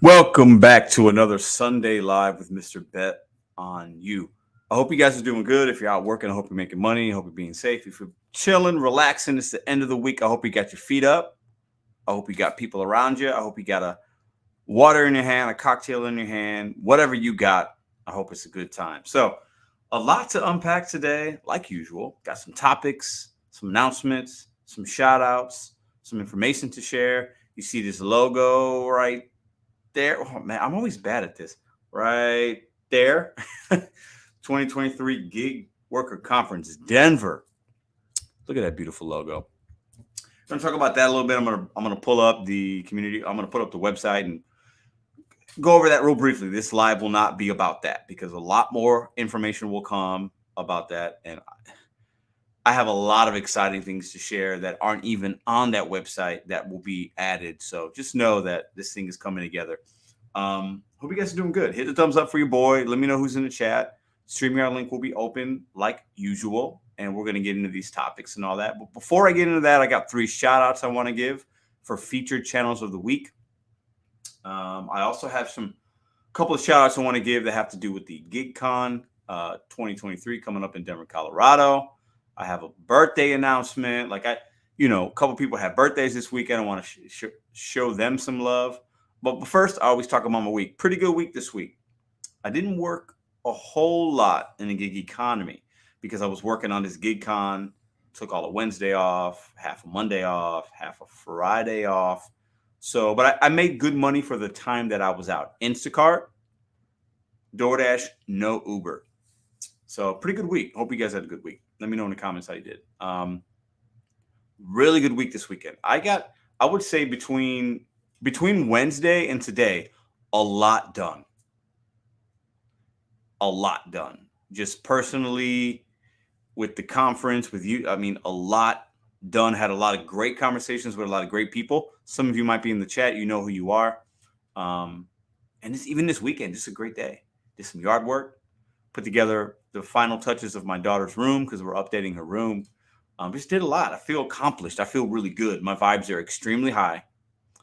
Welcome back to another Sunday Live with Mr. Bet on You. I hope you guys are doing good. If you're out working, I hope you're making money. I hope you're being safe. If you're chilling, relaxing, it's the end of the week. I hope you got your feet up. I hope you got people around you. I hope you got a water in your hand, a cocktail in your hand, whatever you got. I hope it's a good time. So, a lot to unpack today, like usual. Got some topics, some announcements, some shout outs, some information to share. You see this logo right there. Oh man, I'm always bad at this. Right there. 2023 Gig Worker Conference, Denver. Look at that beautiful logo. I'm gonna talk about that a little bit. I'm gonna pull up the community. I'm gonna put up the website and go over that real briefly. This live will not be about that because a lot more information will come about that, and I have a lot of exciting things to share that aren't even on that website that will be added. So just know that this thing is coming together. Hope you guys are doing good. Hit the thumbs up for your boy. Let me know who's in the chat. StreamYard link will be open like usual, and we're going to get into these topics and all that. But before I get into that, I got 3 shout outs I want to give for featured channels of the week. I also have a couple of shout outs I want to give that have to do with the GigCon 2023 coming up in Denver, Colorado. I have a birthday announcement. A couple people have birthdays this weekend. I want to show them some love. But first, I always talk about my week. Pretty good week this week. I didn't work a whole lot in the gig economy because I was working on this GigCon. Took all of Wednesday off, half of Monday off, half of Friday off. So, but I made good money for the time that I was out. Instacart, DoorDash, no Uber. So pretty good week. Hope you guys had a good week. Let me know in the comments how you did. Really good week this weekend. I would say between Wednesday and today, a lot done. A lot done. Just personally with the conference, with you, a lot done. Had a lot of great conversations with a lot of great people. Some of you might be in the chat. You know who you are. And even this weekend, just a great day. Did some yard work. Put together the final touches of my daughter's room because we're updating her room. Just did a lot. I feel accomplished. I feel really good. My vibes are extremely high.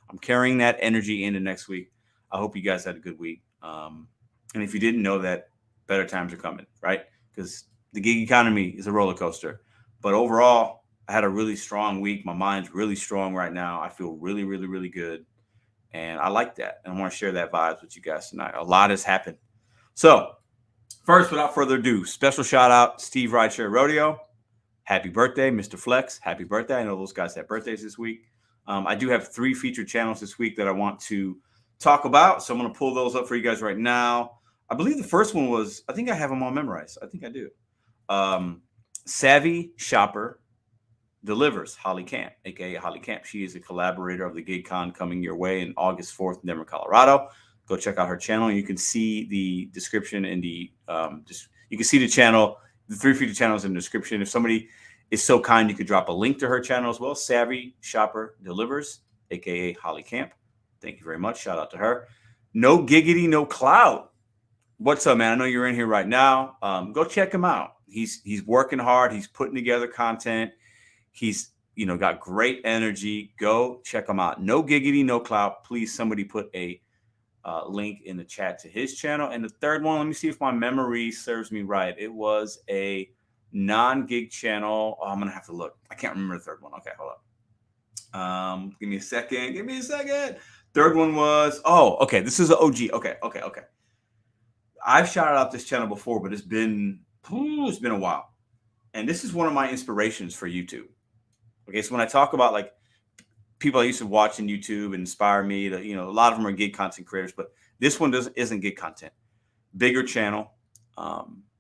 I'm carrying that energy into next week. I hope you guys had a good week. And if you didn't know that, better times are coming, right? Because the gig economy is a roller coaster. But overall, I had a really strong week. My mind's really strong right now. I feel really, really, really good. And I like that. And I want to share that vibes with you guys tonight. A lot has happened. So, first, without further ado, special shout out, Steve Rideshare Rodeo. Happy birthday, Mr. Flex. Happy birthday. I know those guys had birthdays this week. I do have 3 featured channels this week that I want to talk about. So I'm going to pull those up for you guys right now. I believe the first one was, I think I have them all memorized. I think I do. Savvy Shopper Delivers Holly Camp, a.k.a. Holly Camp. She is a collaborator of the GigCon coming your way in August 4th in Denver, Colorado. Go check out her channel. You can see the description in the you can see the channel, the 3 featured channels in the description. If somebody is so kind, you could drop a link to her channel as well. Savvy Shopper Delivers, aka Holly Camp. Thank you very much. Shout out to her. No Giggity No Clout. What's up, man? I know you're in here right now. Go check him out. He's working hard. He's putting together content. He's got great energy. Go check him out. No Giggity No Clout. Please, somebody put a link in the chat to his channel. And the third one, let me see if my memory serves me right. It was a non-gig channel. Oh, I'm gonna have to look. I can't remember the third one. Okay, hold up. Give me a second. Third one was okay. This is an OG. Okay. I've shouted out this channel before, but it's been a while. And this is one of my inspirations for YouTube. Okay, so when I talk about like people I used to watch on YouTube and inspire me to, a lot of them are gig content creators, but this one isn't gig content. Bigger channel.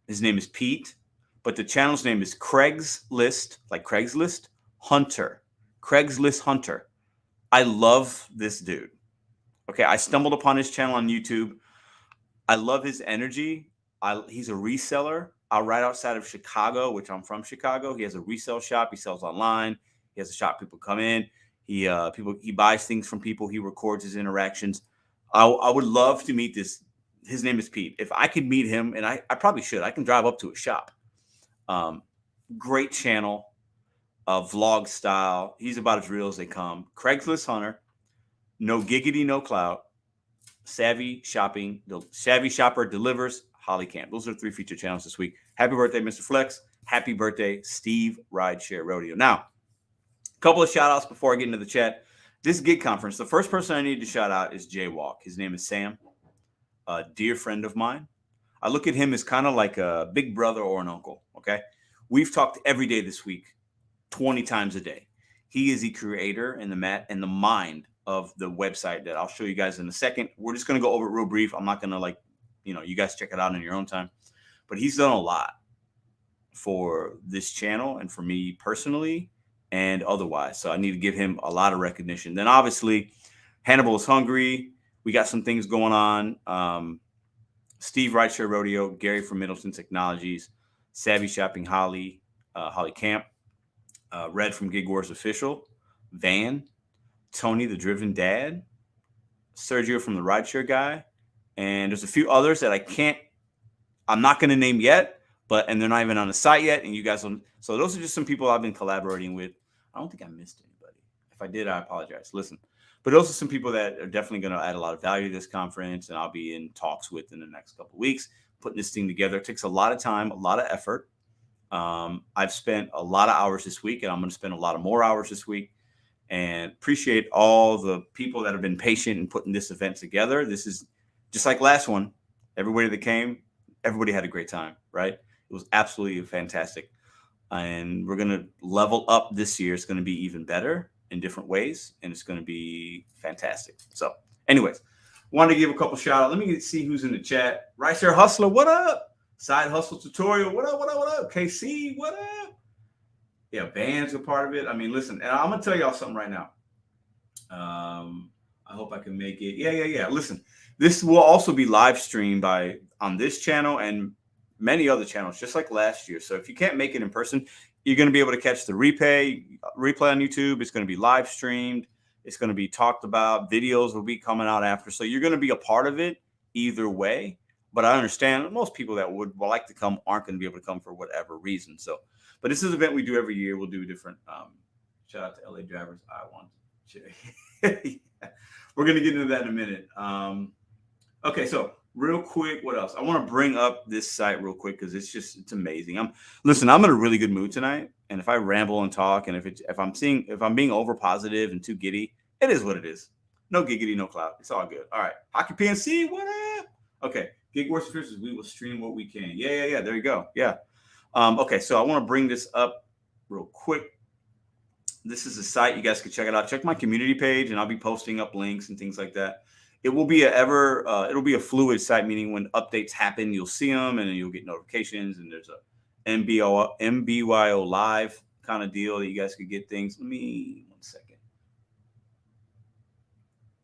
His name is Pete, but the channel's name is Craigslist, like Craigslist Hunter. Craigslist Hunter. I love this dude. Okay, I stumbled upon his channel on YouTube. I love his energy. He's a reseller out right outside of Chicago, which I'm from Chicago. He has a resale shop. He sells online. He has a shop. People come in. He buys things from people. He records his interactions. I would love to meet this. His name is Pete. If I could meet him, and I probably should, I can drive up to his shop. Great channel, vlog style. He's about as real as they come. Craigslist Hunter, no Giggity No Clout. Savvy Shopper Delivers, Holly Camp. Those are the 3 featured channels this week. Happy birthday, Mr. Flex. Happy birthday, Steve Rideshare Rodeo. Now, a couple of shout outs before I get into the chat. This gig conference, the first person I need to shout out is Jaywalk. His name is Sam, a dear friend of mine. I look at him as kind of like a big brother or an uncle, okay? We've talked every day this week, 20 times a day. He is the creator and the mind of the website that I'll show you guys in a second. We're just going to go over it real brief. I'm not going to you guys check it out in your own time. But he's done a lot for this channel and for me personally and otherwise. So I need to give him a lot of recognition. Then obviously, Hannibal is hungry. We got some things going on. Steve Rideshare Rodeo, Gary from Middleton Technologies, Savvy Shopping Holly Camp, Red from Gig Wars Official, Van, Tony the Driven Dad, Sergio from the Rideshare Guy, and there's a few others that I'm not going to name yet, and they're not even on the site yet, and you guys don't. So those are just some people I've been collaborating with. I don't think I missed anybody. If I did, I apologize. Listen. But those are some people that are definitely going to add a lot of value to this conference, and I'll be in talks with in the next couple of weeks, putting this thing together. It takes a lot of time, a lot of effort. I've spent a lot of hours this week, and I'm going to spend a lot of more hours this week, and appreciate all the people that have been patient in putting this event together. This is just like last one. Everybody that came, everybody had a great time, right? It was absolutely fantastic. And we're going to level up this year. It's going to be even better in different ways, and it's going to be fantastic. So anyways, wanted to give a couple shout out. Let me see who's in the chat. Rideshare Hustler, what up? Side Hustle Tutorial, what up? KC, what up? Yeah, Van's a part of it. I mean, listen, and I'm going to tell y'all something right now. I hope I can make it. Yeah. Listen, this will also be live streamed on this channel and many other channels, just like last year. So if you can't make it in person, you're going to be able to catch the replay on YouTube. It's going to be live streamed. It's going to be talked about. Videos will be coming out after. So you're going to be a part of it either way. But I understand most people that would like to come aren't going to be able to come for whatever reason. So, but this is an event we do every year. We'll do different. Shout out to LA drivers. I want to. We're going to get into that in a minute. Okay, so real quick, what else? I want to bring up this site real quick because it's amazing. I'm in a really good mood tonight, and if I ramble and talk, and if I'm being over positive and too giddy, it is what it is. No giggity, no clout. It's all good. All right, Hockey PNC, what up? Okay, Gig Wars Officials, we will stream what we can. Yeah. There you go. Yeah. Okay, so I want to bring this up real quick. This is a site. You guys can check it out. Check my community page, and I'll be posting up links and things like that. It will be it'll be a fluid site, meaning when updates happen, you'll see them and then you'll get notifications. And there's a MBYO live kind of deal that you guys could get things. Let me 1 second.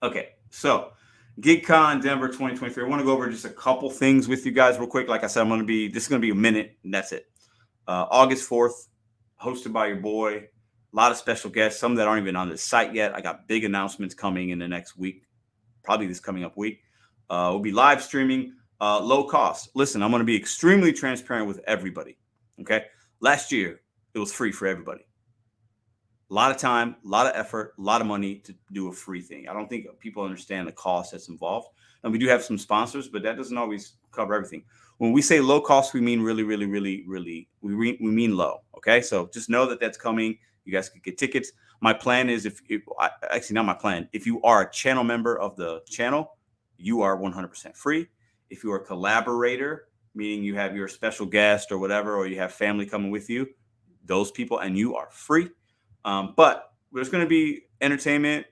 Okay, so GigCon Denver 2023. I want to go over just a couple things with you guys real quick. Like I said, this is going to be a minute, and that's it. August 4th, hosted by your boy. A lot of special guests, some that aren't even on the site yet. I got big announcements coming in the next week, probably this coming up week. We'll be live streaming, low cost. Listen, I'm going to be extremely transparent with everybody. Okay. Last year, it was free for everybody. A lot of time, a lot of effort, a lot of money to do a free thing. I don't think people understand the cost that's involved. And we do have some sponsors, but that doesn't always cover everything. When we say low cost, we mean really, we mean low. Okay. So just know that that's coming. You guys could get tickets. My plan is actually not my plan. If you are a channel member of the channel, you are 100% free. If you're a collaborator, meaning you have your special guest or whatever, or you have family coming with you, those people, and you are free. But there's going to be entertainment,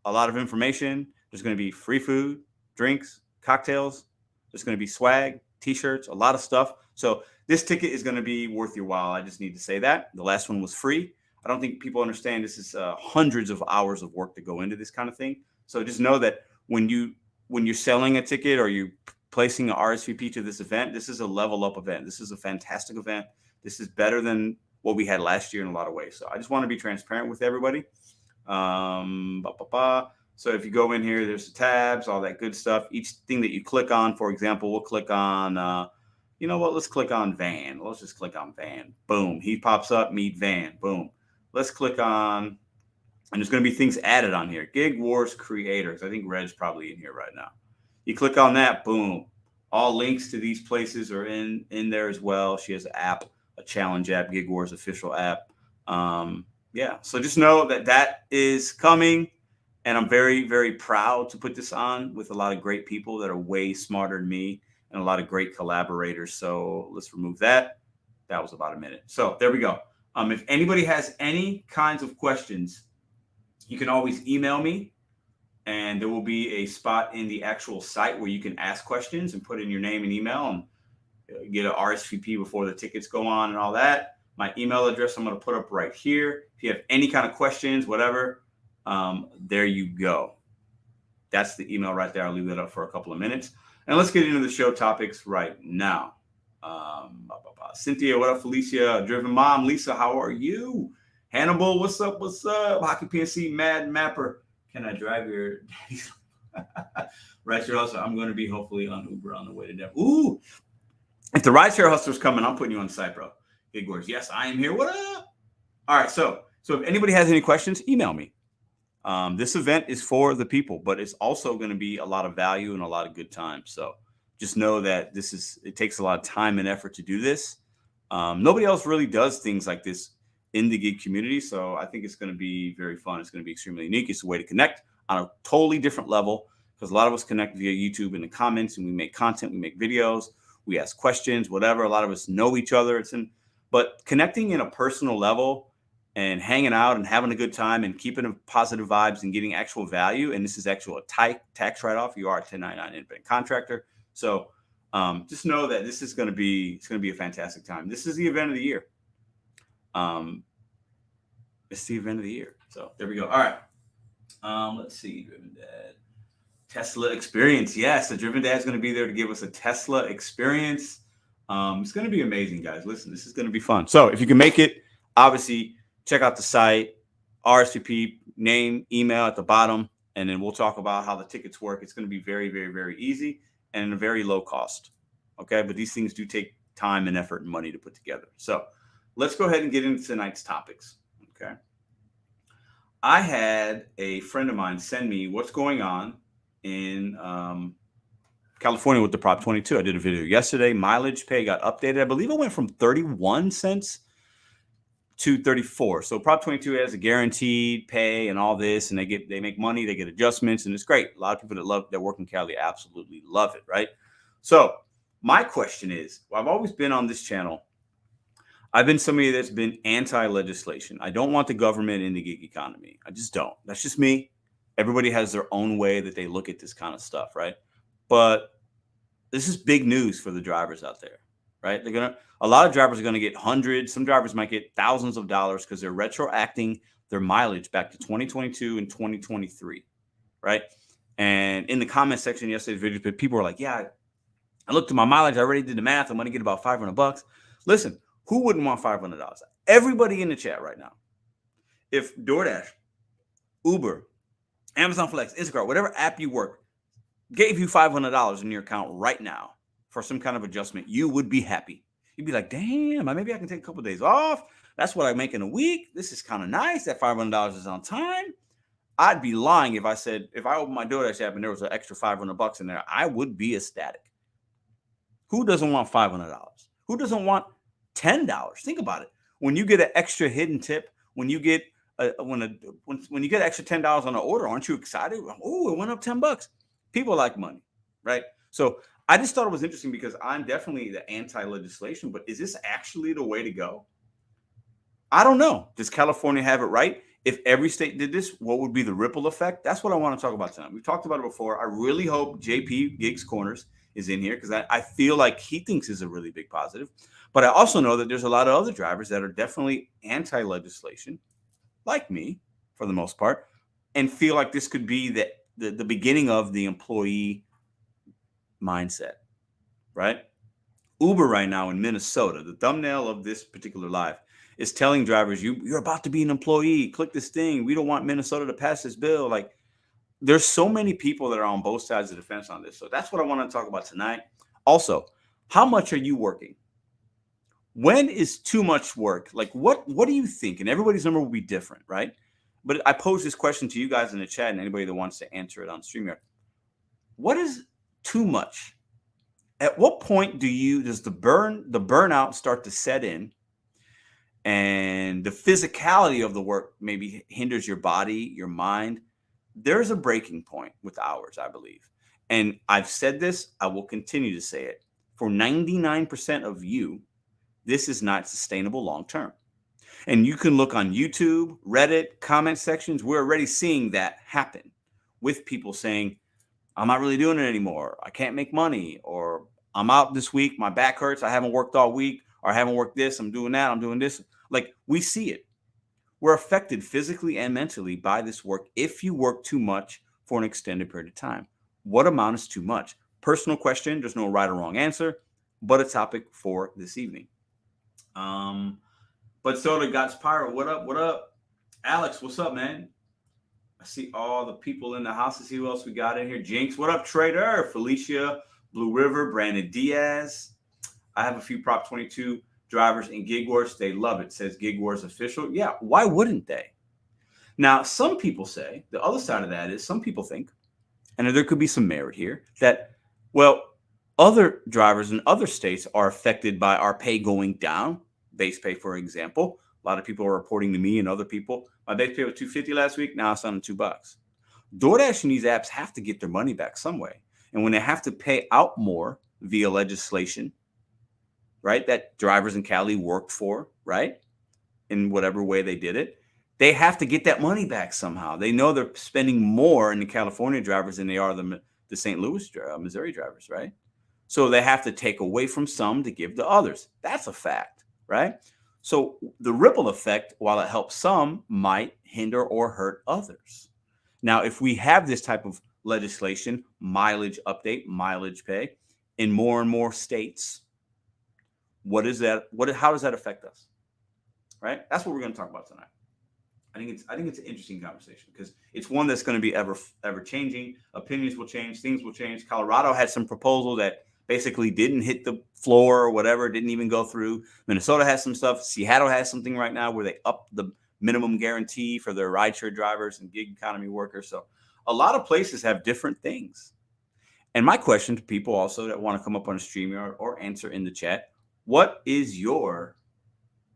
a lot of information. There's going to be free food, drinks, cocktails. There's going to be swag, t-shirts, a lot of stuff. So this ticket is going to be worth your while. I just need to say that. The last one was free. I don't think people understand this is hundreds of hours of work to go into this kind of thing. So just know that when you're selling a ticket or you're placing an RSVP to this event, this is a level up event. This is a fantastic event. This is better than what we had last year in a lot of ways. So I just want to be transparent with everybody. So if you go in here, there's the tabs, all that good stuff. Each thing that you click on, for example, we'll click on, you know what? Let's click on Van. Let's just click on Van. Boom. He pops up, meet Van. Boom. Let's click on, and there's going to be things added on here. Gig Wars creators. I think Red's probably in here right now. You click on that, boom. All links to these places are in there as well. She has an app, a challenge app, Gig Wars official app. Yeah, so just know that that is coming, and I'm very, very proud to put this on with a lot of great people that are way smarter than me and a lot of great collaborators. So let's remove that. That was about a minute. So there we go. If anybody has any kinds of questions, you can always email me, and there will be a spot in the actual site where you can ask questions and put in your name and email and get an RSVP before the tickets go on and all that. My email address I'm going to put up right here. If you have any kind of questions, whatever, there you go. That's the email right there. I'll leave that up for a couple of minutes. And let's get into the show topics right now. Cynthia, what up? Felicia, Driven Mom, Lisa, how are you? Hannibal, what's up? What's up? Hockey PNC, Mad Mapper. Can I drive your daddy's? Rideshare Hustler. I'm going to be hopefully on Uber on the way to Denver. Ooh, if the Rideshare Hustler's coming, I'm putting you on the site, bro. Big words. Yes, I am here. What up? All right. So if anybody has any questions, email me. This event is for the people, but it's also going to be a lot of value and a lot of good time. So just know that it takes a lot of time and effort to do this. Nobody else really does things like this in the gig community. So I think it's going to be very fun. It's going to be extremely unique. It's a way to connect on a totally different level, because a lot of us connect via YouTube in the comments, and we make content, we make videos, we ask questions, whatever. A lot of us know each other. But connecting in a personal level and hanging out and having a good time and keeping positive vibes and getting actual value. And this is actual tax write-off. You are a 1099 independent contractor. So just know that this is going to be a fantastic time. This is the event of the year. It's the event of the year. So there we go. All right. Let's see. Driven Dad. Tesla experience. Yes, the Driven Dad is going to be there to give us a Tesla experience. It's going to be amazing, guys. Listen, this is going to be fun. So if you can make it, obviously, check out the site, RSVP, name, email at the bottom, and then we'll talk about how the tickets work. It's going to be very, very, very easy and a very low cost. Okay, but these things do take time and effort and money to put together. So let's go ahead and get into tonight's topics. Okay. I had a friend of mine send me what's going on in California with the Prop 22. I did a video yesterday. Mileage pay got updated. I believe it went from 31 cents to 34. So Prop 22 has a guaranteed pay and all this, and they make money, they get adjustments, and it's great. A lot of people that work in Cali absolutely love it, right? So my question is, well, I've always been on this channel. I've been somebody that's been anti-legislation. I don't want the government in the gig economy. I just don't. That's just me. Everybody has their own way that they look at this kind of stuff, right? But this is big news for the drivers out there, right? A lot of drivers are going to get hundreds. Some drivers might get thousands of dollars because they're retroacting their mileage back to 2022 and 2023, right? And in the comment section yesterday's video, people were like, yeah, I looked at my mileage. I already did the math. I'm going to get about $500. Listen, who wouldn't want $500? Everybody in the chat right now. If DoorDash, Uber, Amazon Flex, Instacart, whatever app you work, gave you $500 in your account right now for some kind of adjustment, you would be happy. You'd be like, damn, maybe I can take a couple of days off. That's what I make in a week. This is kind of nice. That $500 is on time. I'd be lying if I said, if I opened my DoorDash app and there was an extra $500 in there, I would be ecstatic. Who doesn't want $500? Who doesn't want $10? Think about it. When you get an extra hidden tip, when you get when you get extra $10 on an order, aren't you excited? Oh, it went up $10. People like money, right? So I just thought it was interesting because I'm definitely the anti-legislation, but is this actually the way to go? I don't know. Does California have it right? If every state did this, what would be the ripple effect? That's what I want to talk about tonight. We've talked about it before. I really hope JP Gigs Corners is in here because I feel like he thinks is a really big positive. But I also know that there's a lot of other drivers that are definitely anti-legislation, like me, for the most part, and feel like this could be the beginning of the employee mindset, right? Uber right now in Minnesota, the thumbnail of this particular live is telling drivers, you're about to be an employee. Click this thing. We don't want Minnesota to pass this bill. Like, there's so many people that are on both sides of the fence on this. So that's what I want to talk about tonight. Also, how much are you working? When is too much work? Like, what do you think? And everybody's number will be different, right? But I pose this question to you guys in the chat and anybody that wants to answer it on StreamYard. What is too much? At what point does the burnout start to set in, and the physicality of the work maybe hinders your body, your mind? There's a breaking point with hours, I believe. And I've said this, I will continue to say it. For 99% of you, this is not sustainable long term. And you can look on YouTube, Reddit, comment sections. We're already seeing that happen with people saying, I'm not really doing it anymore. I can't make money, or I'm out this week. My back hurts. I haven't worked all week, or I haven't worked this. I'm doing that. I'm doing this. Like, we see it. We're affected physically and mentally by this work if you work too much for an extended period of time. What amount is too much? Personal question. There's no right or wrong answer, but a topic for this evening. But Soda God's Pirate, what up? What up? Alex, what's up, man? I see all the people in the house. Let's see who else we got in here. Jinx, what up, Trader? Felicia, Blue River, Brandon Diaz. I have a few Prop 22 drivers in Gig Wars. They love it. Says Gig Wars official. Yeah, why wouldn't they? Now, some people say, the other side of that is, some people think, and there could be some merit here, that, well, other drivers in other states are affected by our pay going down. Base pay, for example. A lot of people are reporting to me and other people, my base pay was $250 last week. Now it's on $2. DoorDash and these apps have to get their money back some way. And when they have to pay out more via legislation, right, that drivers in Cali worked for, right, in whatever way they did it, they have to get that money back somehow. They know they're spending more in the California drivers than they are the St. Louis, Missouri drivers, right? So they have to take away from some to give to others. That's a fact, right? So the ripple effect, while it helps some, might hinder or hurt others. Now, if we have this type of legislation, mileage update, mileage pay, in more and more states, what is that? How does that affect us? Right? That's what we're going to talk about tonight. I think it's an interesting conversation because it's one that's going to be ever changing. Opinions will change, things will change. Colorado had some proposal that basically didn't hit the floor or whatever, didn't even go through. Minnesota has some stuff. Seattle has something right now where they up the minimum guarantee for their rideshare drivers and gig economy workers. So a lot of places have different things. And my question to people also that want to come up on a StreamYard or answer in the chat, what is your,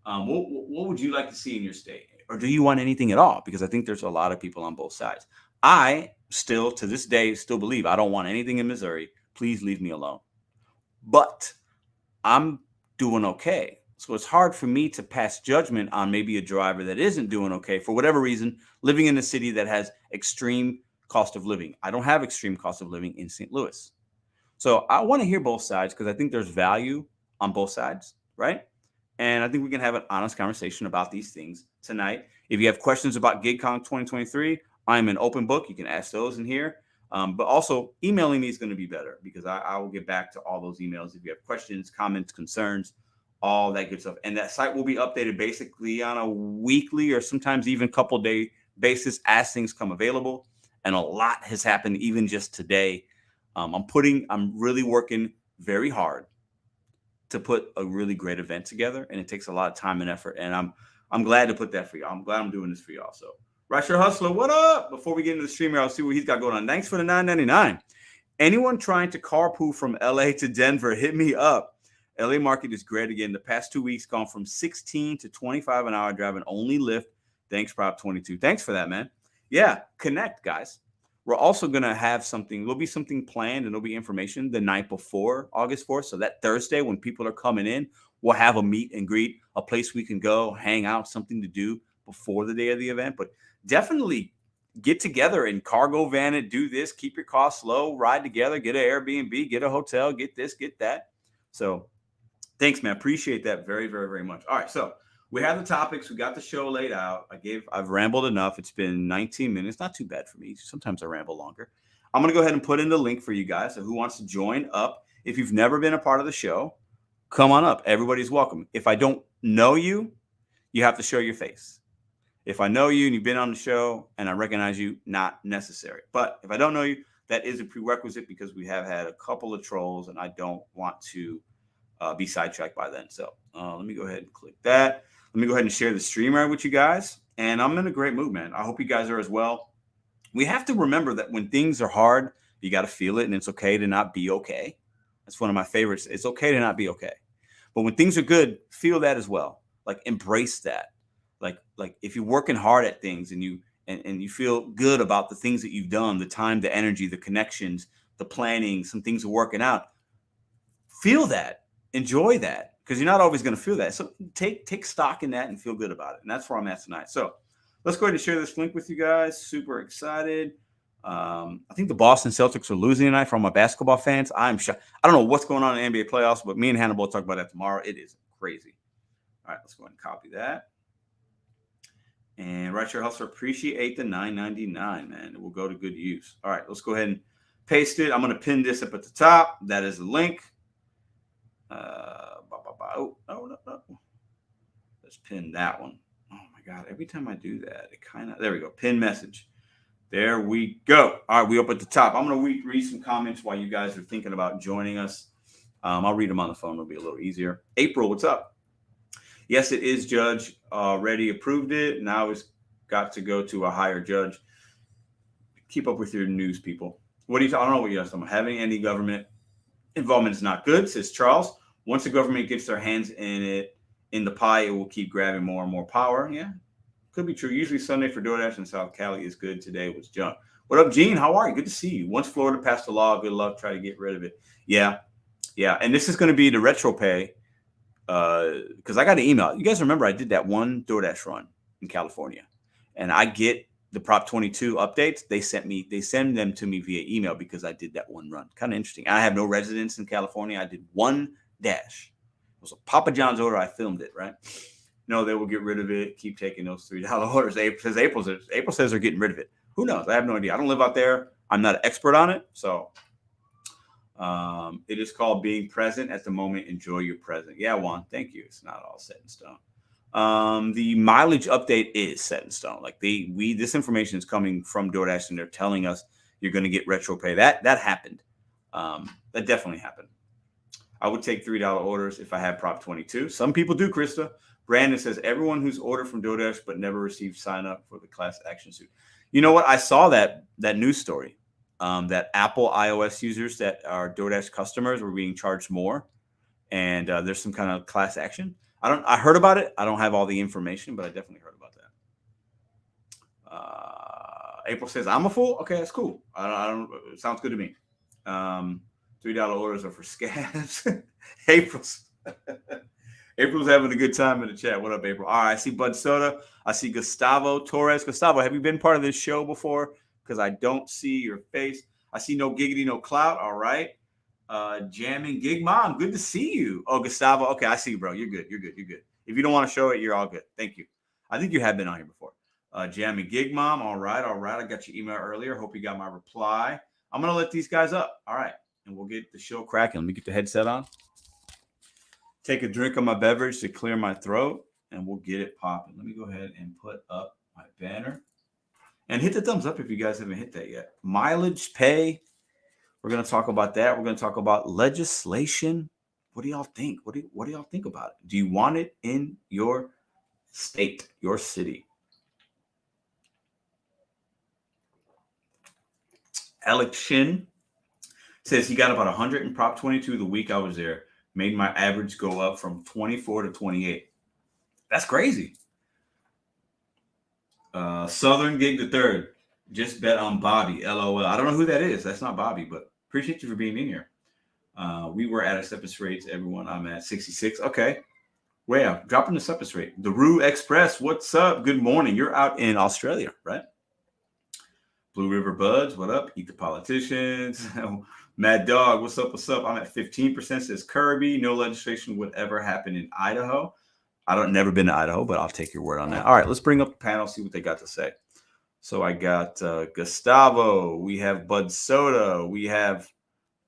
what would you like to see in your state? Or do you want anything at all? Because I think there's a lot of people on both sides. I still, to this day, still believe I don't want anything in Missouri. Please leave me alone. But I'm doing okay. So it's hard for me to pass judgment on maybe a driver that isn't doing okay for whatever reason, living in a city that has extreme cost of living. I don't have extreme cost of living in St. Louis. So I want to hear both sides because I think there's value on both sides, right? And I think we can have an honest conversation about these things tonight. If you have questions about GigCon 2023, I'm an open book. You can ask those in here. But also emailing me is going to be better because I will get back to all those emails. If you have questions, comments, concerns, all that good stuff. And that site will be updated basically on a weekly or sometimes even couple day basis as things come available. And a lot has happened even just today. I'm really working very hard to put a really great event together. And it takes a lot of time and effort. And I'm glad to put that for you. I'm glad I'm doing this for y'all. So Rusher Hustler, what up? Before we get into the streamer, I'll see what he's got going on. Thanks for the $9.99. Anyone trying to carpool from LA to Denver, hit me up. LA market is great again. The past 2 weeks gone from 16 to 25 an hour driving only Lyft. Thanks, Prop 22. Thanks for that, man. Yeah, connect, guys. We're also going to have something. There'll be something planned and there'll be information the night before August 4th. So that Thursday when people are coming in, we'll have a meet and greet, a place we can go, hang out, something to do before the day of the event. But definitely get together and cargo van it, do this, keep your costs low, ride together, get an Airbnb, get a hotel, get this, get that. So thanks, man. Appreciate that very, very, very much. All right. So we have the topics. We got the show laid out. I've rambled enough. It's been 19 minutes. Not too bad for me. Sometimes I ramble longer. I'm going to go ahead and put in the link for you guys. So who wants to join up? If you've never been a part of the show, come on up. Everybody's welcome. If I don't know you, you have to show your face. If I know you and you've been on the show and I recognize you, not necessary. But if I don't know you, that is a prerequisite because we have had a couple of trolls and I don't want to be sidetracked by then. So let me go ahead and click that. Let me go ahead and share the StreamYard with you guys. And I'm in a great mood, man. I hope you guys are as well. We have to remember that when things are hard, You got to feel it, and it's okay to not be okay. That's one of my favorites. It's okay to not be okay. But when things are good, feel that as well. Like embrace that. Like if you're working hard at things and you feel good about the things that you've done, the time, the energy, the connections, the planning, some things are working out. Feel that, enjoy that, because you're not always going to feel that. So take stock in that and feel good about it. And that's where I'm at tonight. So let's go ahead and share this link with you guys. Super excited. I think the Boston Celtics are losing tonight. For all my basketball fans, I'm shocked. I don't know what's going on in the NBA playoffs, but me and Hannibal will talk about that tomorrow. It is crazy. All right, let's go ahead and copy that. And Right Share Hustler, appreciate the $9.99, man. It will go to good use. All right, let's go ahead and paste it. I'm going to pin this up at the top. That is the link. Oh, no. Let's pin that one. Oh, my God. Every time I do that, it kind of – there we go. Pin message. There we go. All right, we up at the top. I'm going to read some comments while you guys are thinking about joining us. I'll read them on the phone. It'll be a little easier. April, what's up? Yes, it is, Judge. Already approved it. Now it's got to go to a higher judge. Keep up with your news, people. What do you? I don't know what you're talking about. Having any government involvement is not good, says Charles. Once the government gets their hands in the pie, it will keep grabbing more and more power. Yeah, could be true. Usually Sunday for DoorDash in South Cali is good. Today was junk. What up, Gene? How are you? Good to see you. Once Florida passed a law, good luck. Try to get rid of it. Yeah. And this is going to be the retro pay. Because I got an email. You guys remember I did that one DoorDash run in California, and I get the Prop 22 updates. They send them to me via email because I did that one run. Kind of interesting. I have no residence in California. I did one dash. It was a Papa John's order. I filmed it, right? No, they will get rid of it. Keep taking those $3 orders. April says they're getting rid of it. Who knows? I have no idea. I don't live out there. I'm not an expert on it, so. It is called being present at the moment. Enjoy your present. Yeah, Juan, thank you. It's not all set in stone. The mileage update is set in stone. Like this information is coming from DoorDash, and they're telling us you're going to get retro pay. That happened. That definitely happened. I would take $3 orders if I had Prop 22. Some people do, Krista. Brandon says everyone who's ordered from DoorDash but never received sign up for the class action suit. You know what? I saw that news story. That Apple iOS users that are DoorDash customers were being charged more, and there's some kind of class action. I heard about it. I don't have all the information, but I definitely heard about that. April says I'm a fool. Okay, that's cool. I don't. It sounds good to me. $3 orders are for scabs. April's having a good time in the chat. What up, April? All right, I see Bud Soda. I see Gustavo Torres. Gustavo, have you been part of this show before? Because I don't see your face. I see no Giggity No Clout. All right. Jamming Gig Mom. Good to see you. Oh, Gustavo. Okay, I see you, bro. You're good. If you don't want to show it, you're all good. Thank you. I think you have been on here before. Jamming Gig Mom. All right. I got your email earlier. Hope you got my reply. I'm going to let these guys up. All right. And we'll get the show cracking. Let me get the headset on. Take a drink of my beverage to clear my throat, and we'll get it popping. Let me go ahead and put up my banner. And hit the thumbs up if you guys haven't hit that yet. Mileage pay. We're going to talk about that. We're going to talk about legislation. What do y'all think? What do y'all think about it? Do you want it in your state, your city? Alex Shin says he got about 100 in Prop 22 the week I was there. Made my average go up from 24 to 28. That's crazy. Southern Gig the Third. Just bet on Bobby. LOL. I don't know who that is. That's not Bobby, but appreciate you for being in here. We were at acceptance rates. Everyone, I'm at 66. Okay. Well, dropping the acceptance rate. The Rue Express. What's up? Good morning. You're out in Australia, right? Blue River Buds. What up? Eat the Politicians. Mad Dog. What's up? I'm at 15%, says Kirby. No legislation would ever happen in Idaho. Never been to Idaho, but I'll take your word on that. All right, let's bring up the panel, see what they got to say. So I got Gustavo. We have Bud Soda. We have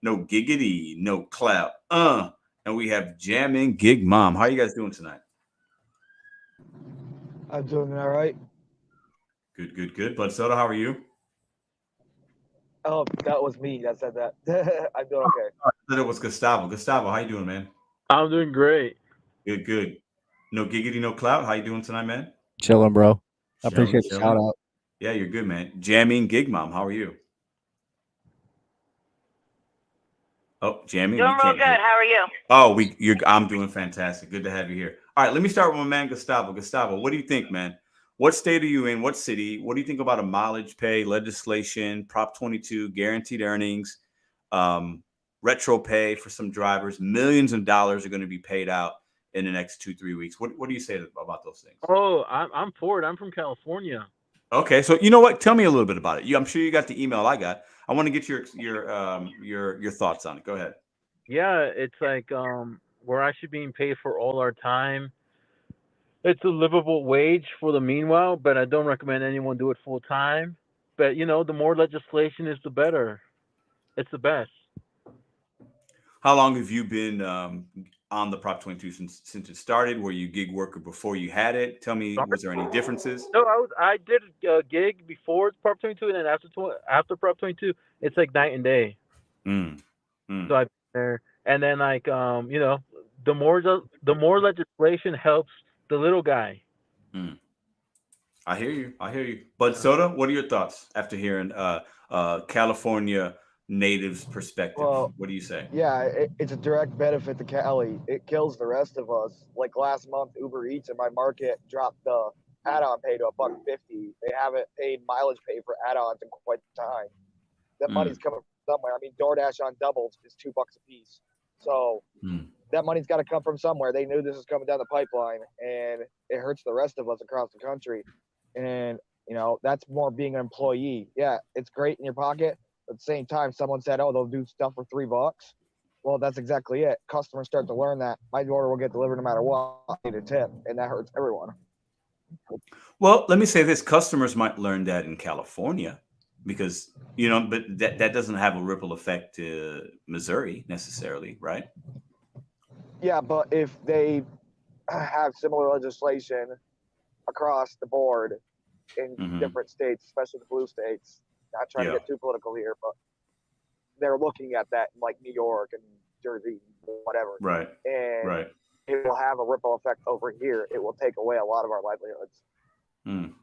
no Giggity, no Clout. And we have Jamming Gig Mom. How are you guys doing tonight? I'm doing all right. Good. Bud Soda, how are you? Oh, that was me that said that. I'm doing okay. I thought it was Gustavo. Gustavo, how you doing, man? I'm doing great. Good. No Giggity, no Clout. How you doing tonight, man? Chilling, bro. I appreciate the shout out. Yeah, you're good, man. Jamming Gig Mom, how are you? Oh, Jamie, Doing we real can't good. hear. How are you? Oh, I'm doing fantastic. Good to have you here. All right, let me start with my man Gustavo. Gustavo, what do you think, man? What state are you in? What city? What do you think about a mileage pay legislation, Prop 22, guaranteed earnings, um, retro pay for some drivers? Millions of dollars are going to be paid out in the next 2-3 weeks. What do you say about those things? Oh, I'm for it. I'm from California. Okay, so you know what? Tell me a little bit about it. I'm sure you got the email I got. I want to get your thoughts on it. Go ahead. Yeah, it's like we're actually being paid for all our time. It's a livable wage for the meanwhile, but I don't recommend anyone do it full time. But the more legislation is the better. It's the best. How long have you been on the Prop 22 since it started? Were you gig worker before you had it? Tell me, was there any differences? No, I did a gig before Prop 22, and then after Prop 22, it's like night and day. Mm, So mm, I've been there, and then like the more legislation helps the little guy. mm. I hear you. I hear you. Bud Soda, what are your thoughts after hearing California natives' perspective? Well, What do you say? yeah, it's a direct benefit to Cali. It kills the rest of us. Like last month, Uber Eats in my market dropped the add-on pay to $1.50. They haven't paid mileage pay for add-ons in quite some time. That money's Mm, coming from somewhere. I mean, DoorDash on doubles is $2 a piece. So mm, that money's got to come from somewhere. They knew this was coming down the pipeline, and it hurts the rest of us across the country. And that's more being an employee. Yeah, it's great in your pocket. But at the same time, someone said, "Oh, they'll do stuff for $3." Well, that's exactly it. Customers start to learn that my order will get delivered no matter what. I need a tip, and that hurts everyone. Well, let me say this: customers might learn that in California because but that doesn't have a ripple effect to Missouri necessarily, right? Yeah, but if they have similar legislation across the board in Hmm. different states, especially the blue states, not trying to Yeah. get too political here, but they're looking at that in like New York and Jersey, whatever, Right. and Right. it will have a ripple effect over here. It will take away a lot of our livelihoods. Mm.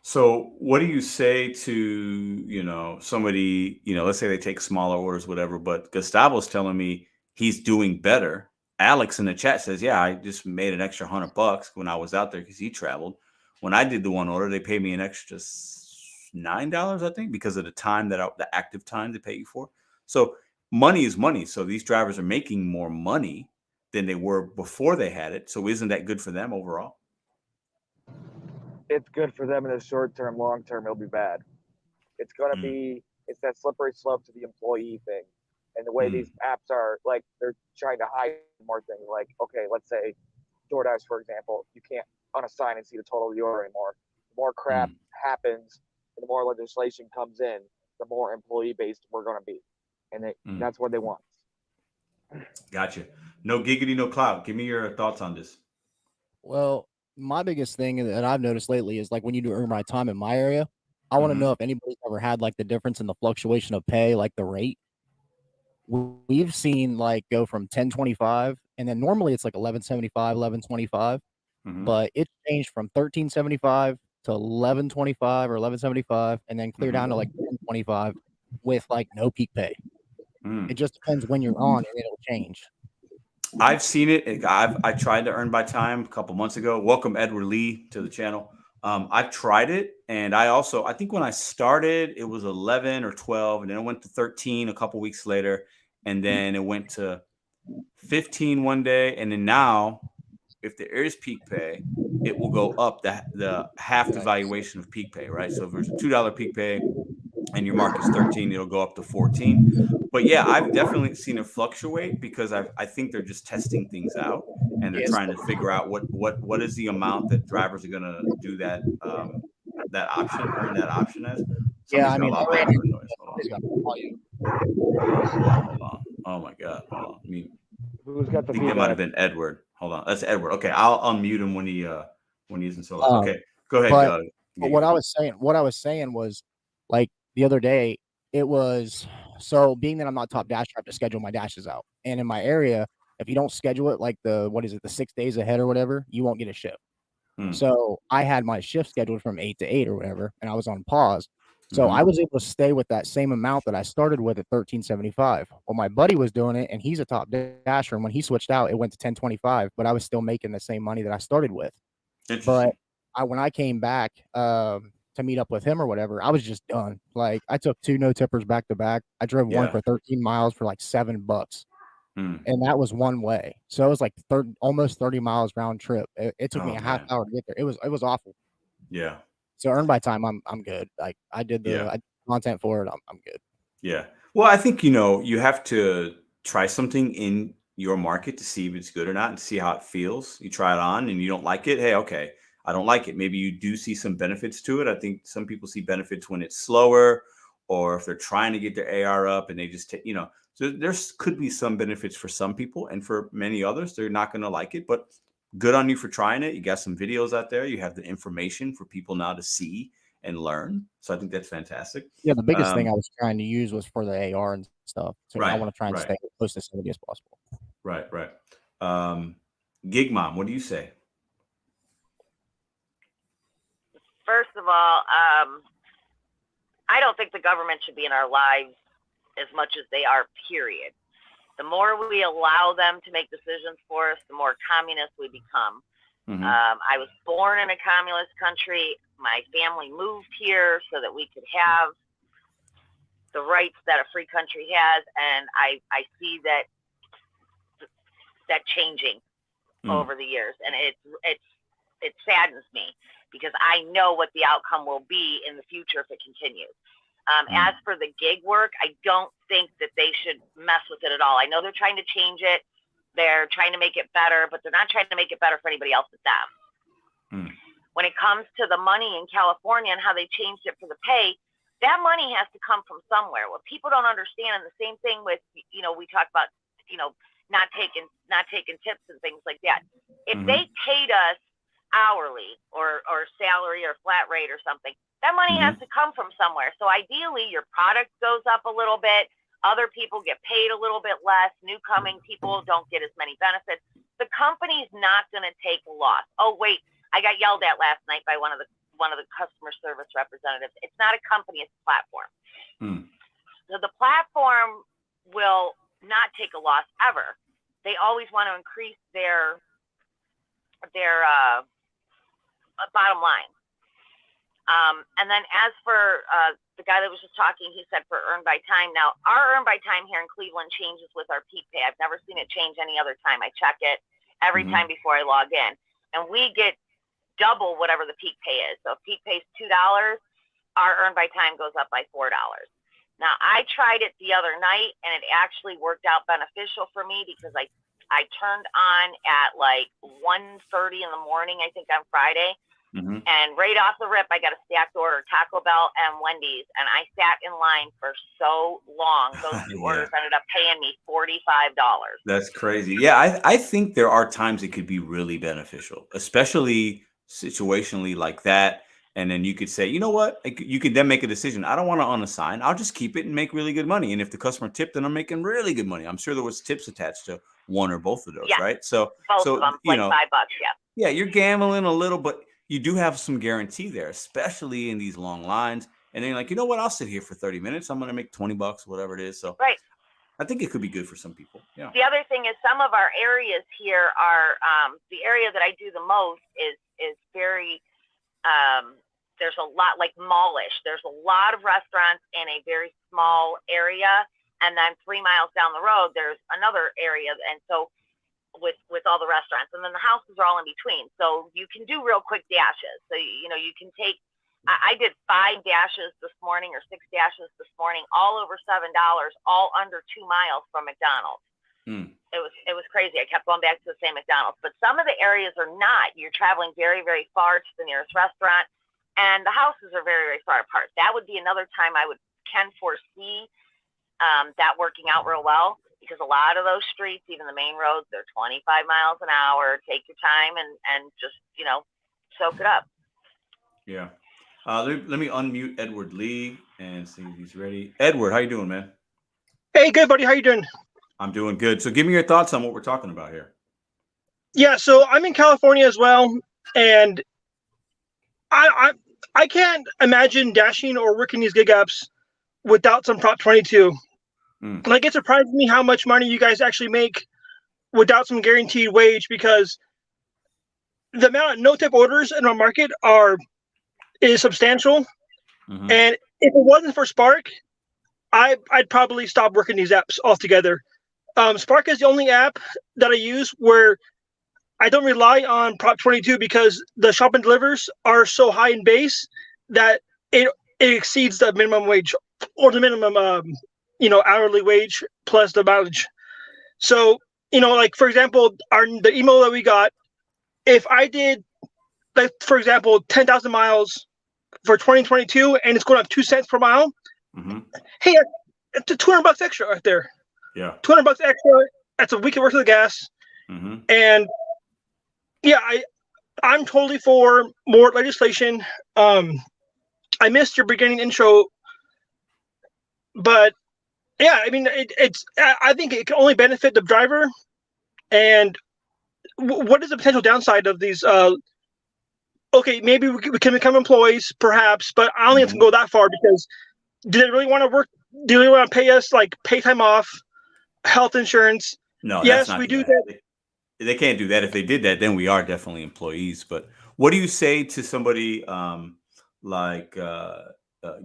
So, what do you say to somebody? Let's say they take smaller orders, whatever. But Gustavo's telling me he's doing better. Alex in the chat says, "Yeah, I just made an extra $100 when I was out there because he traveled. When I did the one order, they paid me an extra $9, I think, because of the time the active time they pay you for. So, money is money. So these drivers are making more money than they were before they had it. So, isn't that good for them overall?" It's good for them in the short term. Long term, it'll be bad. Mm, It's that slippery slope to the employee thing, and the way mm, these apps are like they're trying to hide more things. Like, okay, let's say DoorDash, for example, you can't unassign and see the total of the order anymore. The more crap mm, happens, and the more legislation comes in, the more employee based we're going to be, and mm. that's what they want. Gotcha. No giggity, no clout. Give me your thoughts on this. Well, my biggest thing that I've noticed lately is like when you do earn my time in my area, I want to Hmm. know if anybody's ever had like the difference in the fluctuation of pay, like the rate. We've seen like go from 10.25, and then normally it's like 11.75, 11.25, Hmm. but it changed from 13.75 to 11.25 or 11.75, and then clear down to Hmm. like 10.25 with like no peak pay. It Mm. just depends when you're on, and it'll change. I've seen it. I tried to earn by time a couple months ago. Welcome Edward Lee to the channel. I've tried it, and I think when I started it was 11 or 12, and then it went to 13 a couple weeks later, and then it went to 15 one day, and then now if there is peak pay, it will go up the half the valuation of peak pay, right? So if there's a $2 peak pay and your mark is 13, it'll go up to 14. But yeah, I've definitely seen it fluctuate because I think they're just testing things out and they're Yes. trying to figure out what is the amount that drivers are gonna do that option, earn that option as. Yeah, Somebody's I got a mean, lot of I ran background noise. Hold somebody's on. got to call you. Hold on. Oh my god. Hold on. Who's got I the think that might have feedback? been Edward. Hold on. That's Edward. Okay, I'll unmute him when he isn't so loud. Um, Okay, go ahead, but what Giggity. I was saying was like the other day, it was so being that I'm not top dasher, I have to schedule my dashes out. And in my area, if you don't schedule it like the 6 days ahead or whatever, you won't get a shift. Hmm. So I had my shift scheduled from 8 to 8 or whatever, and I was on pause. So I was able to stay with that same amount that I started with at $13.75. Well, my buddy was doing it, and he's a top dasher. And when he switched out, it went to $10.25. But I was still making the same money that I started with. But when I came back to meet up with him or whatever, I was just done. Like, I took 2 no tippers back to back. I drove one for 13 miles for like $7, and that was one way. So it was like almost 30 miles round trip. It took me a half hour to get there. It was awful. Yeah. So earn by time, I'm good. Like, I did the content for it. I'm good. Yeah. Well, I think, you have to try something in your market to see if it's good or not and see how it feels. You try it on and you don't like it. Hey, okay, I don't like it. Maybe you do see some benefits to it. I think some people see benefits when it's slower, or if they're trying to get their AR up and they just take, so there's could be some benefits for some people, and for many others, they're not going to like it, but good on you for trying it. You got some videos out there. You have the information for people now to see and learn. So I think that's fantastic. Yeah, the biggest thing I was trying to use was for the AR and stuff. So I want to try and stay as close to 70 as possible. Right. Gig Mom, what do you say? First of all, I don't think the government should be in our lives as much as they are, period. The more we allow them to make decisions for us, the more communist we become. I was born in a communist country. My family moved here so that we could have the rights that a free country has, and I see that changing over the years, and it saddens me because I know what the outcome will be in the future if it continues. As for the gig work, I don't think that they should mess with it at all. I know they're trying to change it. They're trying to make it better, but they're not trying to make it better for anybody else but them. When it comes to the money in California and how they changed it for the pay, that money has to come from somewhere. What people don't understand, and the same thing with, we talk about, not taking tips and things like that. If they paid us hourly or salary or flat rate or something, that money has to come from somewhere. So ideally, your product goes up a little bit. Other people get paid a little bit less. New coming people don't get as many benefits. The company's not going to take a loss. Oh, wait, I got yelled at last night by one of the customer service representatives. It's not a company, it's a platform. So the platform will not take a loss ever. They always want to increase their bottom line. And then as for the guy that was just talking, he said for earn by time. Now, our earn by time here in Cleveland changes with our peak pay. I've never seen it change any other time. I check it every time before I log in. And we get double whatever the peak pay is. So if peak pay is $2, our earn by time goes up by $4. Now, I tried it the other night, and it actually worked out beneficial for me because I turned on at like 1:30 in the morning, I think on Friday. And right off the rip, I got a stacked order, Taco Bell and Wendy's, and I sat in line for so long. Those two orders ended up paying me $45. That's crazy. Yeah, I think there are times it could be really beneficial, especially situationally like that. And then you could say, you know what? You could then make a decision. I don't want to unassign. I'll just keep it and make really good money. And if the customer tipped, then I'm making really good money. I'm sure there was tips attached to one or both of those, right? So both of them, like $5, Yeah, you're gambling a little, but you do have some guarantee there, especially in these long lines. And then you're like, you know what? I'll sit here for 30 minutes. I'm going to make $20, whatever it is. So I think it could be good for some people. Yeah. The other thing is some of our areas here are the area that I do the most is very there's a lot like mallish. There's a lot of restaurants in a very small area, and then 3 miles down the road there's another area, and so with all the restaurants, and then the houses are all in between. So you can do real quick dashes. So, you can take, I did 5 dashes this morning or 6 dashes this morning, all over $7, all under 2 miles from McDonald's. It was crazy. I kept going back to the same McDonald's, but some of the areas are not. You're traveling very, very far to the nearest restaurant, and the houses are very, very far apart. That would be another time I can foresee that working out real well. Because a lot of those streets, even the main roads, they're 25 miles an hour. Take your time and just, soak it up. Yeah. Let me unmute Edward Lee and see if he's ready. Edward, how you doing, man? Hey, good, buddy. How you doing? I'm doing good. So give me your thoughts on what we're talking about here. Yeah, so I'm in California as well. And I can't imagine dashing or working these gig apps without some Prop 22. Like, it surprises me how much money you guys actually make without some guaranteed wage, because the amount of no-tip orders in our market is substantial. And if it wasn't for Spark, I'd probably stop working these apps altogether. Spark is the only app that I use where I don't rely on Prop 22, because the shop and delivers are so high in base that it exceeds the minimum wage, or the minimum hourly wage plus the mileage. So, like, for example, the email that we got, if I did, like, for example, 10,000 miles for 2022 and it's going up 2 cents per mile, hey, it's $200 extra right there. Yeah, $200 extra. That's a week worth of the gas. And yeah, I'm totally for more legislation. I missed your beginning intro, but yeah, I mean, I think it can only benefit the driver. And what is the potential downside of these? Okay, maybe we can become employees, perhaps, but I don't think it can go that far, because do they really want to work? Do they want to pay us, like, pay time off, health insurance? no, Yes, that's not we gonna do that. happen. They can't do that. If they did that, then we are definitely employees. But what do you say to somebody like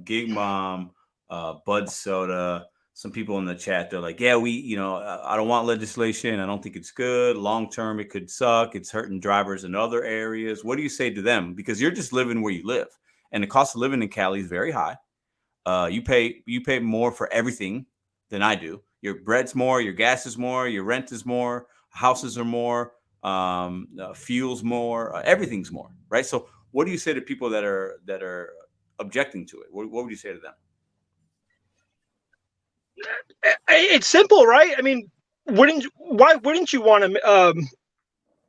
Gig Mom, Bud Soda? Some people in the chat, they're like, yeah, I don't want legislation. I don't think it's good. Long term, it could suck. It's hurting drivers in other areas. What do you say to them? Because you're just living where you live, and the cost of living in Cali is very high. You pay more for everything than I do. Your bread's more, your gas is more, your rent is more, houses are more, fuel's more, everything's more, right? So, what do you say to people that are objecting to it? What would you say to them? It's simple, right? I mean, why wouldn't you want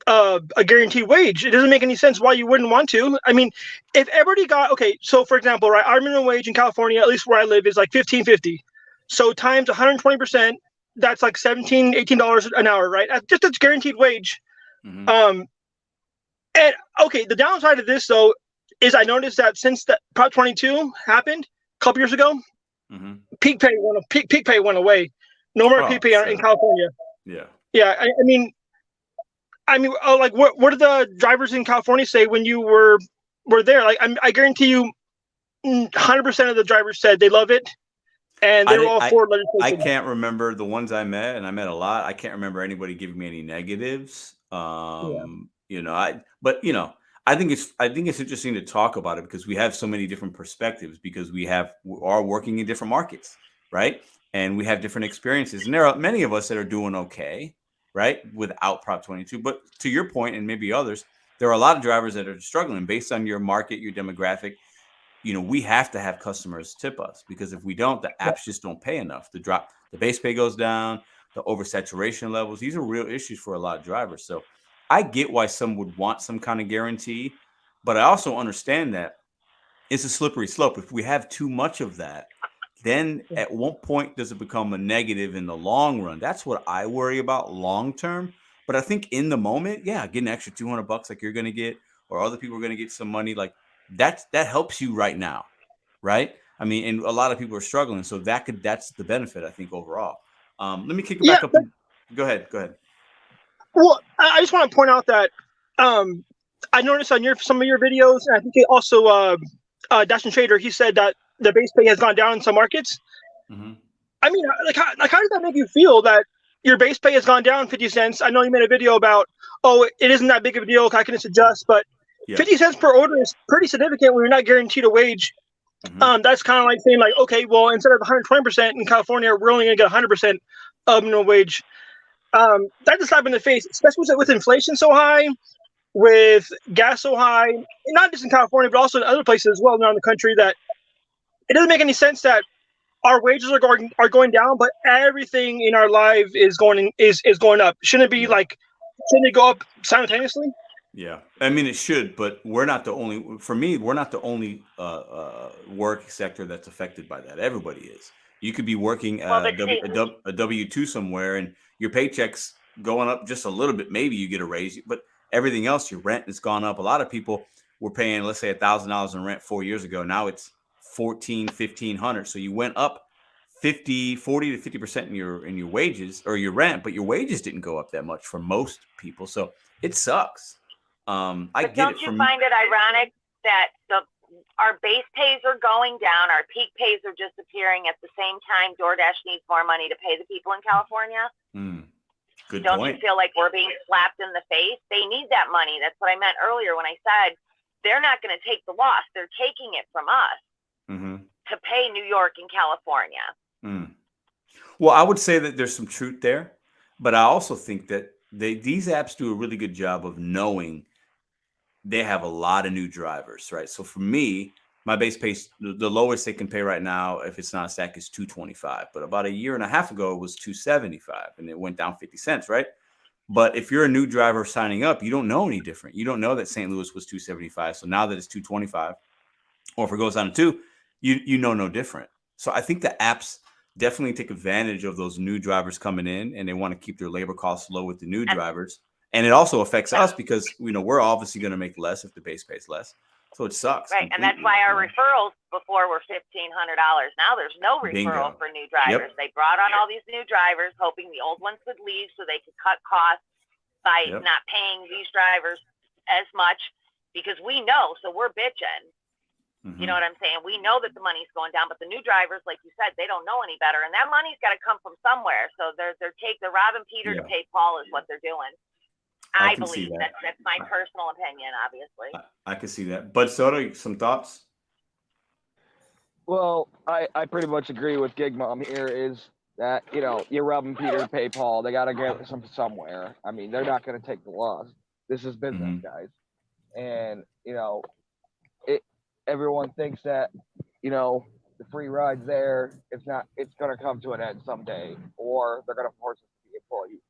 a guaranteed wage? It doesn't make any sense why you wouldn't want to. I mean, if everybody got, okay, so for example, right, our minimum wage in California, at least where I live, is like $15.50. So times 120%, that's like $17, $18 an hour, right? That's guaranteed wage. And okay, the downside of this, though, is I noticed that since that Prop 22 happened a couple years ago, peak pay went away. No more peak pay in California. Yeah. I mean, like, what did the drivers in California say when you were there? Like, I guarantee you, 100% of the drivers said they love it, and they were all for legislation. I can't remember the ones I met, and I met a lot. I can't remember anybody giving me any negatives. I think it's interesting to talk about it, because we have so many different perspectives, because we are working in different markets, right? And we have different experiences, and there are many of us that are doing okay, right, without Prop 22. But to your point, and maybe others, there are a lot of drivers that are struggling based on your market, your demographic. We have to have customers tip us, because if we don't, the apps just don't pay enough. The base pay goes down, the oversaturation levels. These are real issues for a lot of drivers. So I get why some would want some kind of guarantee, but I also understand that it's a slippery slope. If we have too much of that, then at what point does it become a negative in the long run? That's what I worry about long term. But I think in the moment, getting an extra $200 like you're going to get, or other people are going to get some money, like that helps you right now, right? I mean, and a lot of people are struggling, so that's the benefit, I think, overall. Let me kick it back up. Go ahead. Well, I just want to point out that I noticed on some of your videos, and I think also Dash and Trader, he said that the base pay has gone down in some markets. I mean, how does that make you feel, that your base pay has gone down 50 cents? I know you made a video about, it isn't that big of a deal, I can just adjust, but 50 cents per order is pretty significant when you're not guaranteed a wage. That's kind of like saying, like, okay, well, instead of 120% in California, we're only going to get 100% of minimum wage. That's a slap in the face, especially with inflation so high, with gas so high, not just in California, but also in other places as well around the country, that it doesn't make any sense that our wages are going down, but everything in our life is going up. Shouldn't it be like, shouldn't it go up simultaneously? Yeah, I mean, it should, but we're not the only. For me, we're not the only work sector that's affected by that. Everybody is. You could be working a W-2 somewhere, and your paycheck's going up just a little bit. Maybe you get a raise, but everything else, your rent has gone up. A lot of people, were paying, let's say, $1,000 in rent 4 years ago. Now it's $1,500. So you went up 40 to 50% in your wages or your rent, but your wages didn't go up that much for most people. So it sucks. But don't you find it ironic that our base pays are going down, our peak pays are disappearing at the same time DoorDash needs more money to pay the people in California? Good Don't point. you feel like we're being slapped in the face? They need that money. That's what I meant earlier when I said they're not going to take the loss. They're taking it from us to pay New York and California. Well, I would say that there's some truth there, but I also think that these apps do a really good job of knowing they have a lot of new drivers, right? So for me, my base pay, the lowest they can pay right now, if it's not a stack, is $225. But about a year and a half ago, it was $275, and it went down 50 cents, right? But if you're a new driver signing up, you don't know any different. You don't know that St. Louis was $275. So now that it's $225, or if it goes down to $2, you know no different. So I think the apps definitely take advantage of those new drivers coming in, and they want to keep their labor costs low with the new drivers. And it also affects us because we're obviously going to make less if the base pays less. So it sucks. Right. And that's why our referrals before were $1,500. Now there's no referral for new drivers. They brought on all these new drivers, hoping the old ones would leave so they could cut costs by not paying these drivers as much, because we know, so we're bitching. You know what I'm saying? We know that the money's going down, but the new drivers, like you said, they don't know any better. And that money's got to come from somewhere. So they're robbing Peter to pay Paul is what they're doing. I believe that's my personal opinion, obviously. I can see that. But Soto, some thoughts? Well, I pretty much agree with Gig Mom here is that, you're robbing Peter to pay Paul. They got to get somewhere. I mean, they're not going to take the loss. This is business, guys. And, everyone thinks that, the free ride's there. It's not. It's going to come to an end someday, or they're going to force us to be employees.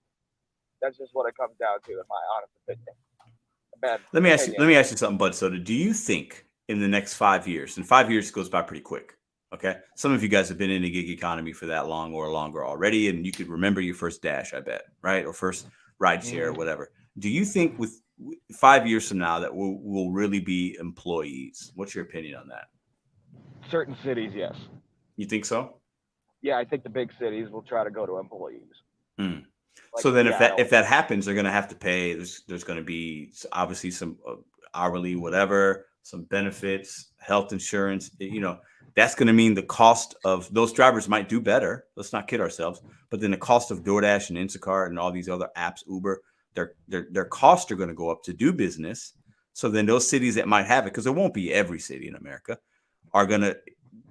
That's just what it comes down to, in my honest opinion. Let me ask you something, Bud Soda. Do you think in the next 5 years, and 5 years goes by pretty quick, okay? Some of you guys have been in the gig economy for that long or longer already, and you could remember your first Dash, I bet, right? Or first ride share or whatever. Do you think with 5 years from now that we'll really be employees? What's your opinion on that? Certain cities, yes. You think so? Yeah, I think the big cities will try to go to employees. Like, so then if that happens, they're going to have to pay. There's going to be obviously some hourly, whatever, some benefits, health insurance. That's going to mean the cost of those drivers might do better. Let's not kid ourselves. But then the cost of DoorDash and Instacart and all these other apps, Uber, their costs are going to go up to do business. So then those cities that might have it, because it won't be every city in America, are going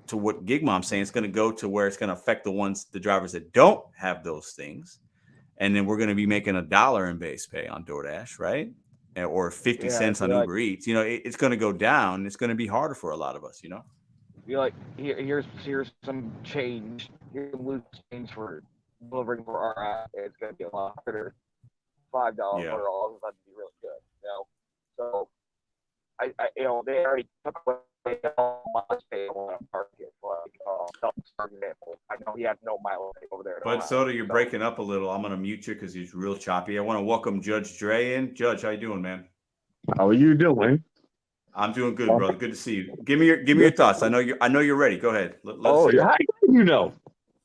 to what Gig Mom's saying, it's going to go to where it's going to affect the drivers that don't have those things. And then we're going to be making $1 in base pay on DoorDash, right? Or 50 cents on Uber Eats. It's going to go down. It's going to be harder for a lot of us, You're like, here's some change. Here's some loose change for delivering for our app. It's going to be a lot harder. $5, $4 is about to be really good. So I they already took away all my pay on a market. For example, I know he has no mileage over there. But Soda, you're breaking up a little. I'm going to mute you because he's real choppy. I want to welcome Judge Dre in. Judge, how you doing, man? How are you doing? I'm doing good, brother. Good to see you. Give me your thoughts. I know you're ready. Go ahead. How do you know?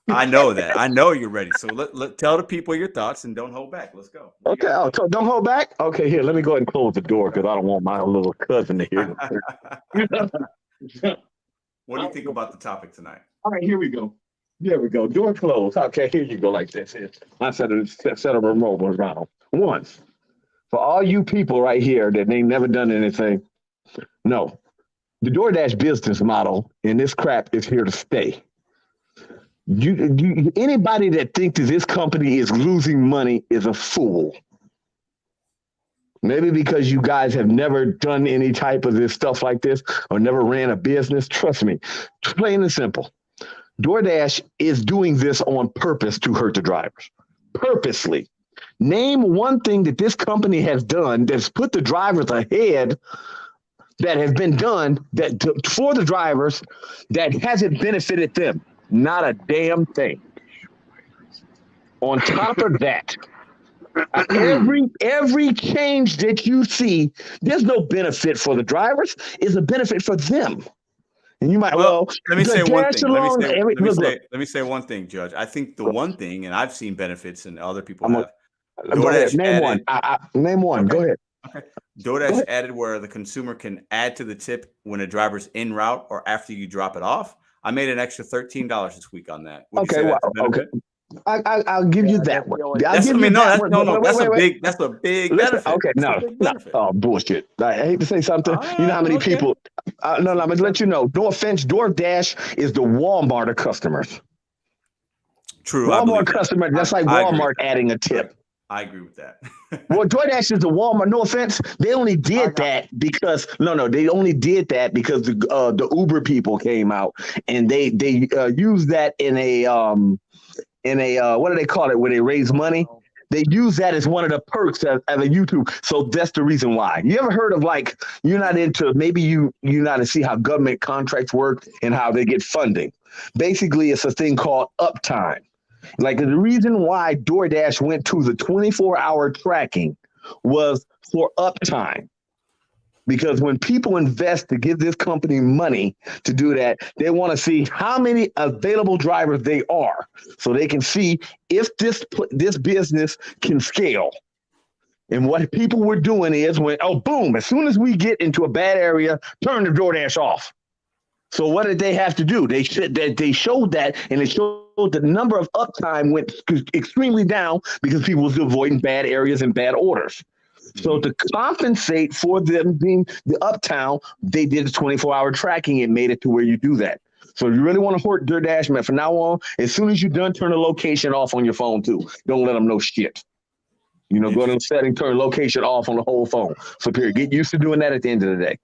I know that. I know you're ready. So tell the people your thoughts and don't hold back. Let's go. Okay. Don't hold back. Okay, here. Let me go ahead and close the door because I don't want my little cousin to hear. What do you think about the topic tonight? All right, here we go. There we go. Door closed. Okay, here you go like this. I set a remote around. Once. For all you people right here that ain't never done anything, no. The DoorDash business model and this crap is here to stay. Anybody that thinks that this company is losing money is a fool. Maybe because you guys have never done any type of this stuff like this or never ran a business. Trust me, plain and simple. DoorDash is doing this on purpose to hurt the drivers. Purposely. Name one thing that this company has done that's put the drivers ahead that has been done for the drivers that hasn't benefited them. Not a damn thing. On top of that, Every change that you see, there's no benefit for the drivers. It's a benefit for them. And you might let me say one dash thing. along. Let me say one thing, Judge. I think the one thing, and I've seen benefits, and other people have. Go ahead. DoorDash Name added, one. Name one. Okay. Go ahead. Okay. DoorDash added where the consumer can add to the tip when a driver's en route or after you drop it off. I made an extra $13 this week on that. Would you say that's a benefit? I'll give you that one. That's a big benefit. Okay, no. Oh, bullshit. I hate to say something. You know how many people? No, I'm gonna let you know. No offense, DoorDash is the Walmart of customers. True. Walmart customer. That's like Walmart adding a tip. I agree with that. Well, DoorDash is the Walmart. No offense, they only did that because they only did that because the Uber people came out and they used that in a what do they call it when they raise money? They use that as one of the perks as a YouTube. So that's the reason why. You ever heard of you're not into, maybe you're not to see how government contracts work and how they get funding. Basically, it's a thing called uptime. Like the reason why DoorDash went to the 24-hour tracking was for uptime. Because when people invest to give this company money to do that, they want to see how many available drivers they are so they can see if this business can scale. And what people were doing is boom, as soon as we get into a bad area, turn the DoorDash off. So what did they have to do? They showed that, and it showed the number of uptime went extremely down because people was avoiding bad areas and bad orders. So to compensate for them being the uptown, they did the 24-hour tracking and made it to where you do that. So if you really want to hurt DoorDash, man, from now on, as soon as you're done, turn the location off on your phone too. Don't let them know shit. Go to the setting, turn location off on the whole phone. So get used to doing that at the end of the day.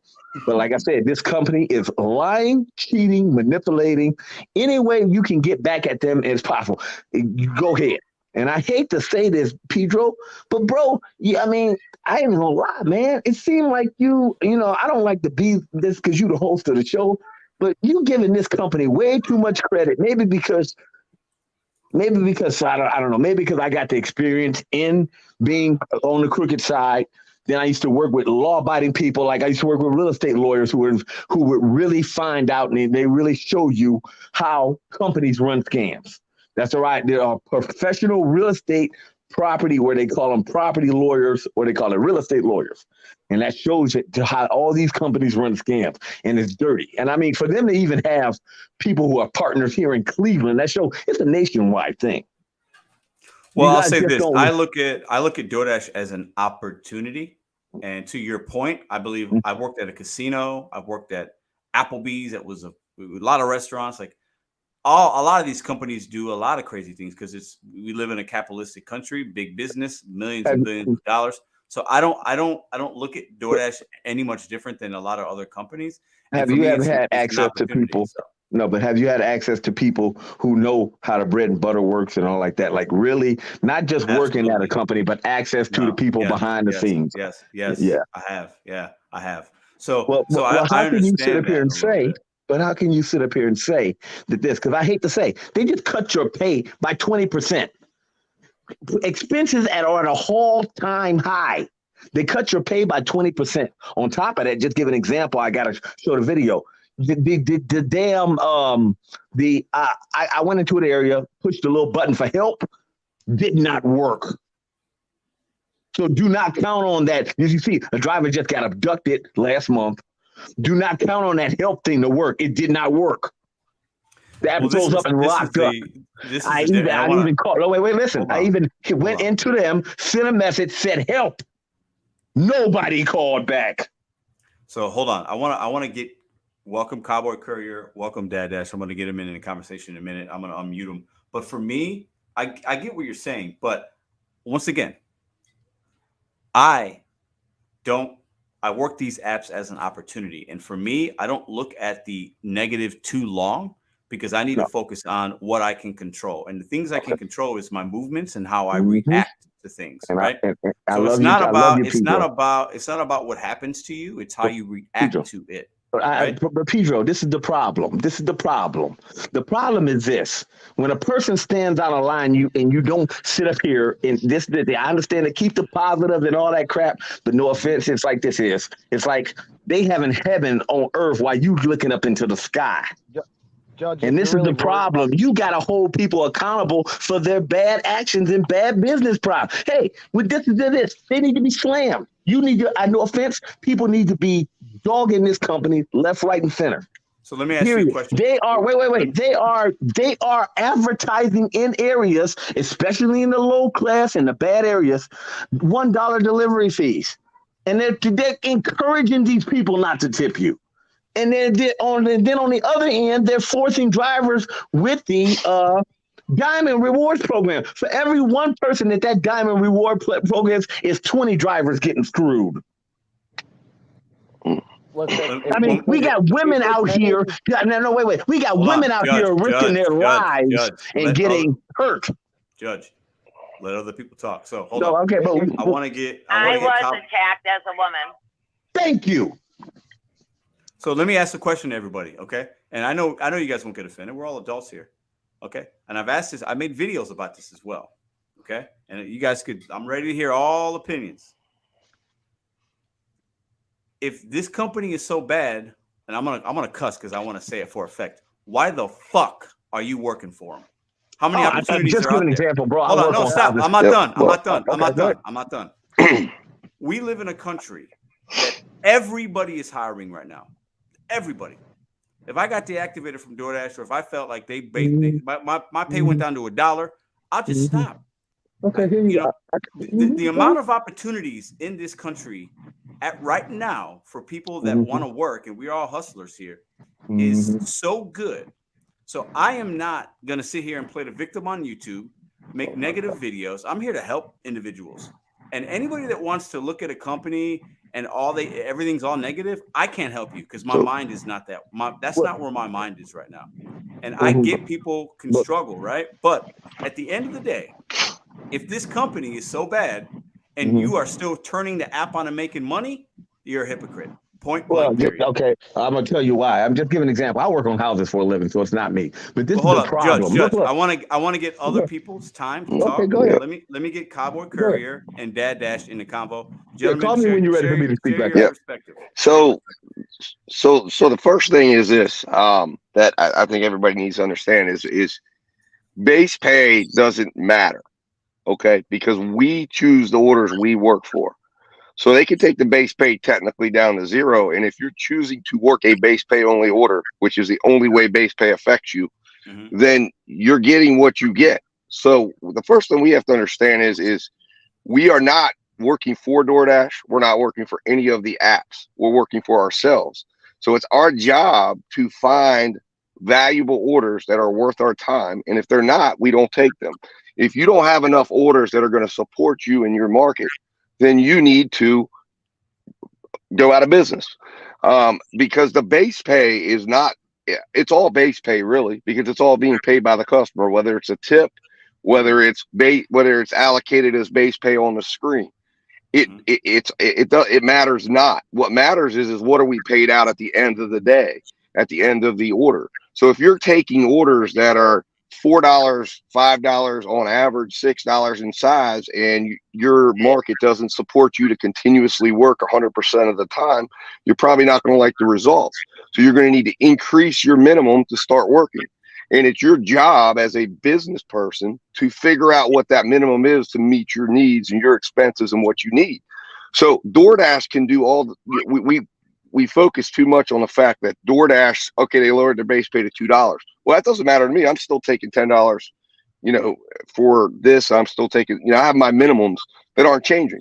But like I said, this company is lying, cheating, manipulating. Any way you can get back at them is possible. You go ahead. And I hate to say this, Pedro, but bro, I ain't even gonna lie, man. It seemed like I don't like to be this because you're the host of the show, but you giving this company way too much credit. Maybe because I don't know. Maybe because I got the experience in being on the crooked side. Then I used to work with law-abiding people. Like I used to work with real estate lawyers who would really find out and they really show you how companies run scams. That's all right. There are professional real estate property where they call them property lawyers or they call it real estate lawyers. And that shows it to how all these companies run scams and it's dirty. And for them to even have people who are partners here in Cleveland, that shows it's a nationwide thing. Well, I'll say this. I look at DoorDash as an opportunity. And to your point, I believe I worked at a casino. I've worked at Applebee's. It was a lot of restaurants. Like a lot of these companies do a lot of crazy things because we live in a capitalistic country, big business, millions and billions of dollars. So I don't look at DoorDash any much different than a lot of other companies. Have you ever had access to people? No, but have you had access to people who know how the bread and butter works and all like that? Like really, not just working at a company, but access to the people behind the scenes. Yes. I have. Yeah, I have. How can you sit up here and say? But how can you sit up here and say that this? Because I hate to say, they just cut your pay by 20%. Expenses are at a all-time high. They cut your pay by 20%. On top of that, just give an example. I got to show the video. I went into an area, pushed the little button for help, did not work. So do not count on that. As you see, a driver just got abducted last month. Do not count on that help thing to work. It did not work. The app goes up and locked up. I even called. No, wait, listen. I even went into them, sent a message, said help. Nobody called back. So hold on. I want to get welcome Cowboy Courier, welcome Dad Dash. I'm going to get him in a conversation in a minute. I'm going to unmute him. But for me, I get what you're saying. But once again, I work these apps as an opportunity. And for me, I don't look at the negative too long because I need to focus on what I can control. And the things I can control is my movements and how I react to things, right? So it's not about what happens to you. It's how you react to it. Right? But Pedro, this is the problem. The problem is this: when a person stands on a line, you don't sit up here and this. I understand to keep the positive and all that crap, but no offense, it's like this is. It's like they having heaven on earth while you looking up into the sky. Judge, And this is the problem. You got to hold people accountable for their bad actions and bad business problems. Hey, with this, they need to be slammed. You need to, no offense, people need to be dogging this company left, right, and center. So let me ask you a question. They are, wait. They are advertising in areas, especially in the low class and the bad areas, $1 delivery fees. And they're encouraging these people not to tip you. And then on the other end, they're forcing drivers with the Diamond Rewards program. For every one person that Diamond Reward program is 20 drivers getting screwed. Listen, I mean, we got women out here. No, wait. We got women out here risking their lives and getting hurt. Judge, let other people talk. So hold on. Okay, but I was attacked as a woman. Thank you. So let me ask a question to everybody, okay? And I know you guys won't get offended. We're all adults here, okay? And I've asked this. I made videos about this as well, okay? And you guys I'm ready to hear all opinions. If this company is so bad, and I'm gonna cuss because I want to say it for effect. Why the fuck are you working for them? How many opportunities just are give out an there? example, bro. Hold on, no, stop. I'm not done. I'm not done. We live in a country that everybody is hiring right now. Everybody. If I got deactivated from DoorDash, or if I felt like my pay went down to $1, I'll just stop. Okay, here you go. The amount of opportunities in this country at right now for people that want to work, and we're all hustlers here, is so good. So I am not going to sit here and play the victim on YouTube, make negative videos. I'm here to help individuals. And anybody that wants to look at a company and everything's all negative, I can't help you because my mind is not that. That's not where my mind is right now. And I get people can struggle, right? But at the end of the day, if this company is so bad and you are still turning the app on and making money, you're a hypocrite. Point blank. Okay, I'm gonna tell you why. I'm just giving an example. I work on houses for a living, so it's not me. But this is the problem. Judge, I want to get other people's time to talk. Okay, go ahead. Let me get Cowboy Courier and Dad Dash in the convo. Gentlemen, call me when you're ready for me to speak back. So the first thing is this that I think everybody needs to understand is base pay doesn't matter, okay? Because we choose the orders we work for. So they can take the base pay technically down to zero. And if you're choosing to work a base pay only order, which is the only way base pay affects you, then you're getting what you get. So the first thing we have to understand is we are not working for DoorDash. We're not working for any of the apps. We're working for ourselves. So it's our job to find valuable orders that are worth our time. And if they're not, we don't take them. If you don't have enough orders that are going to support you in your market, then you need to go out of business because the base pay is not, it's all base pay really, because it's all being paid by the customer, whether it's a tip, whether it's allocated as base pay on the screen. It matters not. What matters is what are we paid out at the end of the day, at the end of the order. So if you're taking orders that are $4, $5 on average, $6 in size, and your market doesn't support you to continuously work 100% of the time, you're probably not going to like the results. So you're going to need to increase your minimum to start working. And it's your job as a business person to figure out what that minimum is to meet your needs and your expenses and what you need. So DoorDash can do all we focus too much on the fact that DoorDash, okay, they lowered their base pay to $2. Well, that doesn't matter to me. I'm still taking $10, for this. I'm still taking, I have my minimums that aren't changing.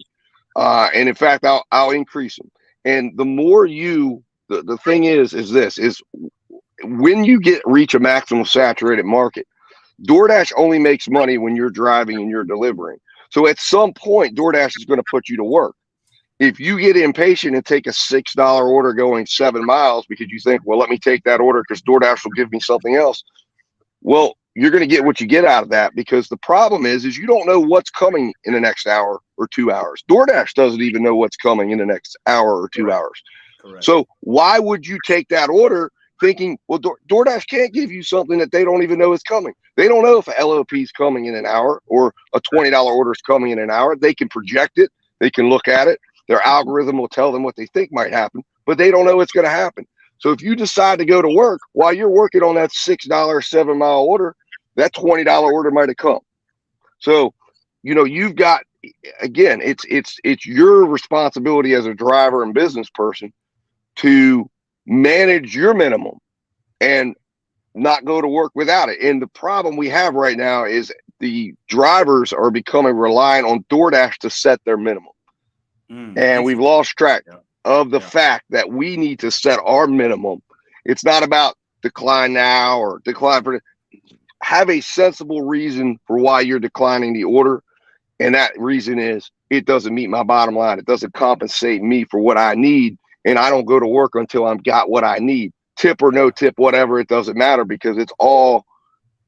And in fact, I'll increase them. And the more the thing is when you reach a maximum saturated market, DoorDash only makes money when you're driving and you're delivering. So at some point, DoorDash is going to put you to work. If you get impatient and take a $6 order going 7 miles because you think, well, let me take that order because DoorDash will give me something else. Well, you're going to get what you get out of that, because the problem is you don't know what's coming in the next hour or 2 hours. DoorDash doesn't even know what's coming in the next hour or 2 hours. Correct. So why would you take that order thinking, well, DoorDash can't give you something that they don't even know is coming. They don't know if a LOP is coming in an hour or a $20 order is coming in an hour. They can project it. They can look at it. Their algorithm will tell them what they think might happen, but they don't know what's going to happen. So if you decide to go to work while you're working on that $6 7-mile order, that $20 order might have come. So, you know, you've got, again, it's your responsibility as a driver and business person to manage your minimum and not go to work without it. And the problem we have right now is the drivers are becoming reliant on DoorDash to set their minimum. And we've lost track of the fact that we need to set our minimum. It's not about decline now or decline for, have a sensible reason for why you're declining the order. And that reason is it doesn't meet my bottom line. It doesn't compensate me for what I need. And I don't go to work until I've got what I need. Tip or no tip, whatever, it doesn't matter, because it's all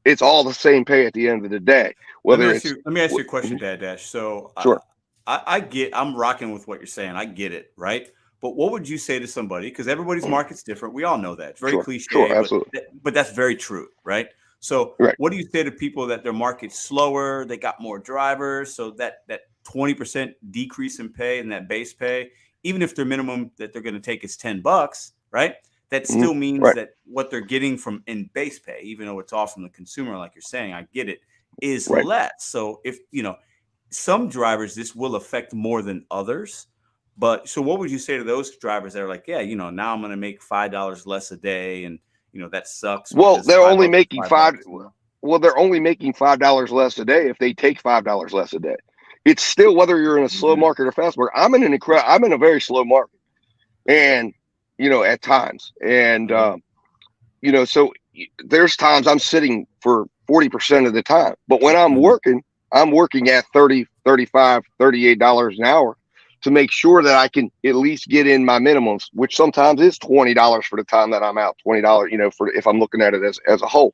the same pay at the end of the day. Whether let me ask you a question, Dad Dash. So sure. I'm rocking with what you're saying. I get it, right? But what would you say to somebody? Because everybody's market's different. We all know that. It's very cliche, but that's very true, right? So what do you say to people that their market's slower, they got more drivers, so that 20% decrease in pay and that base pay, even if their minimum that they're going to take is $10, right? That still means that what they're getting from in base pay, even though it's all from the consumer, like you're saying, I get it, is less. So if, you know, some drivers, this will affect more than others. But so what would you say to those drivers that are like, yeah, you know, now I'm going to make $5 less a day, and you know, that sucks. Well, they're only making they're only making $5 less a day if they take $5 less a day. It's still, whether you're in a slow market or fast market. I'm in a very slow market, and you know, at times, and you know, so there's times I'm sitting for 40% of the time. But when I'm working at $30, $35, $38 an hour to make sure that I can at least get in my minimums, which sometimes is $20 for the time that I'm out, $20, you know, for if I'm looking at it as a whole.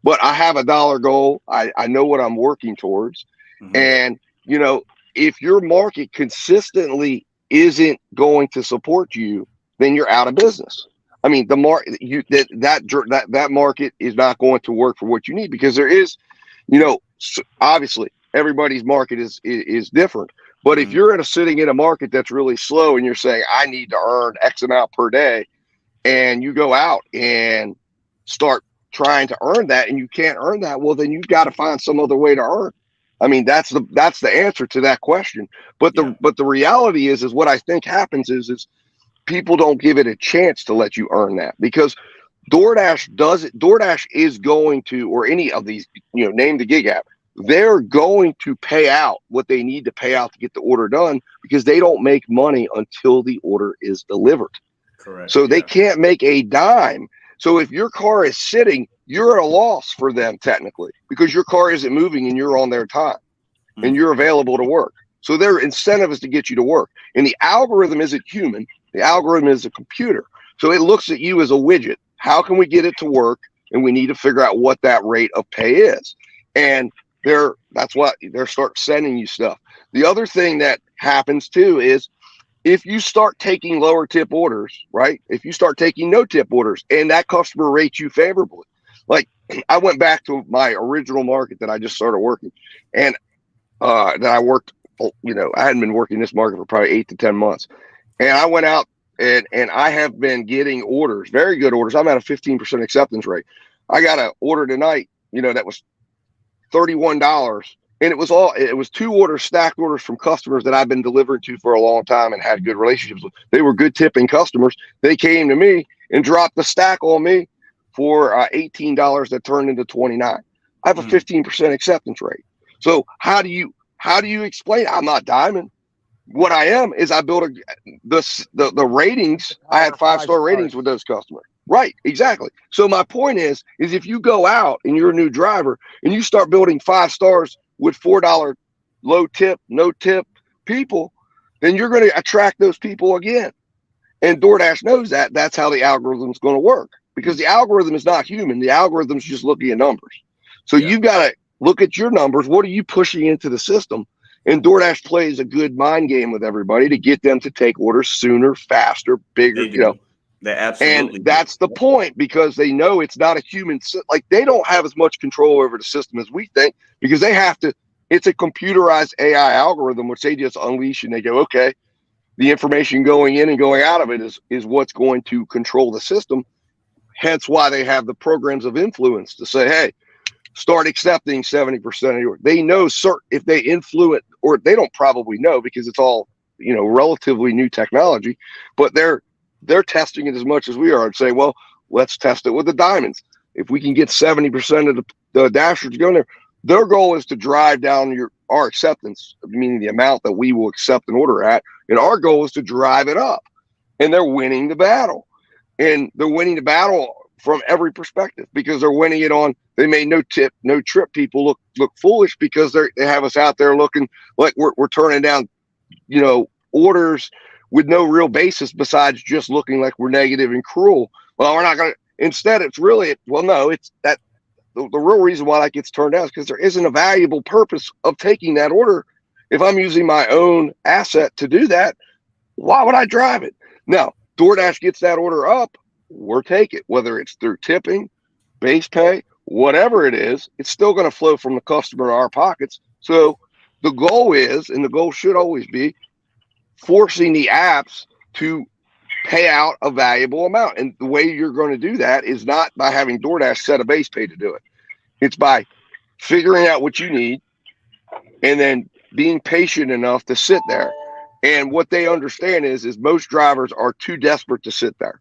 But I have a dollar goal. I know what I'm working towards. And, you know, if your market consistently isn't going to support you, then you're out of business. I mean, the that market is not going to work for what you need, because there is, you know, obviously everybody's market is different. But if you're sitting in a market that's really slow and you're saying, I need to earn X amount per day, and you go out and start trying to earn that and you can't earn that, well, then you've got to find some other way to earn. I mean, that's the answer to that question. But the reality is what I think happens is people don't give it a chance to let you earn that, because DoorDash does it. DoorDash is going to, or any of these, you know, name the gig app, they're going to pay out what they need to pay out to get the order done, because they don't make money until the order is delivered. Correct. So they can't make a dime. So if your car is sitting, you're at a loss for them technically, because your car isn't moving and you're on their time and you're available to work. So their incentive is to get you to work. And the algorithm isn't human. The algorithm is a computer. So it looks at you as a widget. How can we get it to work? And we need to figure out what that rate of pay is. And that's what they're start sending you stuff. The other thing that happens too is if you start taking lower tip orders, right? If you start taking no tip orders and that customer rates you favorably, like I went back to my original market that I just started working, and that I worked, you know, I hadn't been working this market for probably 8 to 10 months. And I went out and I have been getting orders, very good orders. I'm at a 15% acceptance rate. I got an order tonight, you know, that was $31, and it was 2 orders, stacked orders from customers that I've been delivering to for a long time and had good relationships with. They were good tipping customers. They came to me and dropped the stack on me for $18 that turned into $29. I have a 15% acceptance rate. So how do you explain? I'm not Diamond. What I am is I built the ratings. I had 5-star ratings with those customers. Right, exactly. So my point is if you go out and you're a new driver and you start building 5 stars with $4 low tip, no tip people, then you're going to attract those people again. And DoorDash knows that. That's how the algorithm is going to work, because the algorithm is not human. The algorithm's just looking at numbers. So you've got to look at your numbers. What are you pushing into the system? And DoorDash plays a good mind game with everybody to get them to take orders sooner, faster, bigger, They do. They absolutely and that's the point, because they know it's not a human, like they don't have as much control over the system as we think, because they have to, it's a computerized AI algorithm, which they just unleash and they go, okay, the information going in and going out of it is what's going to control the system. Hence why they have the programs of influence to say, hey, start accepting 70% of your, they know if they influence, or they don't probably know because it's all, relatively new technology, but they're testing it as much as we are and saying, well, let's test it with the diamonds. If we can get 70% of the dashers to go in there, their goal is to drive down our acceptance, meaning the amount that we will accept an order at. And our goal is to drive it up. And they're winning the battle. And they're winning the battle from every perspective, because they're winning it on, they made no trip people look foolish, because they have us out there looking like we're turning down, orders with no real basis besides just looking like we're negative and cruel. Well, we're not going to, instead it's really, well, no, it's that the real reason why that gets turned down is because there isn't a valuable purpose of taking that order. If I'm using my own asset to do that, why would I drive it? Now, DoorDash gets that order up, we'll take it, whether it's through tipping, base pay, whatever it is, it's still going to flow from the customer to our pockets. So the goal is, and the goal should always be, forcing the apps to pay out a valuable amount. And the way you're going to do that is not by having DoorDash set a base pay to do it. It's by figuring out what you need and then being patient enough to sit there. And what they understand is most drivers are too desperate to sit there.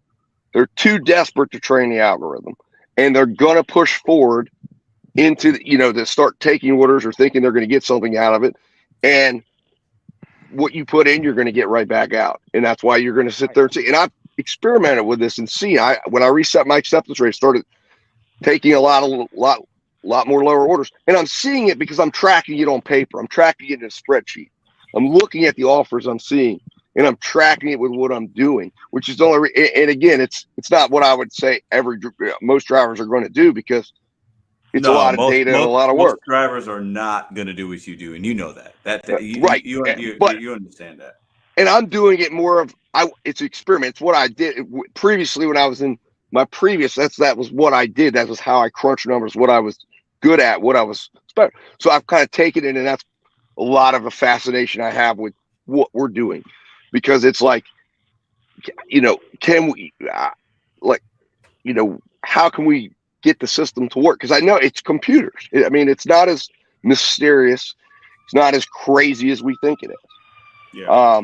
They're too desperate to train the algorithm, and they're going to push forward into, to start taking orders or thinking they're going to get something out of it. And what you put in, you're going to get right back out. And that's why you're going to sit there and see. And I've experimented with this and see, when I reset my acceptance rate, started taking a lot more lower orders. And I'm seeing it because I'm tracking it on paper. I'm tracking it in a spreadsheet. I'm looking at the offers I'm seeing, and I'm tracking it with what I'm doing, which is the only, and again, it's not what I would say most drivers are going to do, because it's a lot of data and a lot of work. Most drivers are not going to do what you do, and you know that. Right. You understand that. And I'm doing it more of, it's an experiment. It's what I did previously when I was in my previous, that was what I did. That was how I crunched numbers, what I was good at, what I was special. So I've kind of taken it, and that's a lot of the fascination I have with what we're doing, because it's like, can we, how can we get the system to work? Because I know it's computers. I mean, it's not as mysterious. It's not as crazy as we think it is. Yeah.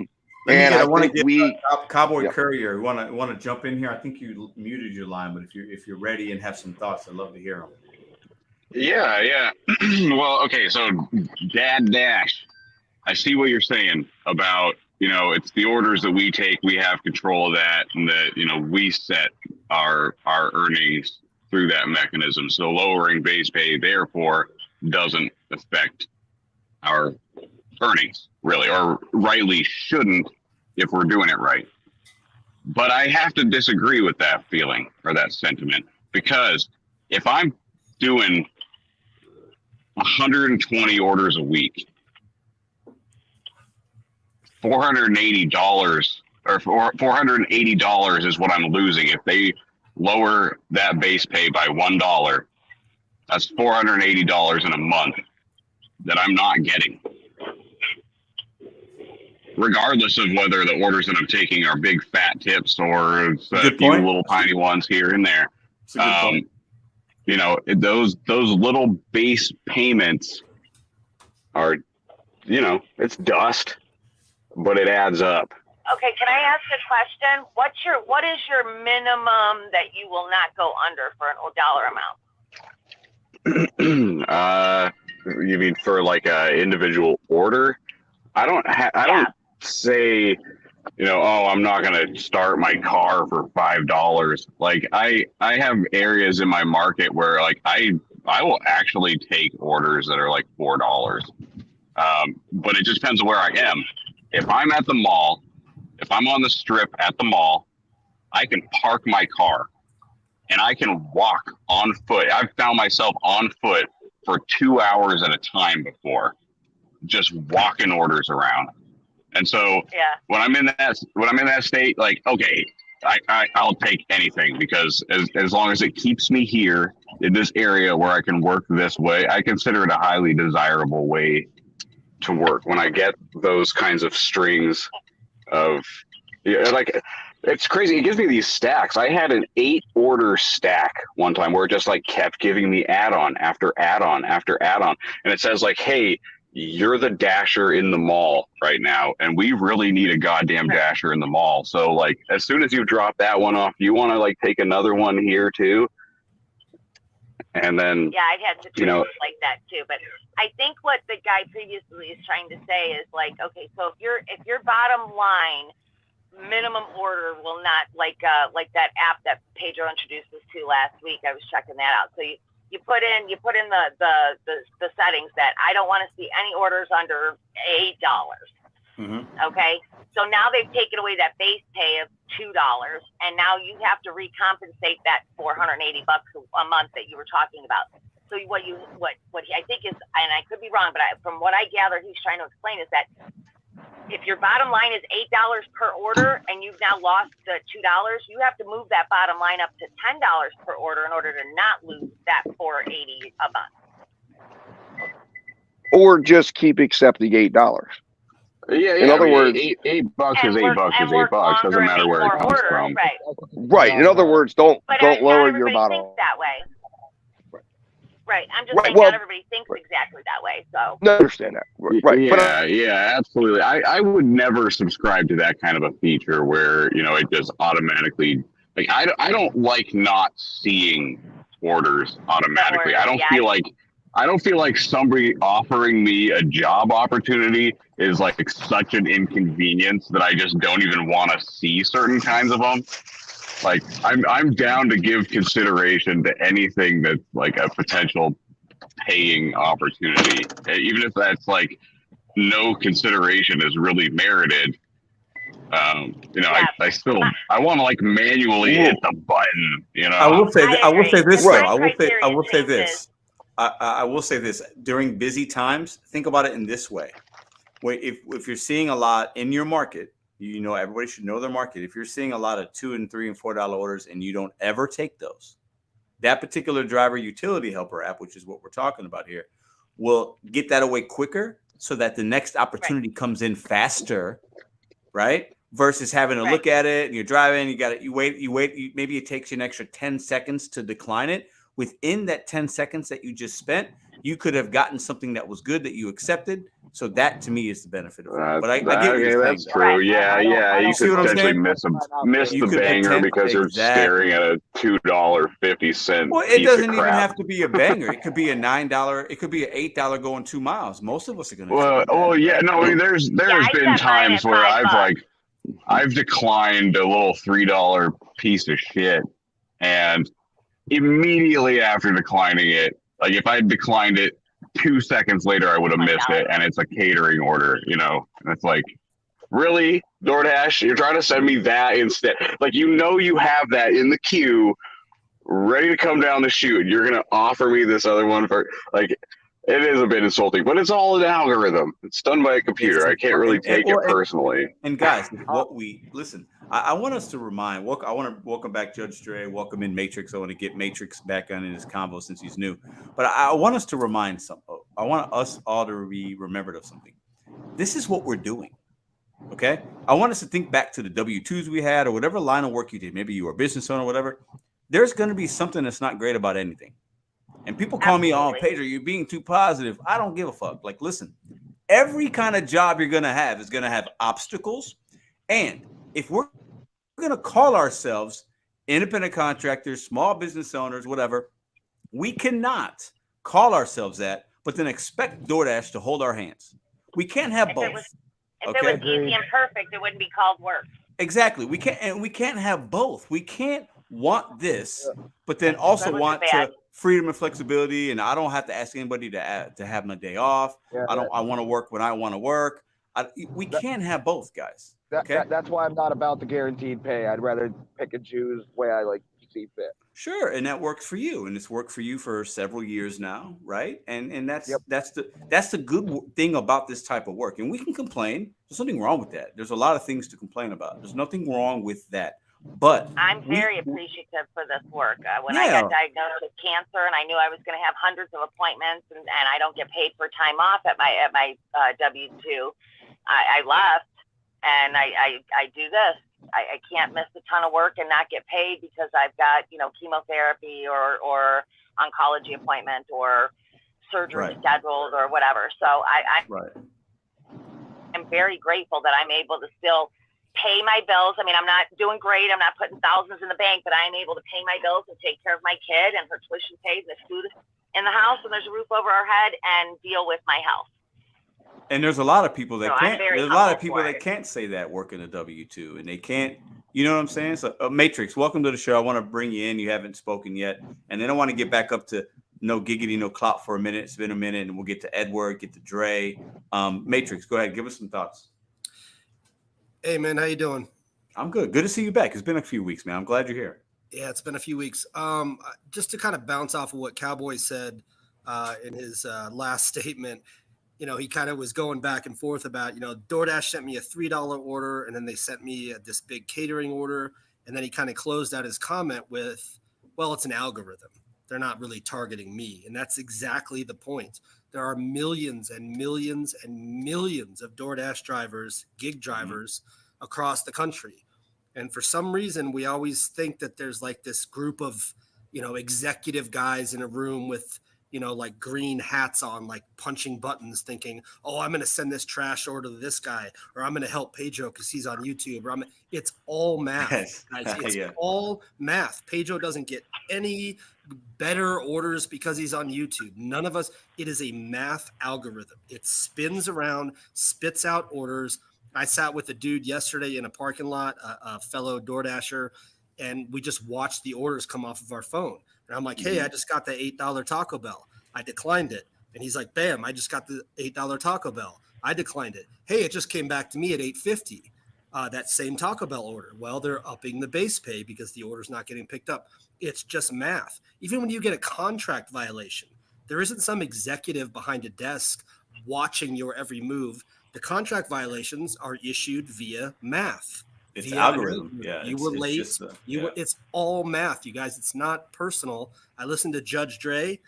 And I want to get Cowboy Courier. Want to jump in here? I think you muted your line, but if you're ready and have some thoughts, I'd love to hear them. Yeah. Well, okay. So Dad Dash, I see what you're saying about, it's the orders that we take. We have control of that, and that, we set our earnings through that mechanism. So lowering base pay, therefore, doesn't affect our earnings, really, or rightly shouldn't if we're doing it right. But I have to disagree with that feeling or that sentiment, because if I'm doing 120 orders a week, $480 or $480 is what I'm losing. If they lower that base pay by $1, that's $480 in a month that I'm not getting, regardless of whether the orders that I'm taking are big fat tips or a few little tiny ones here and there. Those little base payments are, it's dust, but it adds up. Okay, can I ask a question? What is your minimum that you will not go under for an dollar amount? You mean for like a individual order? I don't say, I'm not going to start my car for $5. Like I have areas in my market where like I will actually take orders that are like $4. But it just depends on where I am. If I'm at the mall, if I'm on the strip at the mall, I can park my car and I can walk on foot. I've found myself on foot for 2 hours at a time before. just walking orders around. And so when I'm in that state, like, okay, I'll take anything, because as long as it keeps me here in this area where I can work this way, I consider it a highly desirable way to work. When I get those kinds of strings of, like, it's crazy. It gives me these stacks. I had an 8-order stack one time where it just like kept giving me add-on after add-on after add-on. And it says like, hey, you're the dasher in the mall right now, and we really need a goddamn dasher in the mall. So like, as soon as you drop that one off, you want to like take another one here too. And then I've had situations like that too. But I think what the guy previously is trying to say is like, okay, so if your bottom line minimum order will not, like that app that Pedro introduced us to last week, I was checking that out. So you put in the settings that I don't want to see any orders under $8. Okay, so now they've taken away that base pay of $2, and now you have to recompensate that $480 a month that you were talking about. So what he, I think is, and I could be wrong, but from what I gather, he's trying to explain is that if your bottom line is $8 per order and you've now lost the $2, you have to move that bottom line up to $10 per order in order to not lose that $480 a month. Or just keep accepting $8. Yeah. In other words, $8 is $8 is $8. Doesn't matter where it comes from. Right. In other words, don't lower your bottom. Thinks that way. Right. I'm just saying, well, not everybody thinks exactly that way. So I understand that. Right. Yeah, absolutely. I would never subscribe to that kind of a feature where, it just automatically, like, I don't like not seeing orders automatically. I don't feel like somebody offering me a job opportunity is like such an inconvenience that I just don't even want to see certain kinds of them. Like, I'm down to give consideration to anything that's like a potential paying opportunity, even if that's like no consideration is really merited. I want to like manually hit the button. I will say this. During busy times, think about it in this way. If you're seeing a lot in your market, everybody should know their market. If you're seeing a lot of $2 and $3 and $4 orders and you don't ever take those, that particular driver utility helper app, which is what we're talking about here, will get that away quicker so that the next opportunity comes in faster, right? Versus having to look at it and you're driving, you wait, maybe it takes you an extra 10 seconds to decline it. Within that 10 seconds that you just spent, you could have gotten something that was good that you accepted. So that to me is the benefit of it. But I get what you're saying. That's true. Yeah. You could potentially miss the banger because you're staring at a $2.50. Well, it doesn't even have to be a banger. It could be a $9. It could be an $8 going 2 miles. Most of us are going to. There's been times where I've declined a little $3 piece of shit, and immediately after declining it, like if I had declined it 2 seconds later, I would have missed it, and it's a catering order, and it's like, really, DoorDash, you're trying to send me that instead? Like, you have that in the queue, ready to come down the chute. You're gonna offer me this other one for, like, it is a bit insulting, but it's all an algorithm. It's done by a computer. I can't really take it personally. And guys, I want us to remind. I want to welcome back Judge Dre. Welcome in Matrix. I want to get Matrix back on in his convo since he's new. But I want us to remind something. I want us all to be remembered of something. This is what we're doing. Okay. I want us to think back to the W-2s we had or whatever line of work you did. Maybe you were a business owner or whatever. There's going to be something that's not great about anything. And people call me, oh, Pedro, you're being too positive. I don't give a fuck. Like, listen, every kind of job you're going to have is going to have obstacles. And if we're going to call ourselves independent contractors, small business owners, whatever, we cannot call ourselves that, but then expect DoorDash to hold our hands. We can't have both. If it was easy and perfect, it wouldn't be called work. Exactly. We can't have both. We can't want this, but then also want to freedom and flexibility, and I don't have to ask anybody to have my day off. I want to work when I want to work. We can't have both, guys. That's why I'm not about the guaranteed pay. I'd rather pick and choose the way I like. You see fit. Sure, and that works for you, and it's worked for you for several years now, right? And that's Yep. that's the good thing about this type of work. And we can complain. There's nothing wrong with that. There's a lot of things to complain about. There's nothing wrong with that. But I'm very appreciative for this work. When I Yeah. got diagnosed with cancer and I knew I was going to have hundreds of appointments and I don't get paid for time off at my W-2, I left and I do this. I can't miss a ton of work and not get paid because I've got, chemotherapy or oncology appointment or surgery Right. scheduled or whatever. So right. I'm very grateful that I'm able to still pay my bills. I mean, I'm not doing great. I'm not putting thousands in the bank, but I am able to pay my bills and take care of my kid and her tuition paid and there's food in the house and there's a roof over our head and deal with my health. And there's a lot of people that So I'm can't. very There's a lot of humble people for that it. can't say that working a W-2, and they can't. You know what I'm saying? So, Matrix, welcome to the show. I want to bring you in. You haven't spoken yet, and then I want to get back up to no giggity, no clout for a minute. It's been a minute, and we'll get to Edward, get to Dre. Matrix, go ahead, give us some thoughts. Hey man, how you doing? I'm good. Good to see you back. It's been a few weeks, man. I'm glad you're here. Yeah, it's been a few weeks. Just to kind of bounce off of what Cowboy said in his last statement, he kind of was going back and forth about, DoorDash sent me a $3 order and then they sent me this big catering order. And then he kind of closed out his comment with, well, it's an algorithm. They're not really targeting me. And that's exactly the point. There are millions and millions and millions of DoorDash drivers, gig drivers across the country. And for some reason, we always think that there's like this group of, executive guys in a room with, like green hats on, like punching buttons thinking, oh, I'm going to send this trash order to this guy, or I'm going to help Pedro because he's on YouTube. Or it's all math. Yes. Guys. It's Yeah. all math. Pedro doesn't get any better orders because he's on YouTube. None of us. It is a math algorithm. It spins around, spits out orders. I sat with a dude yesterday in a parking lot, a fellow DoorDasher, and we just watched the orders come off of our phone. And I'm like, hey, I just got the $8 Taco Bell. I declined it. And he's like, bam, I just got the $8 Taco Bell. I declined it. Hey, it just came back to me at $8.50. That same Taco Bell order. Well, they're upping the base pay because the order's not getting picked up. It's just math. Even when you get a contract violation, there isn't some executive behind a desk watching your every move. The contract violations are issued via math. It's via algorithm. Yeah. You were late. It's all math, you guys. It's not personal. I listened to Judge Dre,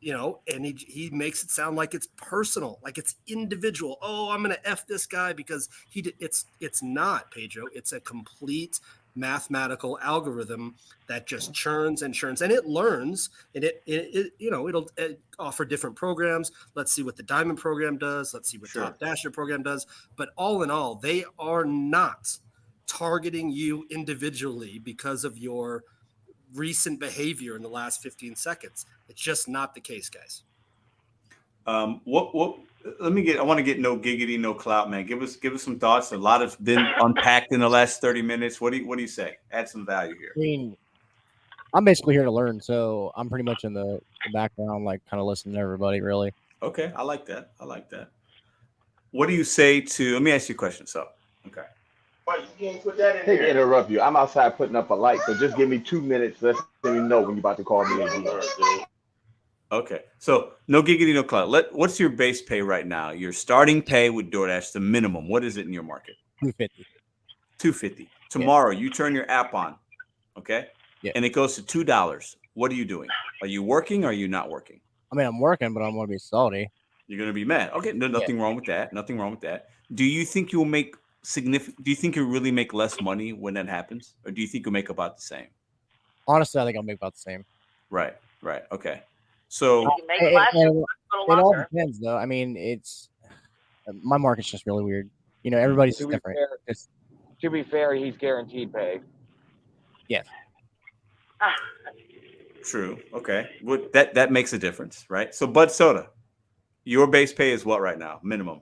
and he makes it sound like it's personal, like it's individual. Oh, I'm going to F this guy because he did. It's not, Pedro. It's a complete mathematical algorithm that just churns and churns, and it learns, and it'll offer different programs. Let's see what the Diamond program does. Let's see what Top Dasher program does. But all in all, they are not targeting you individually because of your recent behavior in the last 15 seconds. It's just not the case, guys. I want to get no giggity, no clout, man. Give us some thoughts. A lot has been unpacked in the last 30 minutes. What do you say? Add some value here. I mean, I'm basically here to learn, so I'm pretty much in the background, like kind of listening to everybody, really. Okay, I like that. What do you say to? Let me ask you a question. So, okay. You can't put that in there. To interrupt you. I'm outside putting up a light, so just give me 2 minutes. Let me know when you're about to call me in. Okay. So no giggity, no clout. What's your base pay right now? Your starting pay with DoorDash, the minimum. What is it in your market? $2.50. Tomorrow you turn your app on, okay? Yeah. And it goes to $2. What are you doing? Are you working or are you not working? I mean, I'm working, but I'm going to be salty. You're going to be mad. Okay, nothing wrong with that. Nothing wrong with that. Do you think you'll make significant? Do you think you'll really make less money when that happens, or do you think you'll make about the same? Honestly, I think I'll make about the same. Right. Okay. So it all depends, though. I mean, my market's just really weird. Everybody's just different. To be fair, he's guaranteed pay. Yes. True. Okay. That makes a difference, right? So Bud Soda, your base pay is what right now? Minimum.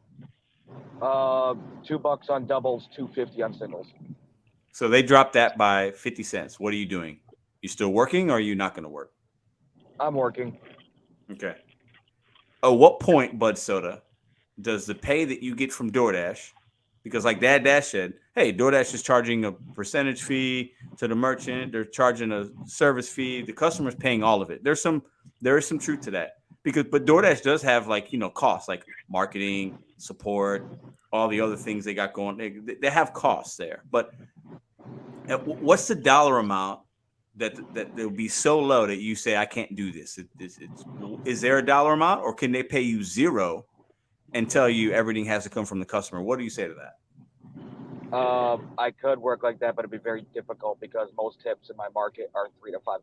$2 on doubles, $2.50 on singles. So they dropped that by 50 cents. What are you doing? You still working or are you not going to work? I'm working. Okay. At what point, Bud Soda, does the pay that you get from DoorDash Because like Dad Dash said, hey, DoorDash is charging a percentage fee to the merchant. They're charging a service fee. The customer's paying all of it. There is some truth to that. But DoorDash does have like, costs like marketing, support, all the other things they got going. They have costs there. But what's the dollar amount that will be so low that you say, I can't do this? Is there a dollar amount, or can they pay you zero and tell you everything has to come from the customer? What do you say to that? I could work like that, but it'd be very difficult because most tips in my market are $3 to $5.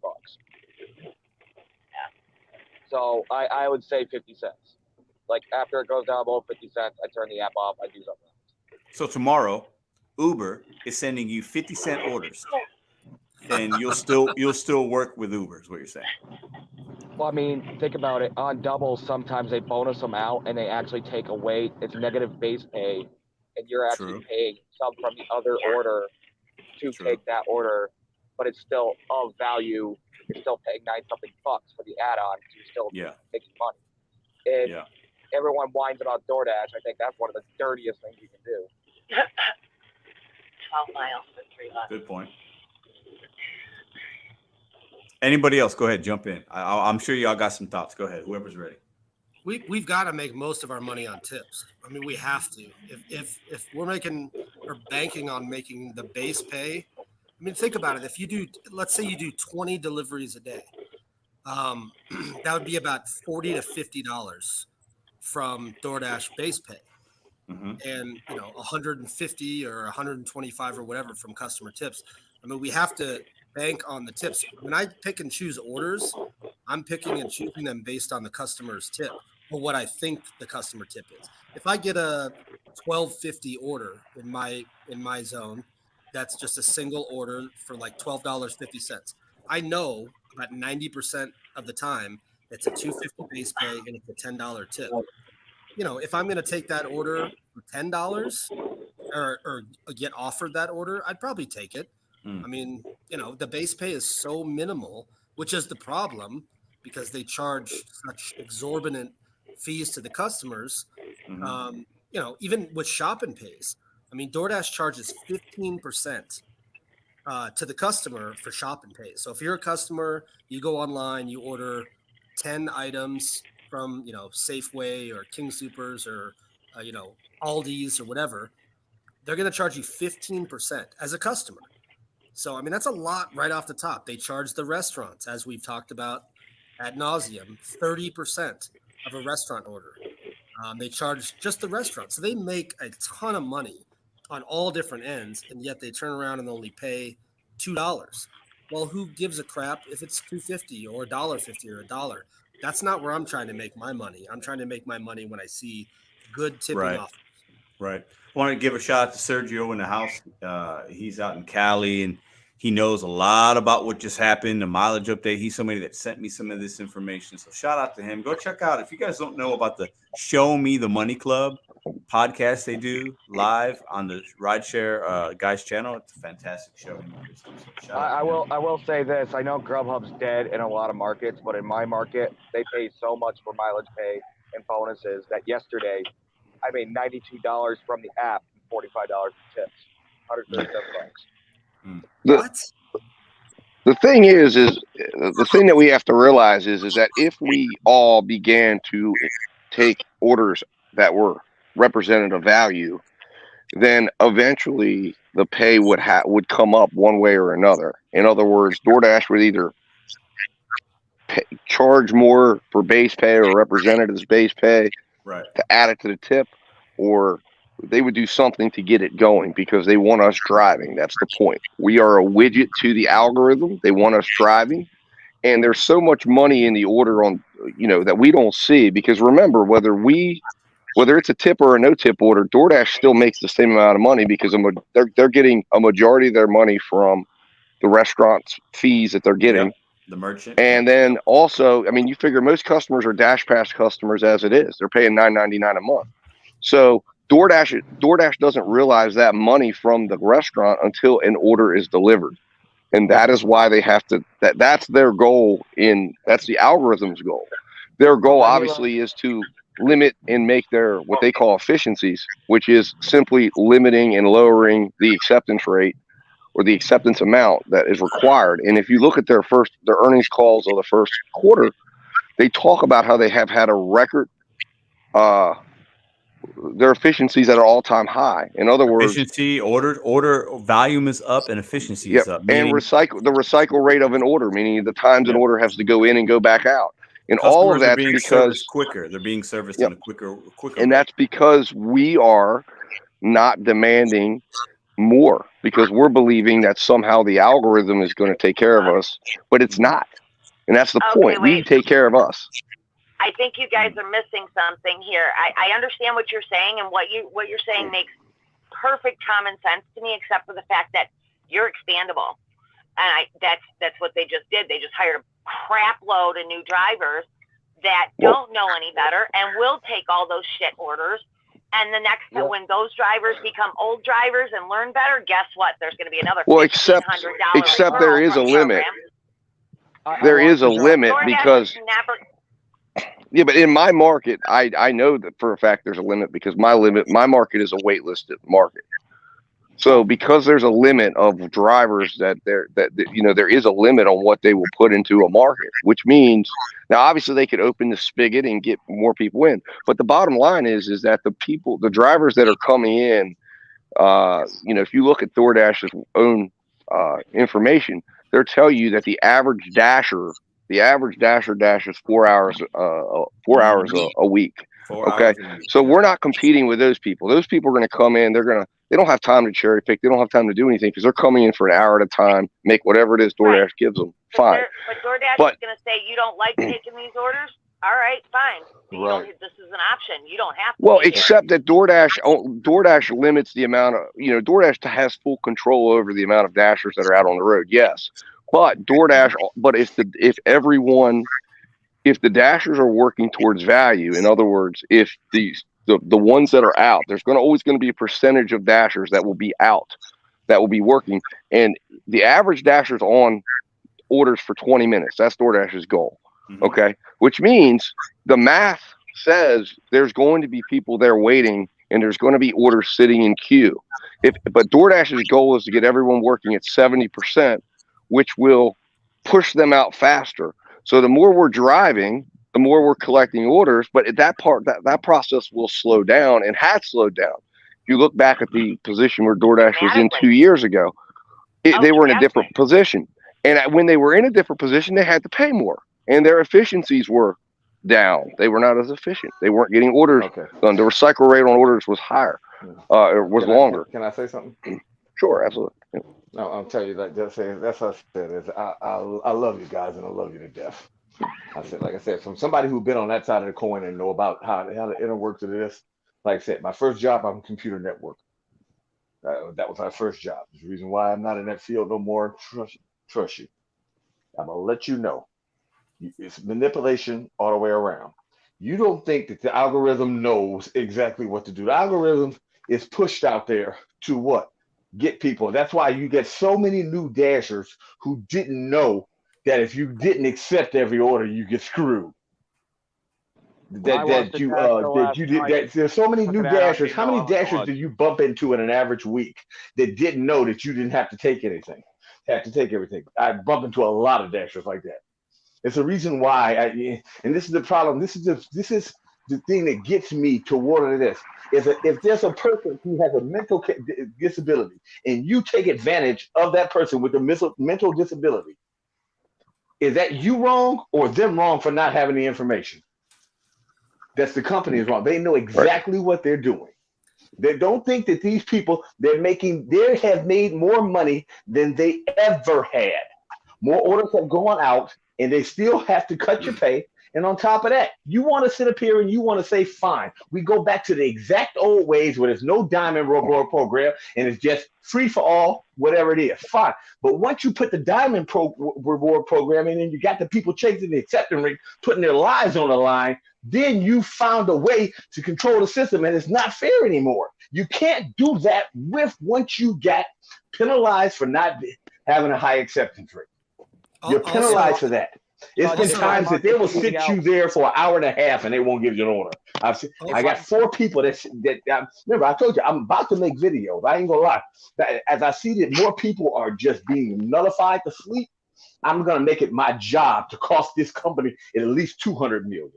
So I would say 50 cents. Like after it goes down below 50 cents, I turn the app off. I do something else. So tomorrow, Uber is sending you 50-cent orders, and you'll still work with Uber, is what you're saying. Well, I mean, think about it. On doubles, sometimes they bonus them out and they actually take away. It's negative base pay, and you're actually paying some from the other order to take that order, but it's still of value. You're still paying $9-something for the add-on. So you're still making money. And everyone whines about DoorDash. I think that's one of the dirtiest things you can do. 12 miles for $3. Good point. Anybody else? Go ahead, jump in. I'm sure y'all got some thoughts. Go ahead, whoever's ready. We've got to make most of our money on tips. I mean, we have to. If we're making or banking on making the base pay, I mean, think about it. If you do, let's say you do 20 deliveries a day, that would be about $40 to $50 from DoorDash base pay, and 150 or 125 or whatever from customer tips. I mean, we have to bank on the tips. When I pick and choose orders, I'm picking and choosing them based on the customer's tip or what I think the customer tip is. If I get a $12.50 order in my zone, that's just a single order for like $12.50. I know about 90% of the time it's a $2.50 base pay and it's a $10 tip. If I'm going to take that order for $10 or get offered that order, I'd probably take it. I mean, the base pay is so minimal, which is the problem because they charge such exorbitant fees to the customers. Even with shopping pays. I mean, DoorDash charges 15% to the customer for shopping pays. So if you're a customer, you go online, you order 10 items from, Safeway or King Soopers or, Aldi's or whatever, they're going to charge you 15% as a customer. So, I mean, that's a lot right off the top. They charge the restaurants, as we've talked about ad nauseum, 30% of a restaurant order. They charge just the restaurant. So they make a ton of money on all different ends, and yet they turn around and only pay $2. Well, who gives a crap if it's $2.50 or $1.50 or $1? That's not where I'm trying to make my money. I'm trying to make my money when I see good tipping offers. Right. I want to give a shout out to Sergio in the house. He's out in Cali, and he knows a lot about what just happened, the mileage update. He's somebody that sent me some of this information. So shout out to him. Go check out, if you guys don't know about the Show Me the Money Club podcast they do live on the Rideshare guys channel. It's a fantastic show. So I will say this. I know Grubhub's dead in a lot of markets, but in my market, they pay so much for mileage pay and bonuses that yesterday I made $92 from the app and $45 in tips, $137. The thing is the thing that we have to realize is that if we all began to take orders that were representative value, then eventually the pay would come up one way or another. In other words, DoorDash would either charge more for base pay or representatives base pay to add it to the tip, or they would do something to get it going because they want us driving. That's the point. We are a widget to the algorithm. They want us driving. And there's so much money in the order on, that we don't see, because remember, whether it's a tip or a no tip order, DoorDash still makes the same amount of money because they're getting a majority of their money from the restaurant's fees that they're getting. The merchant. And then also, I mean, you figure most customers are Dash Pass customers as it is. They're paying $9.99 a month. So DoorDash doesn't realize that money from the restaurant until an order is delivered. And that is why they have to, that's their goal that's the algorithm's goal. Their goal obviously is to limit and make their what they call efficiencies, which is simply limiting and lowering the acceptance rate or the acceptance amount that is required. And if you look at their earnings calls of the first quarter, they talk about how they have had a record, their efficiencies at an all-time high. In other words, efficiency, order volume is up and efficiency is up. And the recycle rate of an order, meaning the times an order has to go in and go back out. And customers all of that's being because serviced quicker. They're being serviced in a quicker. And that's because we are not demanding more, because we're believing that somehow the algorithm is going to take care of us, but it's not. And that's the point. We take care of us. I think you guys are missing something here. I understand what you're saying, and what you're saying makes perfect common sense to me, except for the fact that you're expandable. And that's what they just did. They just hired a crap load of new drivers that don't know any better and will take all those shit orders. And the next time, when those drivers become old drivers and learn better, guess what? There's going to be another except there is a limit. There is a limit because but in my market, I know that for a fact there's a limit, because my market is a waitlisted market. So because there's a limit of drivers that there is a limit on what they will put into a market, which means now obviously they could open the spigot and get more people in. But the bottom line is that the drivers that are coming in, if you look at DoorDash's own information, they'll tell you that the average dasher dashes 4 hours a week. Okay. So we're not competing with those people. Those people are going to come in. They don't have time to cherry pick. They don't have time to do anything, because they're coming in for an hour at a time, make whatever it is DoorDash gives them. Fine. But DoorDash is going to say, you don't like taking these orders? All right, fine. This is an option. You don't have to. Well, except that DoorDash limits the amount of, DoorDash has full control over the amount of dashers that are out on the road. Yes. But if the dashers are working towards value, in other words, if the ones that are out, there's always going to be a percentage of dashers that will be out, that will be working. And the average dasher's on orders for 20 minutes. That's DoorDash's goal. Mm-hmm. Okay. Which means the math says there's going to be people there waiting, and there's going to be orders sitting in queue. But DoorDash's goal is to get everyone working at 70%, which will push them out faster. So the more we're driving, the more we're collecting orders, but at that process will slow down, and had slowed down. If you look back at the position where DoorDash was in 2 years ago, they were in a different position. And when they were in a different position, they had to pay more, and their efficiencies were down. They were not as efficient. They weren't getting orders done. The recycle rate on orders was higher, longer. Can I say something? Sure, absolutely. Yeah. No, I'll tell you that. That's what I said. I love you guys, and I love you to death. Like I said, from somebody who's been on that side of the coin and know about how the inner works of this. Like I said, my first job, I'm a computer network. That was my first job. There's a reason why I'm not in that field no more. Trust you. I'm gonna let you know. It's manipulation all the way around. You don't think that the algorithm knows exactly what to do. The algorithm is pushed out there to what? Get people. That's why you get so many new dashers who didn't know that if you didn't accept every order, you get screwed. There's so many new dashers. How many dashers did you bump into in an average week that didn't know that you didn't have to take anything? Have to take everything. I bump into a lot of dashers like that. It's a reason why, and this is the problem. This is the thing that gets me toward this. If there's a person who has a mental disability and you take advantage of that person with a mental disability, is that you wrong or them wrong for not having the information? That's the company is wrong. They know exactly what they're doing. They don't think that these people, they have made more money than they ever had. More orders have gone out, and they still have to cut your pay. And on top of that, you want to sit up here and you want to say, fine, we go back to the exact old ways where there's no diamond reward program and it's just free for all, whatever it is. Fine. But once you put the diamond reward program in and you got the people chasing the acceptance rate, putting their lives on the line, then you found a way to control the system, and it's not fair anymore. You can't do that once you get penalized for not having a high acceptance rate. You're penalized for that. It's been times that they will sit you there for an hour and a half and they won't give you an order. I got 4 people that remember I told you I'm about to make videos. I ain't gonna lie. As I see that more people are just being nullified to sleep, I'm gonna make it my job to cost this company at least $200 million.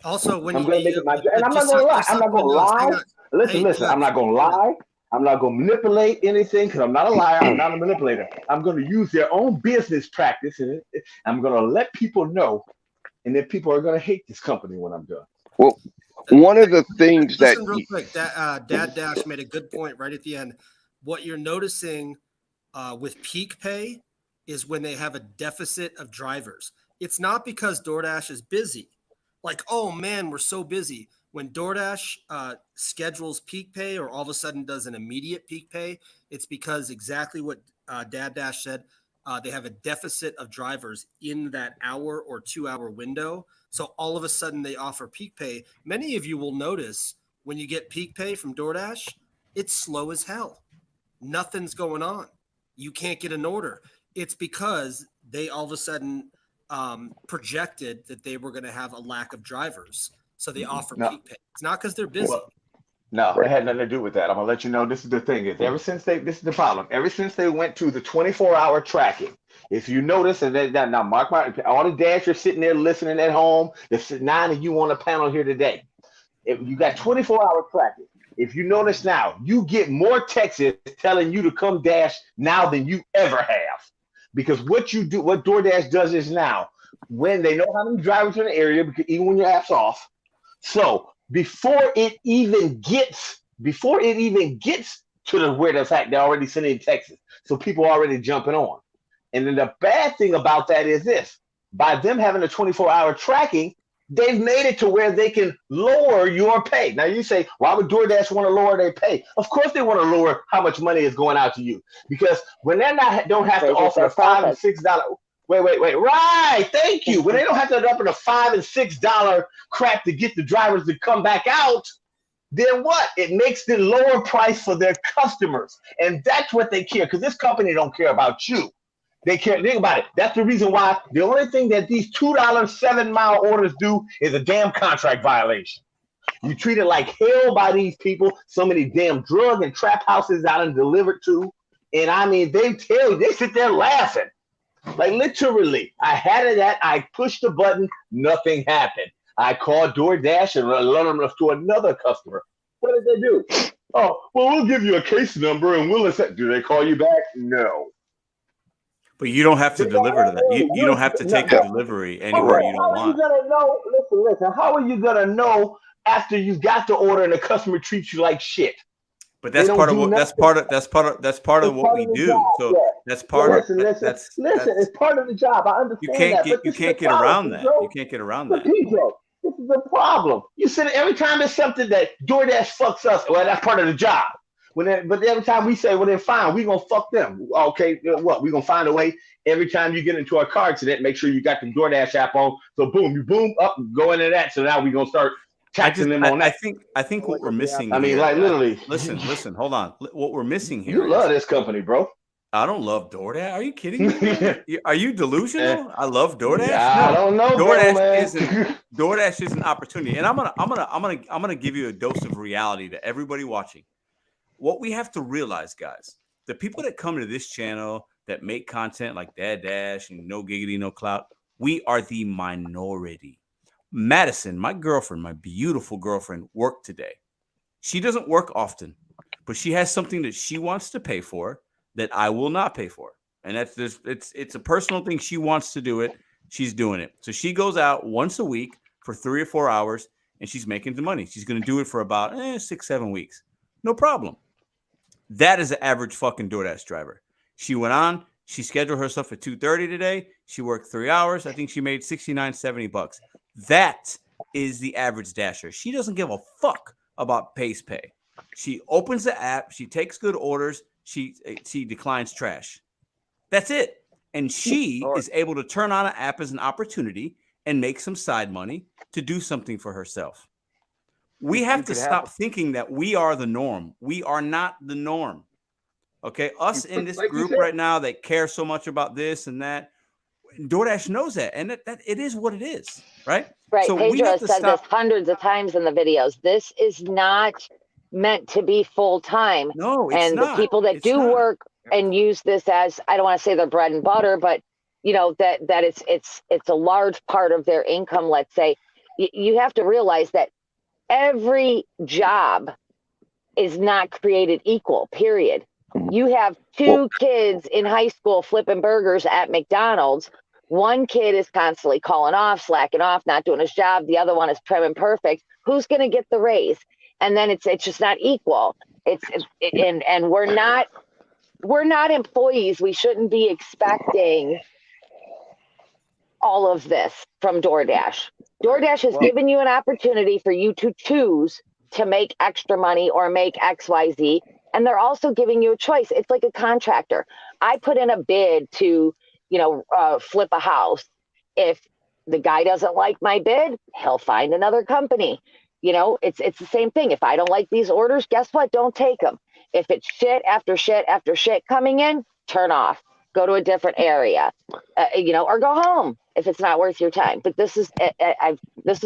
Also, when I'm gonna make it my job, and I'm not gonna lie. I'm not gonna lie. Listen. I'm not gonna lie. I'm not gonna manipulate anything because I'm not a liar. I'm not a manipulator. I'm gonna use their own business practice, and I'm gonna let people know, and then people are gonna hate this company when I'm done. Well, one of the things Listen real quick, Dad Dash made a good point right at the end. What you're noticing with peak pay is when they have a deficit of drivers. It's not because DoorDash is busy. Like, oh man, we're so busy. When DoorDash schedules peak pay or all of a sudden does an immediate peak pay, it's because exactly what Dad Dash said. They have a deficit of drivers in that hour or 2 hour window. So all of a sudden they offer peak pay. Many of you will notice when you get peak pay from DoorDash, it's slow as hell. Nothing's going on. You can't get an order. It's because they all of a sudden projected that they were going to have a lack of drivers. So they offer peak pay. It's not because they're busy. Well, no, it had nothing to do with that. I'm gonna let you know. This is the thing. Is this is the problem. Ever since they went to the 24-hour tracking, if you notice, and now Mark, all the dashers sitting there listening at home. There's 9 of you on the panel here today. If you got 24-hour tracking, if you notice now, you get more texts telling you to come dash now than you ever have. Because what DoorDash does is now, when they know how many drivers are in the area, because even when your app's off, so before it even gets to where the fact they're already sending texts, so people are already jumping on. And then the bad thing about that is this: by them having a 24-hour tracking, they've made it to where they can lower your pay. Now you say, why would DoorDash want to lower their pay? Of course they want to lower how much money is going out to you, because when they're don't have to offer the $5 and $6. Wait. Right. Thank you. When they don't have to up in a $5 and $6 crap to get the drivers to come back out, then what? It makes the lower price for their customers. And that's what they care, because this company don't care about you. They care. Think about it. That's the reason why the only thing that these $2 7-mile orders do is a damn contract violation. You treat it like hell by these people. So many damn drug and trap houses out and delivered to. And I mean, they sit there laughing. Like literally, I had it at, I pushed the button, nothing happened. I called DoorDash and alerted them to another customer. What did they do? Oh, well, we'll give you a case number and we'll accept. Do they call you back? No. But you don't have to deliver to that. You don't have to take the delivery anywhere you don't want. How are you gonna know? Listen. How are you gonna know after you got the order and the customer treats you like shit? But that's part of what that's part of what we do. So that's part of that's it's part of the job. I understand you can't get around that. You can't get around that. This is the problem. You said every time there's something that DoorDash fucks us, well, that's part of the job. But every time we say, well, they're fine, we're going to fuck them. Okay, what? We're going to find a way every time you get into a car accident, make sure you got the DoorDash app on. So boom, you boom up, go into that. So now we're going to start taxing them on that. I think what we're missing. I mean, like literally. Listen, hold on. What we're missing here. You love this company, bro. I don't love DoorDash. Are you kidding me? Are you delusional? I love DoorDash. I don't know. DoorDash is an opportunity, and I'm gonna give you a dose of reality to everybody watching. What we have to realize, guys, the people that come to this channel that make content like Dad Dash and No Giggity No Clout, we are the minority. Madison, my girlfriend, my beautiful girlfriend, worked today. She doesn't work often, but she has something that she wants to pay for that I will not pay for. And it's a personal thing. She wants to do it. She's doing it. So she goes out once a week for 3 or 4 hours and she's making the money. She's going to do it for about 6-7 weeks. No problem. That is the average fucking DoorDash driver. She went on. She scheduled herself for 2:30 today. She worked 3 hours. I think she made $69-$70. That is the average dasher. She doesn't give a fuck about Pace Pay. She opens the app. She takes good orders. She declines trash. That's it. And she is able to turn on an app as an opportunity and make some side money to do something for herself. We have to stop thinking that we are the norm. We are not the norm. Okay? Us in this group right now that care so much about this and that, DoorDash knows that, and that it is what it is, right? Right. So Pedro we have has to said stop. this hundreds of times in the videos. This is not meant to be full time. No, it's and not. The people that it's do not. work and use this as, I don't want to say their bread and butter, but you know, that it's a large part of their income. Let's say you have to realize that every job is not created equal, period. You have two kids in high school flipping burgers at McDonald's. One kid is constantly calling off, slacking off, not doing his job. The other one is prim and perfect. Who's going to get the raise? And then it's just not equal. And we're not employees. We shouldn't be expecting all of this from DoorDash. DoorDash has given you an opportunity for you to choose to make extra money or make XYZ. And they're also giving you a choice. It's like a contractor. I put in a bid to, flip a house. If the guy doesn't like my bid, he'll find another company. It's the same thing. If I don't like these orders, guess what? Don't take them. If it's shit after shit after shit coming in, turn off. Go to a different area, or go home if it's not worth your time. But this is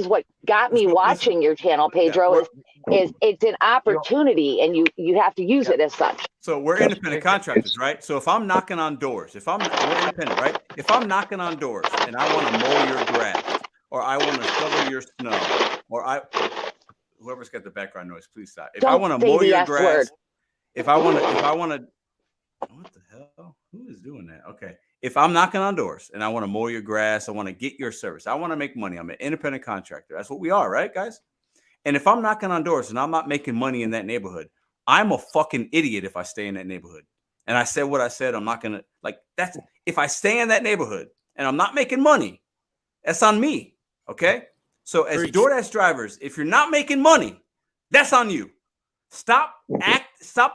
what got me watching your channel, Pedro. Is it's an opportunity, and you have to use it as such. So we're independent contractors, right? So if I'm knocking on doors, we're independent, right? If I'm knocking on doors and I want to mow your grass, or I want to shovel your snow, or whoever's got the background noise, please stop. If I want to mow your grass, if I want to. What the hell? Who is doing that? Okay. If I'm knocking on doors and I want to mow your grass, I want to get your service. I want to make money. I'm an independent contractor. That's what we are, right, guys? And if I'm knocking on doors and I'm not making money in that neighborhood, I'm a fucking idiot if I stay in that neighborhood. And I said what I said. I'm not going to that's if I stay in that neighborhood and I'm not making money, that's on me. Okay. So as DoorDash drivers, if you're not making money, that's on you. Stop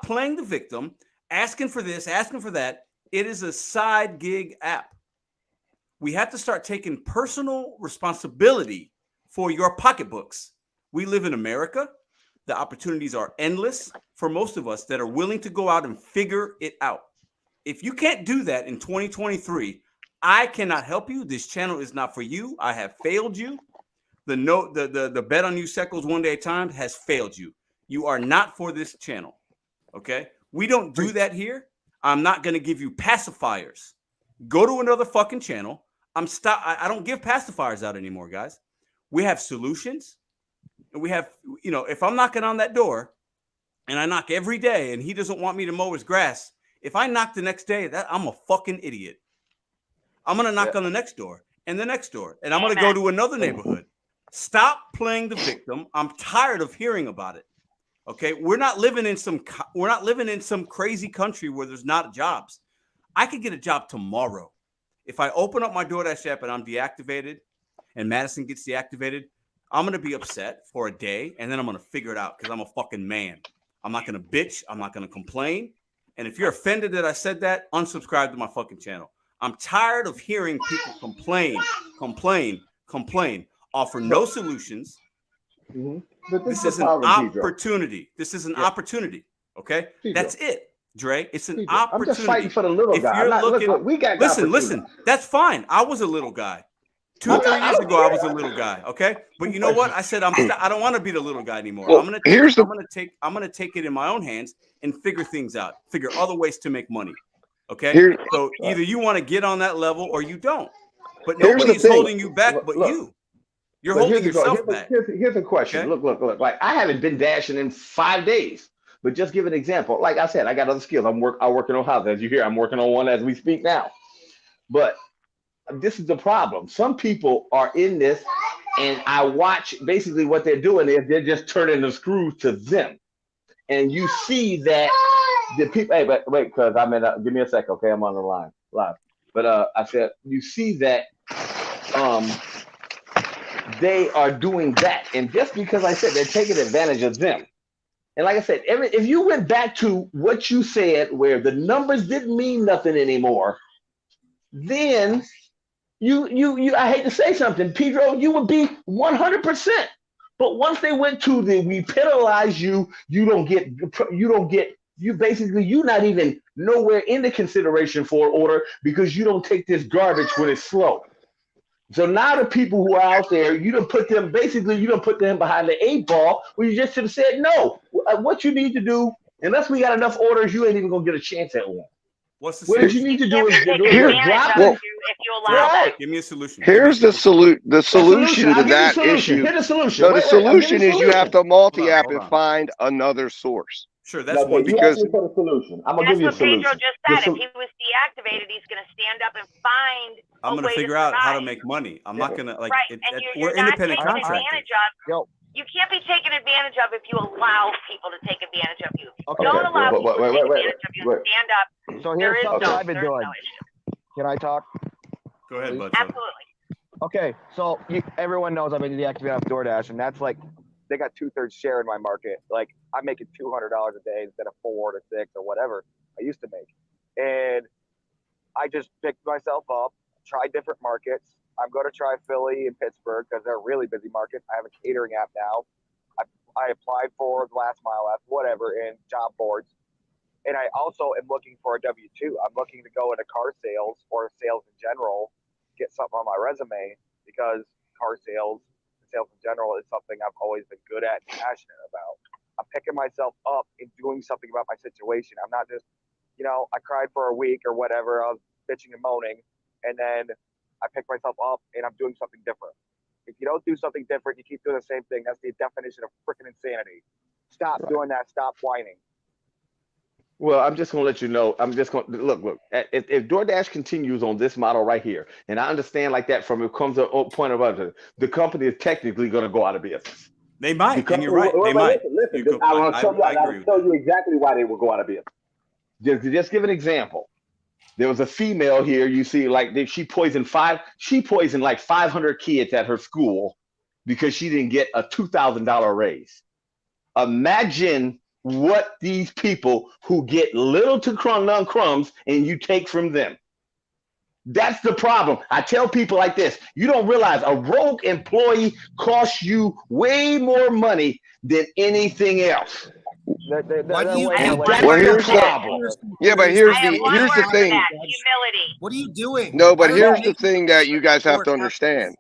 playing the victim. Asking for this, asking for that. It is a side gig app. We have to start taking personal responsibility for your pocketbooks. We live in America. The opportunities are endless for most of us that are willing to go out and figure it out. If you can't do that in 2023, I cannot help you. This channel is not for you. I have failed you. The bet on you Seckles one day at a time has failed you. You are not for this channel. Okay. We don't do that here. I'm not going to give you pacifiers. Go to another fucking channel. I don't give pacifiers out anymore, guys. We have solutions. And we have, if I'm knocking on that door and I knock every day and he doesn't want me to mow his grass, if I knock the next day, I'm a fucking idiot. I'm going to knock on the next door and the next door, and I'm going to go to another neighborhood. Stop playing the victim. I'm tired of hearing about it. Okay, we're not living in some crazy country where there's not jobs. I could get a job tomorrow. If I open up my DoorDash app and I'm deactivated and Madison gets deactivated, I'm going to be upset for a day, and then I'm going to figure it out because I'm a fucking man. I'm not going to bitch. I'm not going to complain. And if you're offended that I said that, unsubscribe to my fucking channel. I'm tired of hearing people complain, offer no solutions. Mm-hmm. But this is an opportunity. This is an opportunity. Okay, Pedro. That's it, Dre. It's an opportunity. I'm just fighting for the little guy. Listen. That's fine. I was a little guy. 2-3 years ago, I was a little guy. Okay, but you know what? I said I don't want to be the little guy anymore. Well, I'm gonna take it in my own hands and figure things out. Figure other ways to make money. Okay. So either you want to get on that level or you don't. But nobody's holding you back but you. You're holding yourself back. Here's the question. Okay? Look. Like, I haven't been dashing in 5 days, but just give an example. Like I said, I got other skills. I'm working on houses. As you hear, I'm working on one as we speak now. But this is the problem. Some people are in this, and I watch basically what they're doing is they're just turning the screws to them. And you see that the people, hey, but wait, because I'm in give me a second, okay? I'm on the line live. But I said, you see that they are doing that. And just because I said they're taking advantage of them. And like I said, if you went back to what you said, where the numbers didn't mean nothing anymore, then you I hate to say something, Pedro, you would be 100%. But once they went to we penalize you, you don't get you're not even nowhere in the consideration for an order because you don't take this garbage when it's slow. So now the people who are out there, you don't put them behind the 8 ball where you just should have said no. What you need to do, unless we got enough orders, you ain't even gonna get a chance at one. What's the What solution? you need to do is Take drop advantage it. of if you allow that. Give me a solution. Here's the solution to I'll give you that solution. issue. Here's the solution. No, the Wait, I'll give solution you is you have to multi-app Hold and on. find another source. Sure, that's Okay, one. you asked me for the solution. I'm gonna That's give you a what Pedro solution. just said. If he was deactivated, he's going to stand up and find I'm a gonna way figure to out how to survive. make money. I'm not gonna like. Right, and We're you're not independent taking contractors. advantage of. You can't be taken advantage of if you allow people to take advantage of you. Okay. Don't allow people to take wait, advantage of you. Stand up. So There here's is something no, I've been there's doing. no issue. Can I talk? Go ahead, bud. Absolutely. Okay, so everyone knows I've been deactivated off DoorDash, and that's like they got 2/3 share in my market. Like I'm making $200 a day instead of 4 to 6 or whatever I used to make, and I just picked myself up, tried different markets. I'm going to try Philly and Pittsburgh because they're really busy markets. I have a catering app now. I applied for the last mile app, whatever, in job boards, and I also am looking for a W-2. I'm looking to go into car sales or sales in general, get something on my resume because car sales in general is something I've always been good at and passionate about. I'm picking myself up and doing something about my situation. I'm not just, I cried for a week or whatever. I was bitching and moaning, and then I pick myself up and I'm doing something different. If you don't do something different, you keep doing the same thing. That's the definition of freaking insanity. Stop doing that. Stop whining. Well, I'm just going to let you know. I'm just going to look. If DoorDash continues on this model right here, and I understand like that from it comes a point of other, the company is technically going to go out of business. They might, and you're right. They might. Listen. I want to tell you exactly why they will go out of business. Just give an example. There was a female here. You see, like she poisoned like 500 kids at her school because she didn't get a $2,000 raise. Imagine what these people who get little to none crumbs and you take from them. That's the problem. I tell people like this: you don't realize a rogue employee costs you way more money than anything else. Well, here's the thing. Humility. What are you doing? No, but here's the thing that you guys have to understand.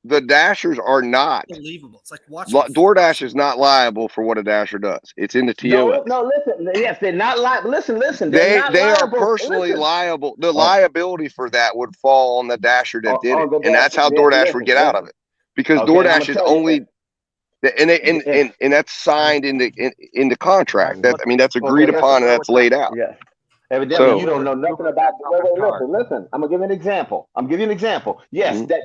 The Dashers are not. Unbelievable. It's like watching. DoorDash is not liable for what a Dasher does. It's in the TOS. No, listen. Yes, they're not liable. Listen. They are personally liable. The liability for that would fall on the Dasher that did it, and that's how DoorDash would get out of it, because DoorDash is only. And that's signed in the contract. That's agreed upon and that's laid out. Yeah. Evidently, you don't know nothing about. Listen. I'm gonna give you an example. Yes, the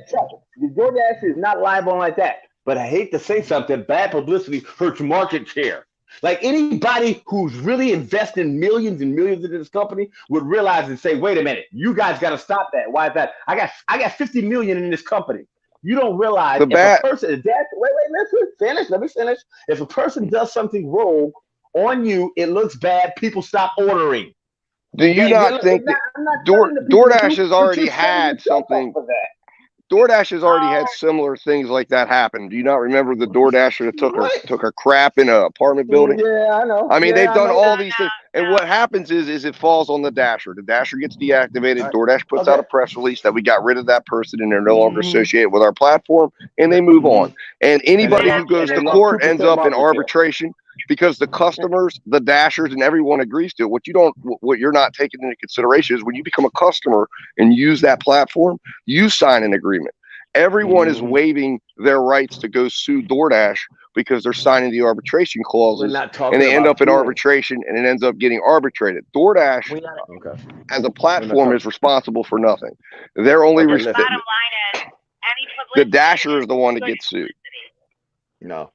DoorDash is not liable like that. But I hate to say something. Bad publicity hurts market share. Like anybody who's really investing millions and millions into this company would realize and say, "Wait a minute, you guys got to stop that. Why is that? I got 50 million in this company." You don't realize if a person let me finish. If a person does something rogue on you, it looks bad. People stop ordering. Do you not think that DoorDash has already had something? DoorDash has already had similar things like that happen. Do you not remember the DoorDasher that took her crap in an apartment building? Yeah, I know. I mean, they've done all these things. And what happens is it falls on the Dasher. The Dasher gets deactivated. DoorDash puts out a press release that we got rid of that person and they're no longer associated with our platform, and they move on. And anybody who goes to court ends up in arbitration because the customers, the Dashers, and everyone agrees to it. What you're not taking into consideration is when you become a customer and use that platform, you sign an agreement. Everyone is waiving their rights to go sue DoorDash because they're signing the arbitration clauses, and they end up in arbitration, and it ends up getting arbitrated. DoorDash, as a platform, is responsible for nothing. They're only Bottom line is, the Dasher is the one that gets sued. No.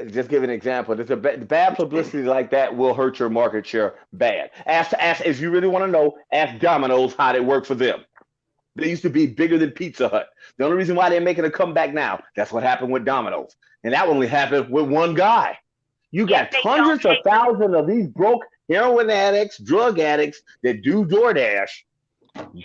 Just give an example. There's bad publicity like that will hurt your market share bad. Ask if you really want to know, ask Domino's how they work for them. They used to be bigger than Pizza Hut. The only reason why they're making a comeback now, that's what happened with Domino's. And that only happened with one guy. You got hundreds of thousands of these broke heroin addicts, drug addicts that do DoorDash,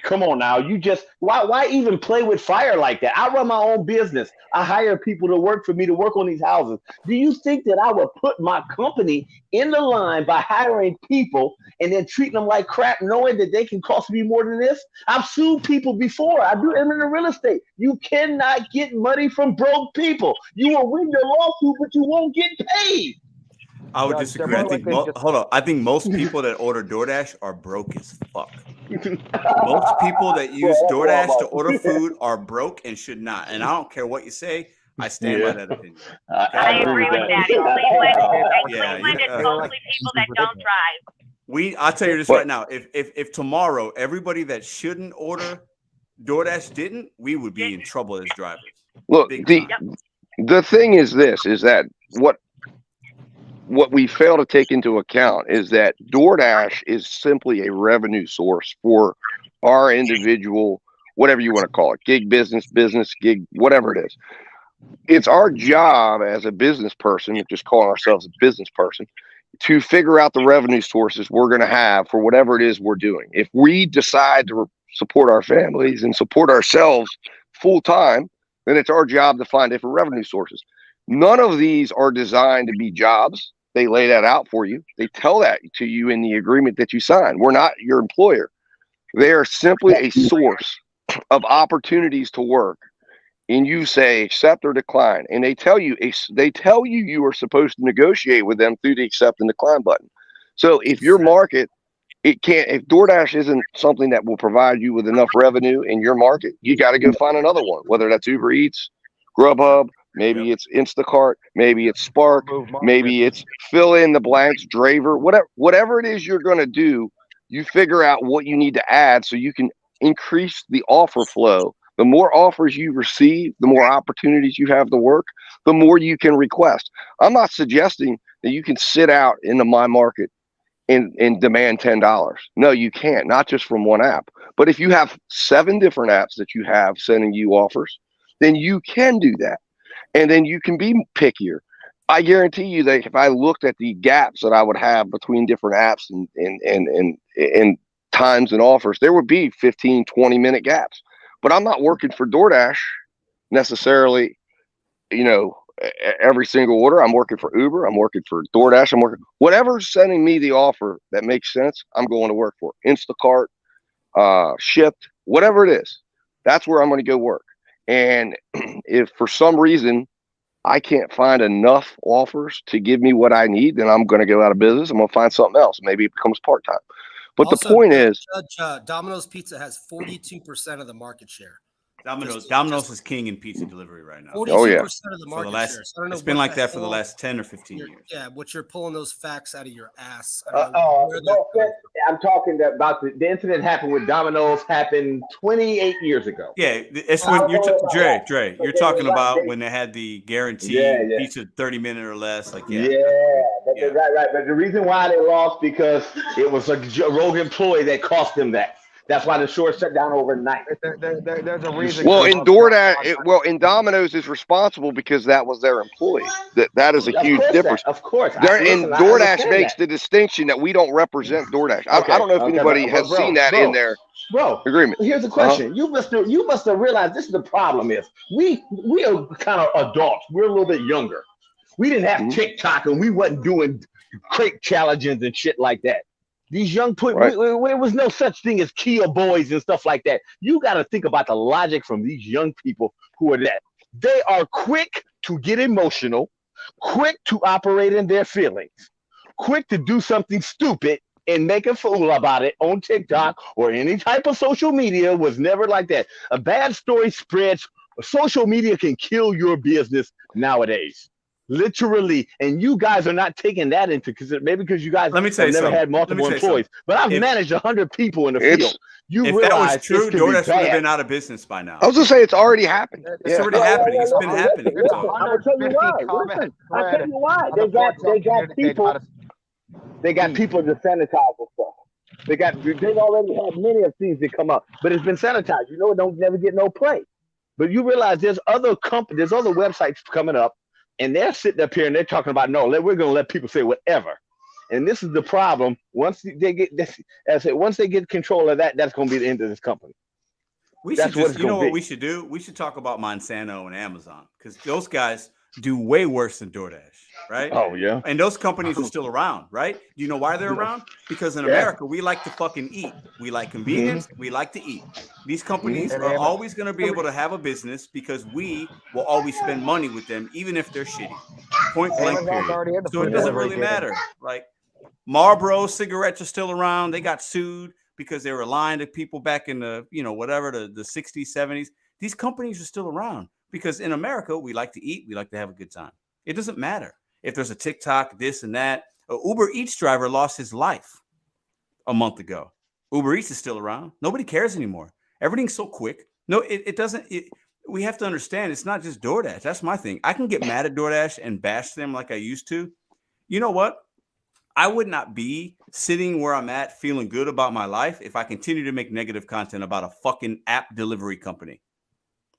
Come on now. You just why even play with fire like that? I run my own business. I hire people to work for me to work on these houses. Do you think that I would put my company in the line by hiring people and then treating them like crap, knowing that they can cost me more than this? I've sued people before. I do them in the real estate. You cannot get money from broke people. You will win your lawsuit, but you won't get paid. I would disagree. I think hold on. I think most people that order DoorDash are broke as fuck. Most people that use DoorDash to order food are broke and should not. And I don't care what you say. I stand by that opinion. I agree with that. In Cleveland, it's mostly people that don't drive. I'll tell you this right now. If tomorrow everybody that shouldn't order DoorDash didn't, we would be in trouble as drivers. Look, the thing is this: is that what we fail to take into account is that DoorDash is simply a revenue source for our individual, whatever you want to call it, gig business, gig, whatever it is. It's our job as a business person, just calling ourselves a business person, to figure out the revenue sources we're going to have for whatever it is we're doing. If we decide to support our families and support ourselves full time, then it's our job to find different revenue sources. None of these are designed to be jobs. They lay that out for you. They tell that to you in the agreement that you sign. We're not your employer. They are simply a source of opportunities to work. And you say accept or decline. And they tell you you are supposed to negotiate with them through the accept and decline button. So if your market, if DoorDash isn't something that will provide you with enough revenue in your market, you got to go find another one, whether that's Uber Eats, Grubhub, maybe it's Instacart, maybe it's Spark, maybe it's fill in the blanks, Draver, whatever it is you're going to do, you figure out what you need to add so you can increase the offer flow. The more offers you receive, the more opportunities you have to work, the more you can request. I'm not suggesting that you can sit out into my market and demand $10. No, you can't, not just from one app. But if you have 7 different apps that you have sending you offers, then you can do that. And then you can be pickier. I guarantee you that if I looked at the gaps that I would have between different apps and times and offers, there would be 15, 20-minute gaps. But I'm not working for DoorDash necessarily, every single order. I'm working for Uber. I'm working for DoorDash. I'm working whatever's sending me the offer that makes sense. I'm going to work for Instacart, Shipt, whatever it is. That's where I'm going to go work. And if for some reason I can't find enough offers to give me what I need, then I'm going to go out of business. I'm going to find something else. Maybe it becomes part-time. But also, the point is, Domino's Pizza has 42% of the market share. Domino's is king in pizza delivery right now. 42% of the market share. So it's been like that for the last 10 or 15 years. Yeah, what you're pulling those facts out of your ass. I'm talking about the incident happened with Domino's happened 28 years ago. Yeah, it's when Dre, you're talking about when they had the guaranteed pizza 30-minute or less. Like right. But the reason why they lost because it was a rogue employee that cost them that. That's why the store shut down overnight. There's a reason. Well, in DoorDash, in Domino's is responsible because that was their employee. That is a huge difference. Of course. And DoorDash makes the distinction that we don't represent DoorDash. I don't know if anybody has seen that in their agreement. Here's the question. You must have realized this is the problem is we are kind of adults. We're a little bit younger. We didn't have TikTok and we wasn't doing crate challenges and shit like that. These young people, there was no such thing as Kia boys and stuff like that. You got to think about the logic from these young people who are that. They are quick to get emotional, quick to operate in their feelings, quick to do something stupid and make a fool about it on TikTok or any type of social media was never like that. A bad story spreads. Social media can kill your business nowadays. Literally, and you guys are not taking that into consideration. Maybe because you guys have never had multiple employees, but I've managed 100 people in the field. If that was true, DoorDash would have been out of business by now. I was gonna say it's already happened. It's already happening. It's been happening. I'll tell you why. Listen, I'll tell you why. They got people to sanitize and stuff. They've already had many of things that come up, but it's been sanitized. You know, it don't never get no play. But you realize there's other companies, there's other websites coming up. And they're sitting up here and they're talking about, no, we're going to let people say whatever. And this is the problem. Once they get this, as I said, once they get control of that, that's going to be the end of this company. We That's should what just, it's you know gonna what be. we should do? We should talk about Monsanto and Amazon because those guys do way worse than DoorDash, right? Oh yeah. And those companies are still around, right? Do you know why they're around? Because in Yeah. America, we like to fucking eat. We like convenience. We like to eat. These companies And are Amazon- always going to be able to have a business because we will always spend money with them, even if they're shitty. Point blank, Amazon's period. already in the So it food doesn't delivery really game. matter. Like Marlboro cigarettes are still around. They got sued because they were lying to people back in the, whatever, the 60s, 70s. These companies are still around because in America, we like to eat. We like to have a good time. It doesn't matter if there's a TikTok, this and that. A Uber Eats driver lost his life a month ago. Uber Eats is still around. Nobody cares anymore. Everything's so quick. No, it doesn't. We have to understand it's not just DoorDash. That's my thing. I can get mad at DoorDash and bash them like I used to. You know what? I would not be sitting where I'm at feeling good about my life if I continue to make negative content about a fucking app delivery company.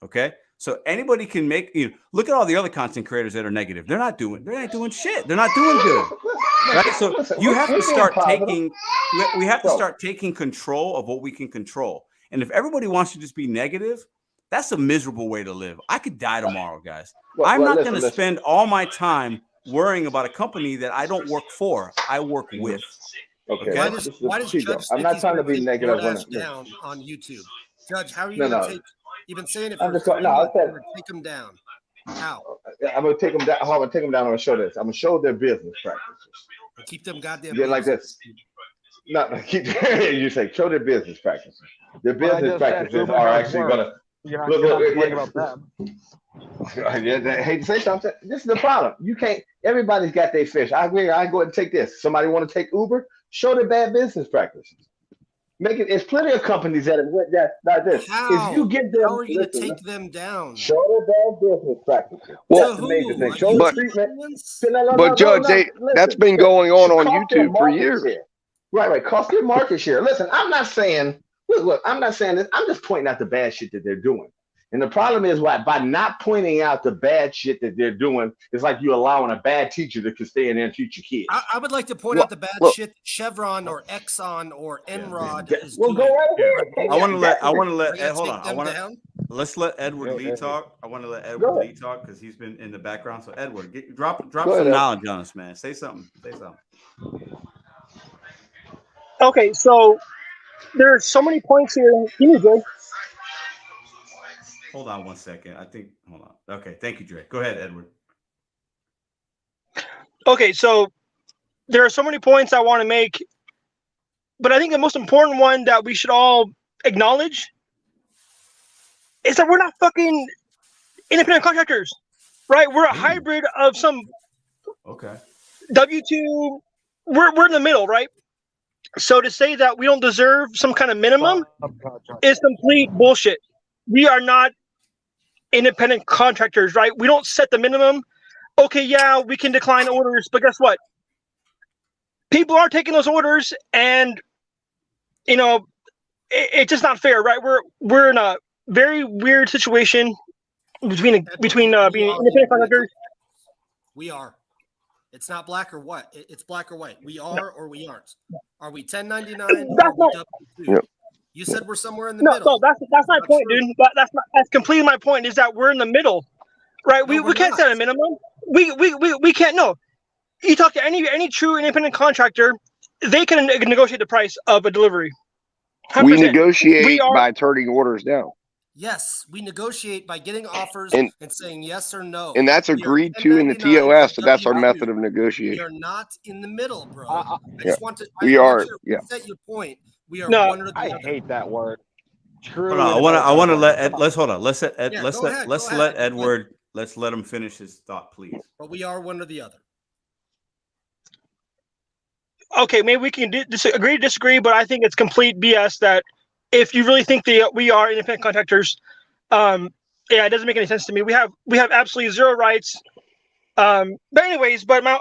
Okay? So anybody can make, look at all the other content creators that are negative. They're not doing shit. They're not doing good. Right? So you have to start taking, we have to start taking control of what we can control. And if everybody wants to just be negative, that's a miserable way to live. I could die tomorrow, guys. I'm not going to spend all my time worrying about a company that I don't work for. I work with. Okay. Why does Judge I'm not trying to be negative. Down on YouTube? Judge, how are you No, going to no. take? You've been saying it I'm for just 3 going. No, I months. said You're gonna take them down. How? I'm gonna take them down. How I'm gonna take them down? I'm gonna show this. I'm gonna show their business practices. Keep them goddamn. Yeah, like this. No, keep. You say show their business practices. Their business practices are actually gonna. You're not complaining about them. I hate to say something. This is the problem. You can't. Everybody's got their fish. I agree. I go ahead and take this. Somebody want to take Uber? Show their bad business practices. Make it. There's plenty of companies that have went that like this. How? If you give them, how are you going to take them down? Show their bad business practices. Well, That's the major thing. Show the treatment. But Judge, that's been going on YouTube for years. Share. Right. Cost their market share. Listen, I'm not saying. Look, I'm not saying this. I'm just pointing out the bad shit that they're doing. And the problem is by not pointing out the bad shit that they're doing, it's like you're allowing a bad teacher to stay in there and teach your kids. I would like to point out the bad shit that Chevron or Exxon or Enrod is doing. Go right ahead. I want to let hold on. Let's let Edward Lee talk. I want to let Edward Lee talk because he's been in the background. So Edward, drop some knowledge on us, man. Say something. Okay, so there's so many points here. Jay. Hold on 1 second. Hold on. Okay. Thank you, Dre. Go ahead, Edward. Okay, so there are so many points I want to make, but I think the most important one that we should all acknowledge is that we're not fucking independent contractors, right? We're a hybrid of some W-2. We're in the middle, right? So to say that we don't deserve some kind of minimum is complete bullshit. We are not independent contractors, right? We don't set the minimum. Okay, yeah, we can decline orders, but guess what? People are taking those orders, and it's just not fair, right? We're in a very weird situation between being independent contractors. We are. It's not black or white. It's black or white. We are or we aren't. Are we 1099? That's not. Yep. You said we're somewhere in the middle. No, that's my point, dude. That's completely my point. Is that we're in the middle, right? No, we can't set a minimum. We can't. No, you talk to any true independent contractor, they can negotiate the price of a delivery. 100%. We negotiate by turning orders down. Yes, we negotiate by getting offers and saying yes or no. And that's agreed to in the TOS, so that's our method of negotiation. We are not in the middle, bro. I set your point. We are one or the other. I hate that word. True. I want to let Ed. Let's hold on. Let's let Edward. Let's let him finish his thought, please. But we are one or the other. Okay, maybe we can agree to disagree, but I think it's complete BS that if you really think we are independent contractors, it doesn't make any sense to me. We have absolutely zero rights. But anyways, what I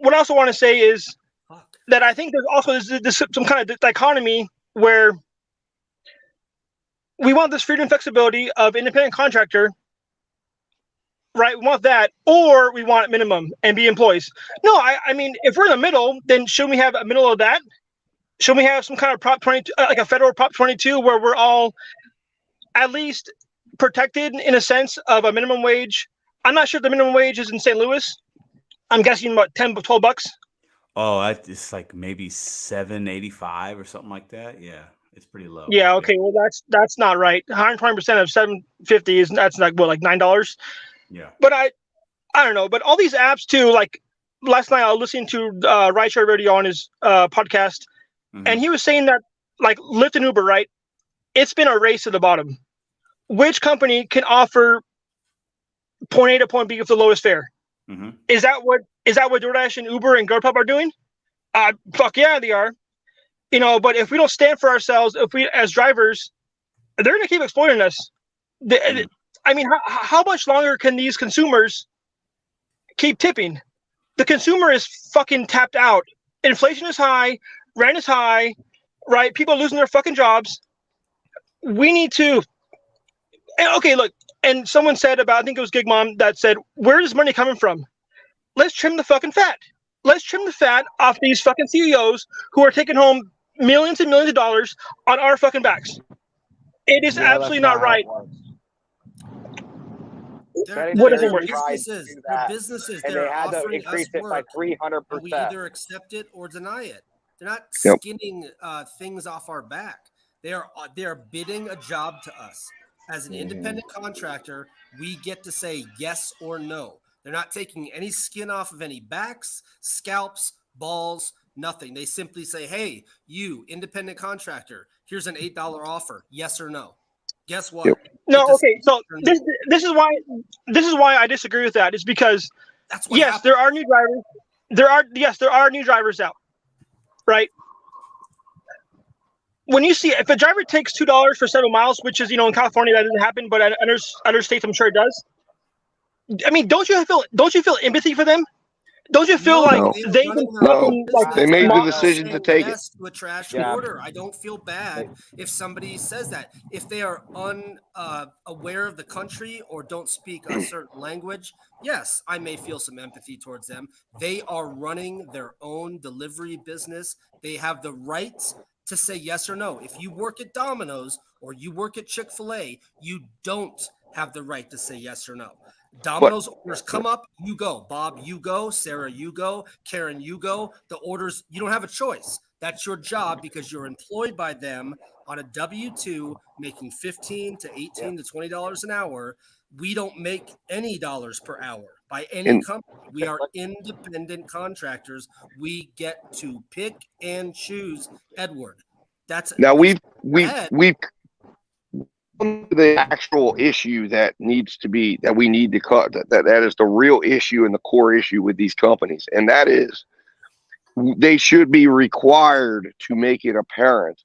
also want to say is that I think there's also this some kind of dichotomy where we want this freedom and flexibility of independent contractor right? We want that, or we want minimum and be employees. No, I mean, if we're in the middle, then shouldn't we have a middle of that? Shouldn't we have some kind of Prop 22, like a federal Prop 22, where we're all at least protected in a sense of a minimum wage? I'm not sure if the minimum wage is in St. Louis. I'm guessing about $10-12. Oh, it's like maybe $7.85 or something like that. Yeah, it's pretty low. Yeah. Okay. Well, that's not right. 120% of $7.50 that's like what, like $9. Yeah. But I don't know. But all these apps too. Like last night, I was listening to Rideshare Radio on his podcast, and he was saying that like Lyft and Uber, right? It's been a race to the bottom. Which company can offer point A to point B with the lowest fare? Is that what DoorDash and Uber and Grubhub are doing? Fuck yeah, they are. You know, but if we don't stand for ourselves, if we as drivers, they're gonna keep exploiting us. I mean, how much longer can these consumers keep tipping? The consumer is fucking tapped out. Inflation is high, rent is high, right? People are losing their fucking jobs. We need to. Okay, look. And someone said about, I think it was Gig Mom that said, where is money coming from? Let's trim the fucking fat. Let's trim the fat off these fucking CEOs who are taking home millions and millions of dollars on our fucking backs. It is absolutely not right. What doesn't work? Businesses, and they had to increase it by 300%. We either accept it or deny it. They're not skinning things off our back. They are bidding a job to us. As an independent contractor, we get to say yes or no. They're not taking any skin off of any backs, scalps, balls, nothing. They simply say, hey, you independent contractor, here's an $8 offer. Yes or no? Guess what? No, okay. So this is why I disagree with that. Is because yes, there are new drivers. There are new drivers out. Right? When you see if a driver takes $2 for 7 miles, which is, in California that doesn't happen, but in other states I'm sure it does. I mean, don't you feel empathy for them? Don't you feel they made the decision to take it to a trash order? I don't feel bad if somebody says that. If they are unaware of the country or don't speak a certain language, yes, I may feel some empathy towards them. They are running their own delivery business. They have the right to say yes or no. If you work at Domino's or you work at Chick-fil-A, you don't have the right to say yes or no. Domino's orders come up, you go. Bob, you go. Sarah, you go. Karen, you go. The orders, you don't have a choice. That's your job because you're employed by them on a W-2 making $15 to $18 to $20 an hour. We don't make any dollars per hour by any company. We are independent contractors. We get to pick and choose, Edward. That's now we've the actual issue that we need to cut. That is the real issue and the core issue with these companies, and that is they should be required to make it apparent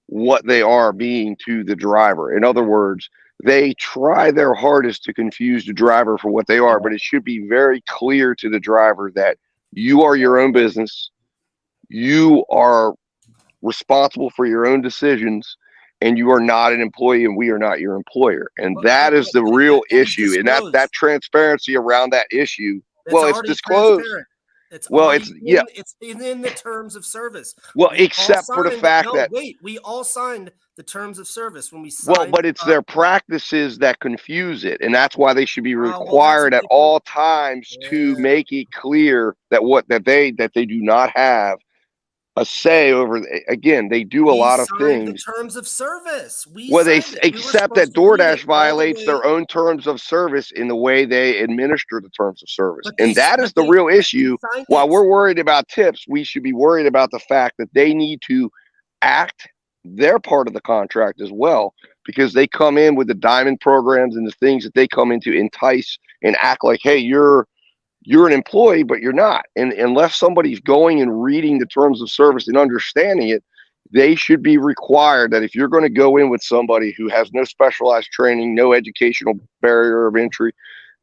what they are being to the driver. In other words, they try their hardest to confuse the driver for what they are, but it should be very clear to the driver that you are your own business. You are responsible for your own decisions, and you are not an employee, and we are not your employer. And that is the real issue. And that transparency around that issue, it's disclosed. It's in the terms of service. Well, except for the fact that we all signed the terms of service when we signed. Well, but it's their practices that confuse it, and that's why they should be required at all times to make it clear that they do not have a say over. Again, they do a lot of things. The terms of service. They accept that DoorDash violates their own terms of service in the way they administer the terms of service, and that is the real issue. While we're worried about tips, we should be worried about the fact that they need to act their part of the contract as well, because they come in with the diamond programs and the things that they come in to entice and act like, hey, you're an employee, but you're not. And unless somebody's going and reading the terms of service and understanding it, they should be required that if you're going to go in with somebody who has no specialized training, no educational barrier of entry,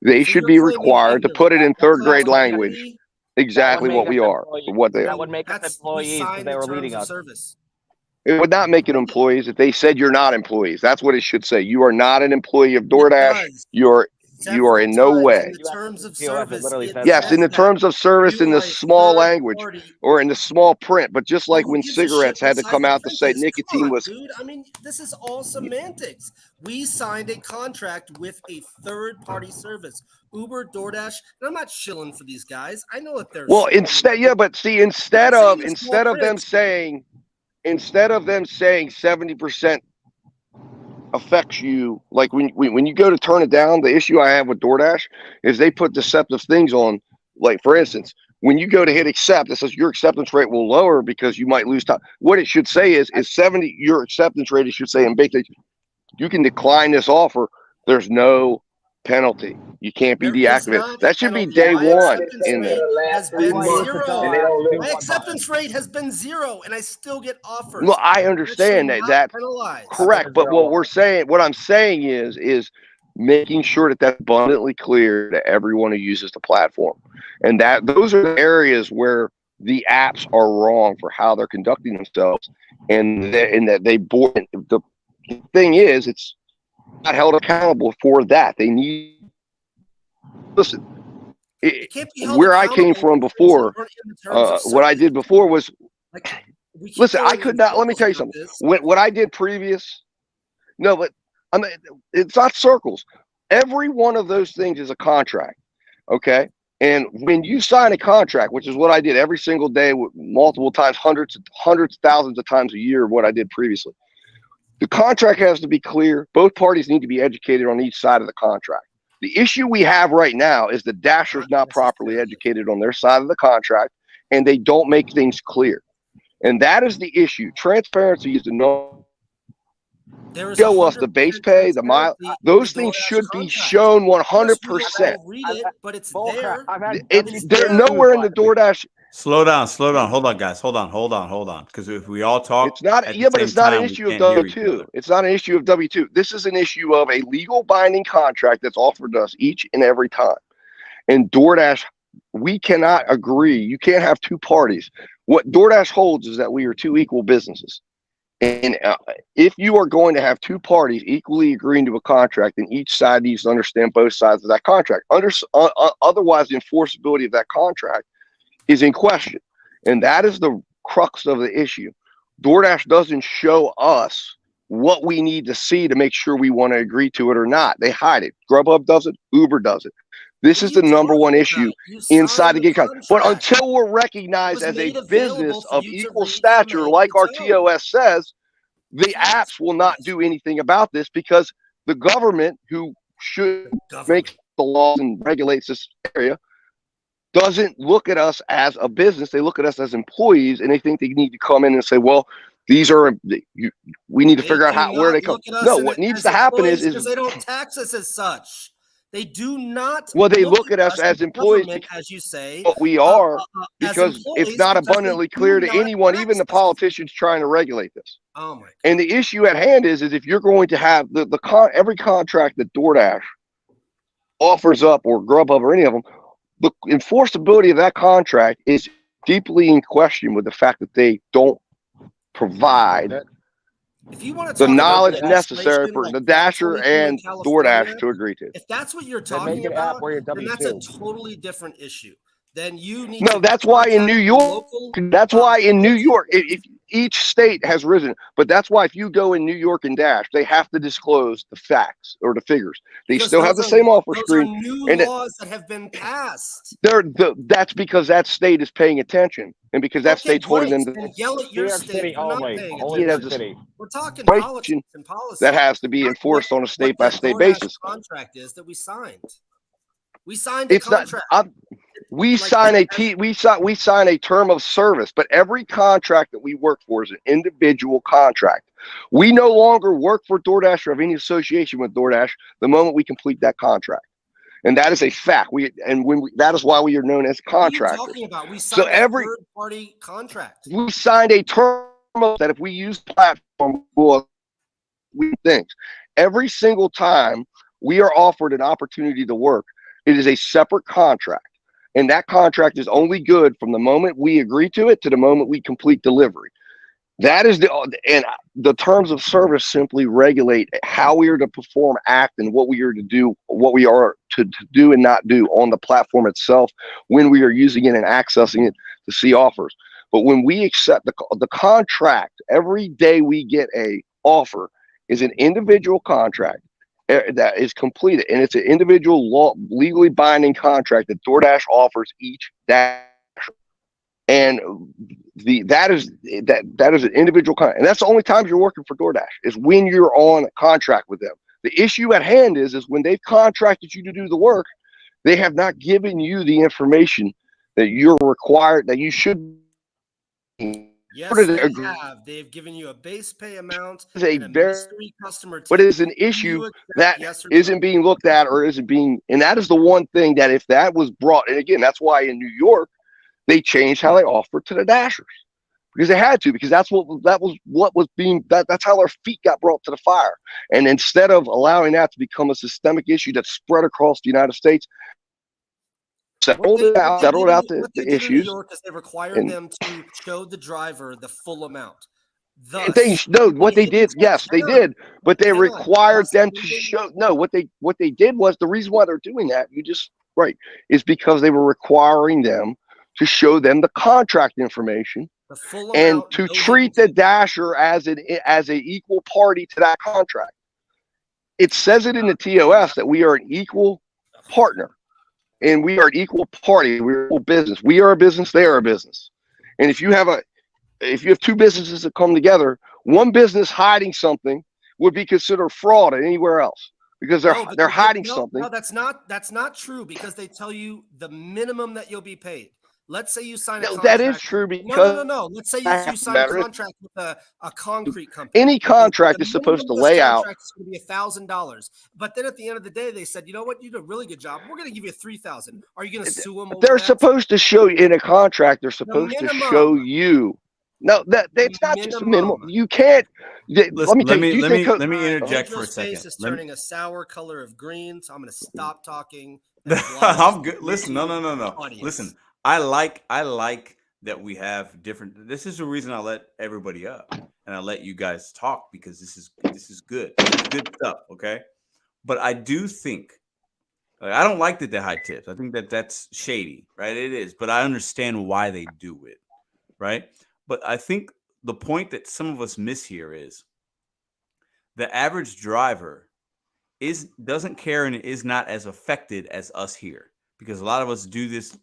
they should be required to put it in third grade language. Exactly what we are, what they are. That would make us employees if they were leading us. It would not make it employees if they said you're not employees. That's what it should say. You are not an employee of DoorDash. You are in no times way. in the terms of POS, it service. literally It says Yes, says in the that terms of service in you the are a small third language party. or in the small print, but just Well, like who when gives a shit cigarettes what had to size come the out to print say is? Come nicotine on, was dude. I mean, this is all semantics. We signed a contract with a third-party service, Uber, DoorDash, and I'm not shilling for these guys. I know that they're well, small. instead, yeah, but see, I'm instead saying of they're small them print. saying 70% affects you, like when you go to turn it down, the issue I have with DoorDash is they put deceptive things on. Like, for instance, when you go to hit accept, it says your acceptance rate will lower because you might lose time. What it should say is 70, your acceptance rate, it should say in big, you can decline this offer. There's no penalty. You can't be There is deactivated. not a That should be penalty. day My one acceptance in there. rate has been zero. My My acceptance rate has been zero, and I still get offers. Well, I That should understand not that's penalize. correct, but what I'm saying is making sure that that's abundantly clear to everyone who uses the platform, and that those are the areas where the apps are wrong for how they're conducting themselves, and that they board. The thing is, it's not held accountable for that. They need listen. It can't be held Where I came accountable from for things that before, aren't in the terms of what I service. did before was Like, we keep listen. I going could in not. Let me circles tell you about something. this. What I did previous. No, but I mean, it's not circles. Every one of those things is a contract. Okay. And when you sign a contract, which is what I did every single day, multiple times, hundreds, thousands of times a year, what I did previously, the contract has to be clear. Both parties need to be educated on each side of the contract. The issue we have right now is the dasher's not properly educated on their side of the contract, and they don't make things clear. And that is the issue. Transparency is the no. There is Show us the base pay, the mile. Those things should be shown 100%. Read it, but it's there. They're nowhere in the DoorDash. Slow down. Hold on, guys. Hold on. Because if we all talk, it's not. at Yeah, the but same it's not time, an we issue of can't hear each W2. other. It's not an issue of W2. This is an issue of a legal binding contract that's offered to us each and every time. And DoorDash, we cannot agree. You can't have two parties. What DoorDash holds is that we are two equal businesses. And if you are going to have two parties equally agreeing to a contract, then each side needs to understand both sides of that contract. Otherwise, the enforceability of that contract is in question. And that is the crux of the issue. DoorDash doesn't show us what we need to see to make sure we want to agree to it or not. They hide it. Grubhub does it. Uber does it. This is the number one issue inside the gig economy. But until we're recognized as a business of equal stature, like our TOS says, the apps will not do anything about this because the government, who should make the laws and regulates this area, doesn't look at us as a business. They look at us as employees, and they think they need to come in and say, well, these are, we need to figure out where they come. No, what needs to happen is they don't tax us as such. They do not. Well, they look at us as employees, as you say. But we are, because it's not abundantly clear to anyone, even the politicians trying to regulate this. Oh my God. And the issue at hand is if you're going to have every contract that DoorDash offers up, or Grubhub, or any of them, the enforceability of that contract is deeply in question with the fact that they don't provide if you want to the talk knowledge about necessary for the Dasher and DoorDash to agree to. If that's what you're talking about, then that's a totally different issue. Then you need No, that's why in New York, if each state has risen, but that's why if you go in New York and Dash, they have to disclose the facts or the figures. They still have the same offer screen. Those are new laws that have been passed. That's because that state is paying attention, and because that state's holding them to yell at your state. We're talking right, politics and policy. that has to be enforced on a state by state basis. Contract is that we signed. We signed a contract. We sign a term of service, but every contract that we work for is an individual contract. We no longer work for DoorDash or have any association with DoorDash the moment we complete that contract, and that is a fact. That is why we are known as contractors. What are you talking about? We signed a third-party contract. We signed a term that if we use the platform, we things every single time we are offered an opportunity to work. It is a separate contract. And that contract is only good from the moment we agree to it to the moment we complete delivery. That is the terms of service simply regulate how we are to perform, act, and what we are to do, what we are to do and not do on the platform itself when we are using it and accessing it to see offers. But when we accept the contract, every day we get a offer is an individual contract that is completed, and it's an individual legally binding contract that DoorDash offers each dasher. And that is an individual contract, and that's the only time you're working for DoorDash is when you're on a contract with them. The issue at hand is when they've contracted you to do the work, they have not given you the information that you're required, that you should. Yes, they have. They've given you a base pay amount and a mystery customer tip. But it is an issue that isn't being looked at or isn't being, and that is the one thing that if that was brought, and again, that's why in New York they changed how they offer to the dashers because they had to, because that's what was being, that's how their feet got brought to the fire. And instead of allowing that to become a systemic issue that's spread across the United States, settled out the issues. In New York is they required them to show the driver the full amount. Thus, what they did, yes, they did, but they required them to show. No, what they did was, the reason why they're doing that, is because they were requiring them to show them the contract information and to treat the dasher as an equal party to that contract. It says it in the TOS that we are an equal partner. And we are an equal party. We're equal business. We are a business. They are a business. And if you have two businesses that come together, one business hiding something would be considered fraud anywhere else because they're hiding something. No, that's not true, because they tell you the minimum that you'll be paid. Let's say you sign a contract. That is true because no. Let's say you sign a contract with a concrete company. Any contract is supposed to lay out. It's going to be $1,000, but then at the end of the day, they said, you know what, you did a really good job. We're going to give you $3,000. Are you going to sue them? They're supposed to show you in a contract. They're supposed to show you. No, that's not just a minimum. You can't. Let me interject for a second. Face is turning a sour color of green, so I'm going to stop talking. I'm good. Listen, no. Listen. I like that we have different. This is the reason I let everybody up and I let you guys talk, because this is good. This is good stuff. Okay. But I do think, I don't like that they hide tips. I think that's shady, right? It is, but I understand why they do it. Right. But I think the point that some of us miss here is the average driver doesn't care and is not as affected as us here, because a lot of us do this,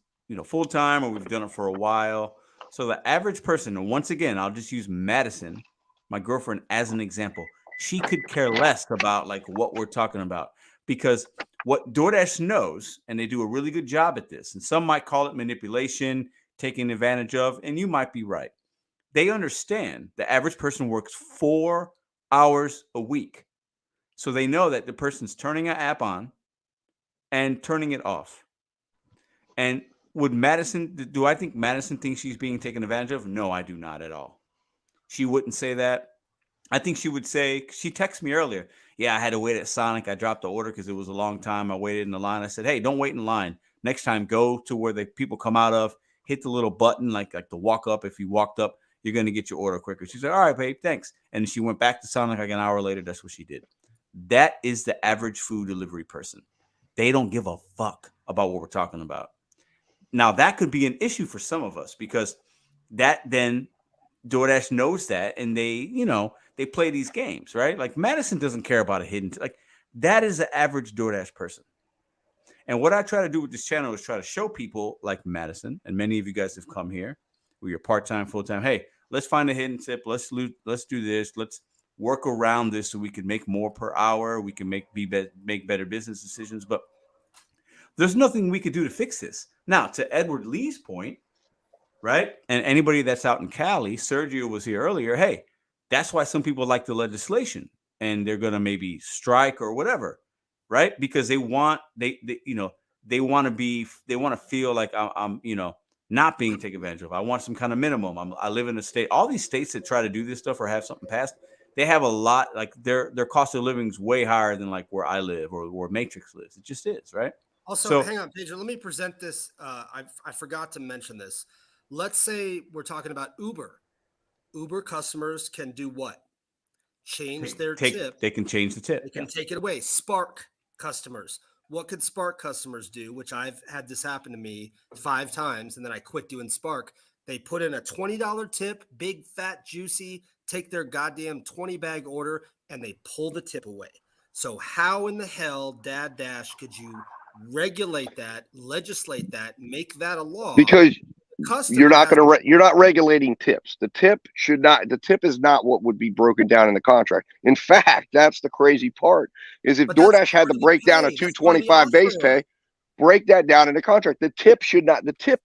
full time, or we've done it for a while. So the average person, and once again, I'll just use Madison, my girlfriend, as an example. She could care less about what we're talking about, because what DoorDash knows, and they do a really good job at this, and some might call it manipulation, taking advantage of, and you might be right. They understand the average person works 4 hours a week. So they know that the person's turning an app on and turning it off. And do I think Madison thinks she's being taken advantage of? No, I do not at all. She wouldn't say that. I think she would say, she texted me earlier, yeah, I had to wait at Sonic. I dropped the order because it was a long time. I waited in the line. I said, hey, don't wait in line. Next time, go to where the people come out of, hit the little button, like the walk up. If you walked up, you're going to get your order quicker. She said, all right, babe, thanks. And she went back to Sonic like an hour later. That's what she did. That is the average food delivery person. They don't give a fuck about what we're talking about. Now, that could be an issue for some of us, because then DoorDash knows that, and they play these games, right? Like Madison doesn't care about a hidden, that is the average DoorDash person. And what I try to do with this channel is try to show people like Madison, and many of you guys have come here where you're part-time, full-time. Hey, let's find a hidden tip. Let's do this. Let's work around this so we can make more per hour. We can make better business decisions. But there's nothing we could do to fix this. Now, to Edward Lee's point, right? And anybody that's out in Cali, Sergio was here earlier. Hey, that's why some people like the legislation, and they're going to maybe strike or whatever, right? Because they want to feel like I'm not being taken advantage of. I want some kind of minimum. I live in a state. All these states that try to do this stuff or have something passed, they have a lot, their cost of living is way higher than where I live or where Matrix lives. It just is, right? Also, hang on, Pedro. Let me present this. I forgot to mention this. Let's say we're talking about Uber. Uber customers can do what? Change their tip. They can change the tip. They can take it away. Spark customers. What could Spark customers do? Which I've had this happen to me 5 times, and then I quit doing Spark. They put in a $20 tip, big, fat, juicy, take their goddamn 20-bag order, and they pull the tip away. So how in the hell, Dad Dash, could you regulate that, legislate that, make that a law? Because you're not regulating tips. The tip is not what would be broken down in the contract. In fact, that's the crazy part, is if DoorDash had to break down a $2.25 base pay, break that down in the contract. The tip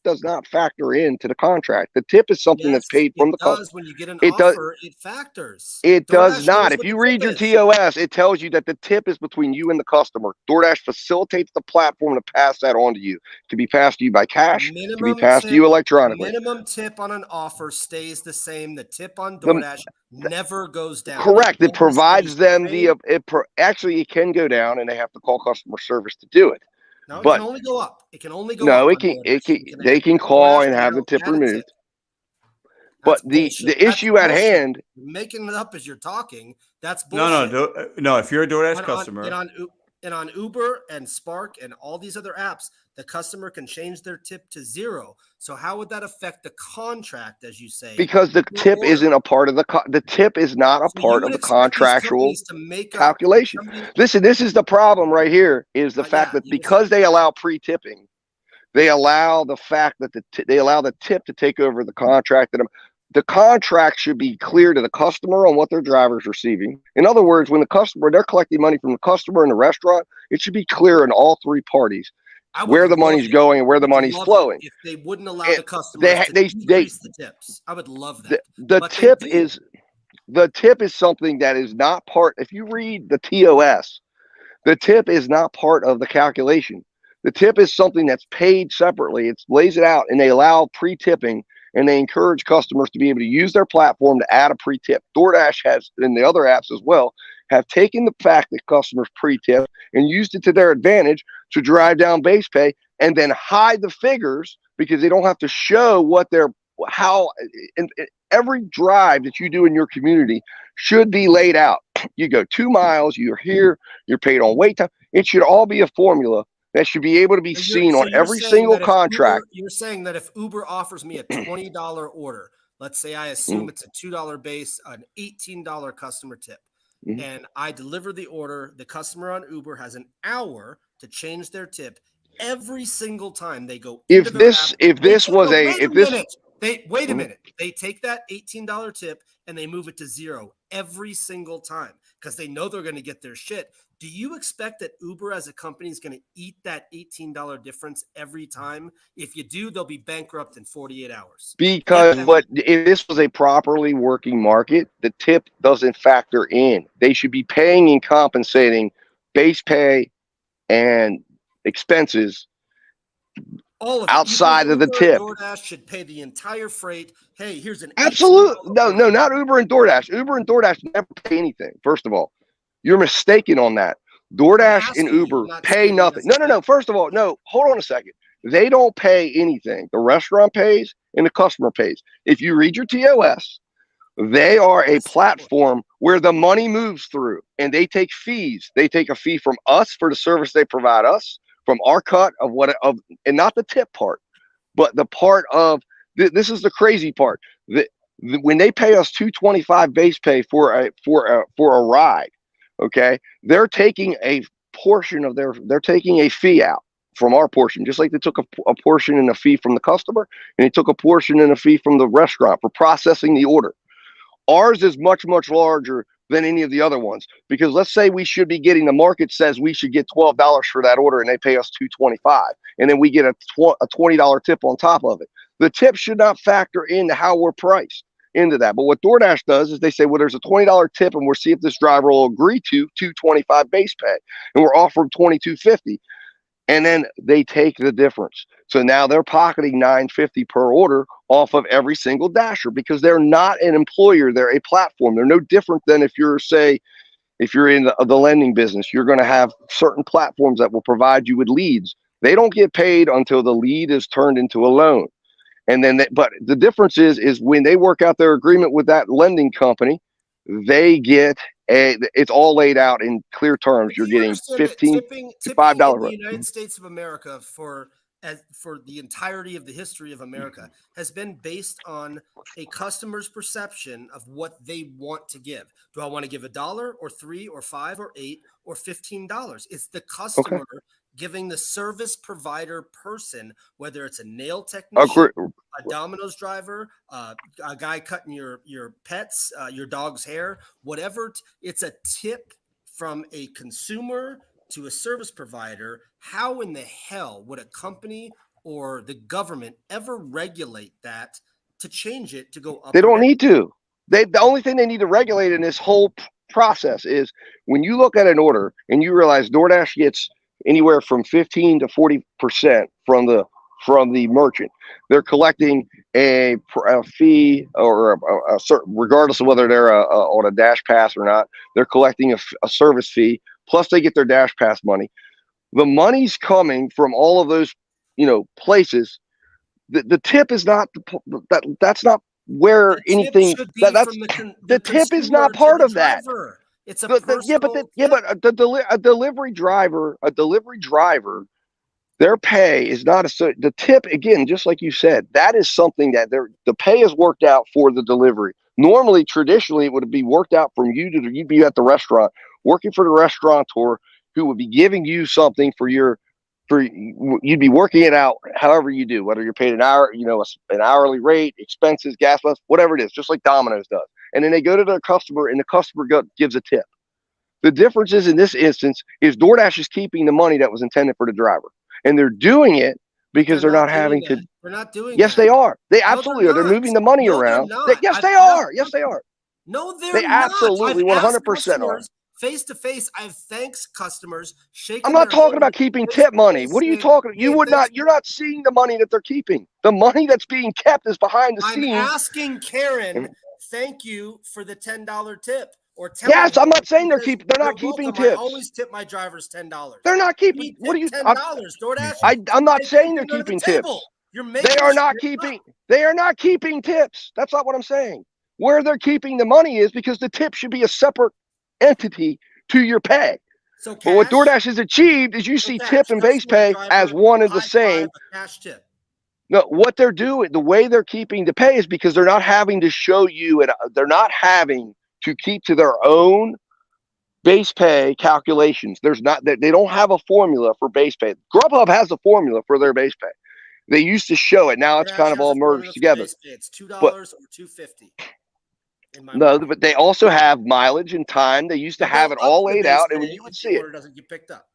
does not factor into the contract. The tip is something that's paid from the customer. When you get an offer, it factors. It does not. If you read your TOS, it tells you that the tip is between you and the customer. DoorDash facilitates the platform to pass that on to you. It can be passed to you by cash. It can be passed to you electronically. Minimum tip on an offer stays the same. The tip on DoorDash never goes down. Correct. It provides them actually it can go down, and they have to call customer service to do it. No, but it can only go up. It can only go up. No, they can call and have the tip removed. But the issue at hand, you're making it up as you're talking. That's bullshit. No. If you're a DoorDash customer, and on Uber and Spark and all these other apps, the customer can change their tip to 0. So how would that affect the contract, as you say? Because the tip isn't a part of the tip is not a part of the contractual calculation. Listen, this is the problem right here, is the fact that because they allow pre-tipping, they allow the fact that they allow the tip to take over the contract. The contract should be clear to the customer on what their driver's receiving. In other words, when they're collecting money from the customer in the restaurant, it should be clear in all 3 parties where the money's going and where the money's flowing. If they wouldn't allow the customers to increase the tips, I would love that. The tip is something that is not part. If you read the TOS, the tip is not part of the calculation. The tip is something that's paid separately. It lays it out, and they allow pre-tipping, and they encourage customers to be able to use their platform to add a pre-tip. DoorDash has, and the other apps as well, have taken the fact that customers pre-tip and used it to their advantage to drive down base pay, and then hide the figures because they don't have to show and every drive that you do in your community should be laid out. You go 2 miles, you're here, you're paid on wait time. It should all be a formula that should be able to be seen on every single contract. You're saying that if Uber offers me a $20 order, let's say I assume it's a $2 base, an $18 customer tip, and I deliver the order, the customer on Uber has an hour to change their tip every single time they go. Wait a minute. They take that $18 tip and they move it to 0 every single time because they know they're going to get their shit. Do you expect that Uber as a company is going to eat that $18 difference every time? If you do, they'll be bankrupt in 48 hours. Because if this was a properly working market, the tip doesn't factor in. They should be paying and compensating base pay and expenses all of outside of the tip. DoorDash should pay the entire freight. Hey, here's an absolute no, not Uber and DoorDash. Uber and DoorDash never pay anything. First of all, you're mistaken on that. DoorDash and Uber pay nothing. No. First of all, no. Hold on a second. They don't pay anything. The restaurant pays and the customer pays. If you read your TOS, they are a platform where the money moves through, and they take fees. They take a fee from us for the service they provide us, from our cut and not the tip part, but the part of this is the crazy part. When they pay us $2.25 base pay for a ride, okay, they're taking a portion of they're taking a fee out from our portion, just like they took a portion and a fee from the customer, and they took a portion and a fee from the restaurant for processing the order. Ours is much, much larger than any of the other ones, because let's say we should be getting, the market says we should get $12 for that order and they pay us $2.25, and then we get a $20 tip on top of it. The tip should not factor into how we're priced into that. But what DoorDash does is they say, well, there's a $20 tip and we'll see if this driver will agree to $2.25 base pay, and we're offering $22.50. And then they take the difference. So now they're pocketing $9.50 per order off of every single dasher, because they're not an employer. They're a platform. They're no different than if you're in the lending business, you're going to have certain platforms that will provide you with leads. They don't get paid until the lead is turned into a loan. And then, but the difference is when they work out their agreement with that lending company, they get it's all laid out in clear terms. You're getting $15 to $5 in the United States of America for the entirety of the history of America has been based on a customer's perception of what they want to give. Do I want to give $1 or $3 or $5 or $8 or $15? It's the customer giving the service provider person, whether it's a nail technician, a Domino's driver, a guy cutting your pets, your dog's hair, whatever. It's a tip from a consumer to a service provider. How in the hell would a company or the government ever regulate that to change it to go up? They don't need to. The only thing they need to regulate in this whole process is when you look at an order and you realize DoorDash gets anywhere from 15 to 40% from the merchant. They're collecting a fee or a certain, regardless of whether they're on a Dash Pass or not. They're collecting a service fee, plus they get their Dash Pass money. The money's coming from all of those, places. The tip is not that's not where anything. The tip is not part of that. It's a a delivery driver, their pay is not the tip. Again, just like you said, that is something that the pay is worked out for the delivery. Normally, traditionally, it would be worked out from you'd be at the restaurant working for the restaurateur who would be giving you something you'd be working it out however you do, whether you're paid an hour, an hourly rate, expenses, gas, whatever it is, just like Domino's does. And then they go to the customer and the customer gives a tip. The difference is in this instance is DoorDash is keeping the money that was intended for the driver. And they're doing it because they're not having to. They're not doing Yes, that. they are. They absolutely are. They're moving the money around. Yes, they are. Yes, they are. No, they're they not. Absolutely 100% are. Face to face, I've thanked customers. I'm not talking about keeping tip money. What are you talking? You're not seeing the money that they're keeping. The money that's being kept is behind the scenes. I'm asking Karen, thank you for the $10 tip. Or yes, I'm not saying they're not keeping tips. I always tip my drivers $10. They're not keeping. What are you? $10, DoorDash. I'm not saying they're keeping tips. They are not keeping. They are not keeping tips. That's not what I'm saying. Where they're keeping the money is because the tip should be a separate entity to your pay. So but what DoorDash has achieved is you see tip and base pay as one and the same. Cash tip. No, what they're doing, the way they're keeping the pay is because they're not having to show you, and they're not having to keep to their own base pay calculations. They don't have a formula for base pay. Grubhub has a formula for their base pay. They used to show it. Now it's kind of all merged together. It's $2 or $2.50. No, but they also have mileage and time. They used to have it all laid out, and when you would see it, doesn't get picked up.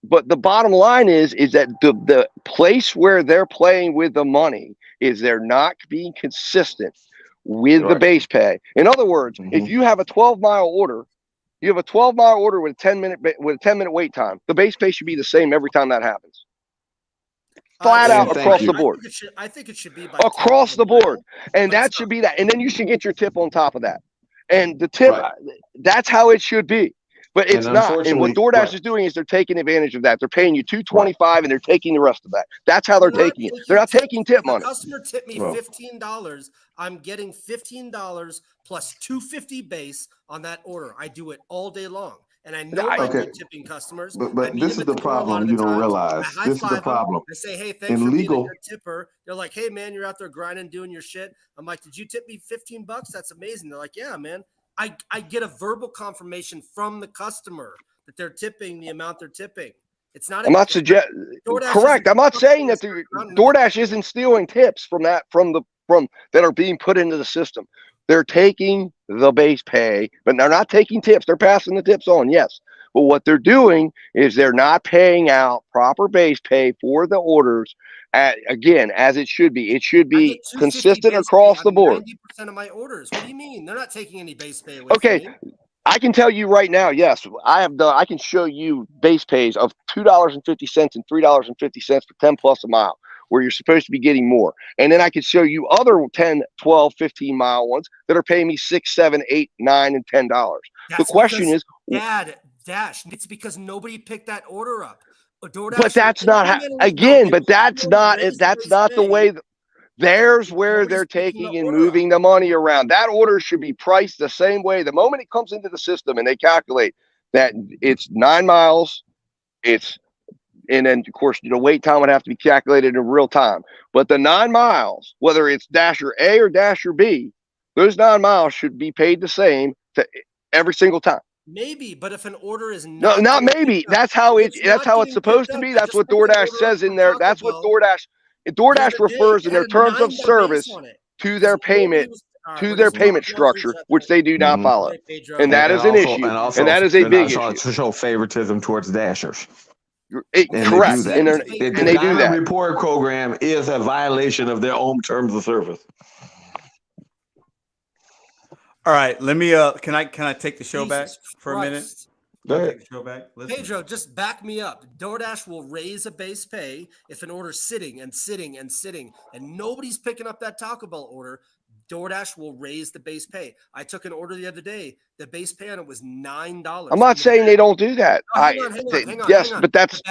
But the bottom line is that the place where they're playing with the money is they're not being consistent with the base pay. In other words, if you have a 12-mile order, you have a 12-mile order with a 10-minute wait time. The base pay should be the same every time that happens. Flat out across the board. I think it should be across the board, and that should be that. And then you should get your tip on top of that. And the tip, that's how it should be. But it's not. And what DoorDash is doing is they're taking advantage of that. They're paying you $2.25, and they're taking the rest of that. That's how they're taking it. They're not taking tip money. If a customer tipped me $15, I'm getting $15 plus $2.50 base on that order. I do it all day long. And I know my good tipping customers. But this is the problem you don't realize. This is the problem. I say, hey, thanks for being a good tipper. They're like, hey, man, you're out there grinding, doing your shit. I'm like, did you tip me $15? That's amazing. They're like, yeah, man. I get a verbal confirmation from the customer that they're tipping the amount they're tipping. It's not. I'm not correct. I'm not saying that DoorDash isn't stealing tips from that are being put into the system. They're taking the base pay, but they're not taking tips. They're passing the tips on, yes. But what they're doing is they're not paying out proper base pay for the orders, again, as it should be. It should be consistent across the board. 90% of my orders. What do you mean? They're not taking any base pay away from me. I can tell you right now, yes, I can show you base pays of $2.50 and $3.50 for 10 plus a mile, where you're supposed to be getting more. And then I could show you other 10, 12, 15 mile ones that are paying me $6, $7, $8, $9, and $10. The question is, Dash, it's because nobody picked that order up. But that's not again. But that's not the way. There's where they're taking and moving the money around. That order should be priced the same way. The moment it comes into the system and they calculate that it's 9 miles, and then of course, wait time would have to be calculated in real time. But the 9 miles, whether it's Dasher A or Dasher B, those 9 miles should be paid the same to every single time. Maybe, but if an order is not maybe. That's how it's supposed to be. That's what DoorDash says in there. That's what DoorDash refers in their terms of service to their payment structure, which they do not follow. And that is an issue. And that is a big issue. To show favoritism towards Dashers. Correct. And they do that. The report program is a violation of their own terms of service. All right, let me. Can I take the show back for a minute? Take the show back. Listen. Pedro, just back me up. DoorDash will raise a base pay if an order's sitting and sitting and sitting, and nobody's picking up that Taco Bell order. DoorDash will raise the base pay. I took an order the other day. The base pay on it was $9. I'm not saying they don't do that. Hang on. Yes, but that's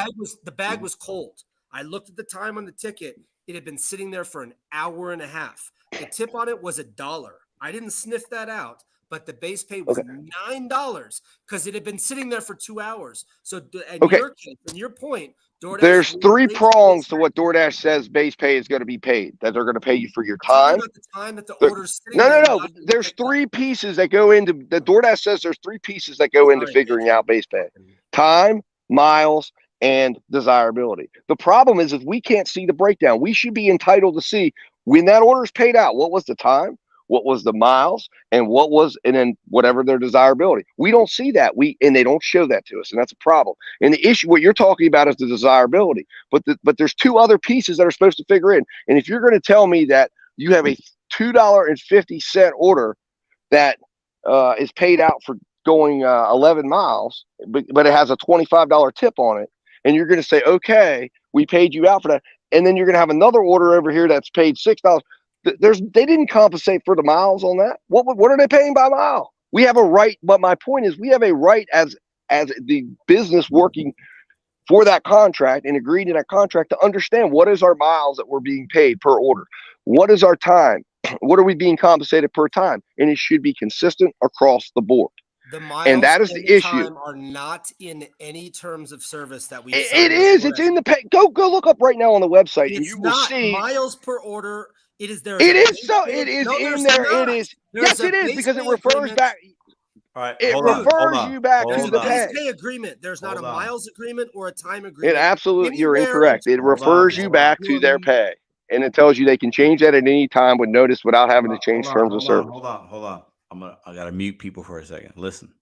the bag was cold. I looked at the time on the ticket. It had been sitting there for an hour and a half. The tip on it was $1. I didn't sniff that out, but the base pay was $9 because it had been sitting there for 2 hours. So, your case, in your point, DoorDash, there's 3 prongs to what DoorDash says base pay is going to be paid. That they're going to pay you for your time. The time that the order's sitting there. No. There's 3 pieces that go into the DoorDash says there's 3 pieces that go into figuring out base pay: time, miles, and desirability. The problem is if we can't see the breakdown, we should be entitled to see when that order is paid out. What was the time? What was the miles, and then whatever their desirability. We don't see that. And they don't show that to us, and that's a problem. And the issue, what you're talking about, is the desirability. But there's 2 other pieces that are supposed to figure in. And if you're going to tell me that you have a $2.50 order that is paid out for going 11 miles, but it has a $25 tip on it, and you're going to say, okay, we paid you out for that, and then you're going to have another order over here that's paid $6. They didn't compensate for the miles on that. What are they paying by mile? We have a right, but my point is we have a right as the business working for that contract and agreed to that contract to understand what is our miles that we're being paid per order. What is our time? What are we being compensated per time? And it should be consistent across the board. The miles and that is the issue. Are not in any terms of service that we. It is. It's in the pay. Go look up right now on the website, and you will see miles per order. It is there. It is so. It is in there. It is. Yes, it is because it refers back. All right. It refers you back to the pay agreement. There's not a miles agreement or a time agreement. It absolutely. You're incorrect. It refers you back to their pay, and it tells you they can change that at any time with notice without having to change terms of service. Hold on. I gotta mute people for a second. Listen.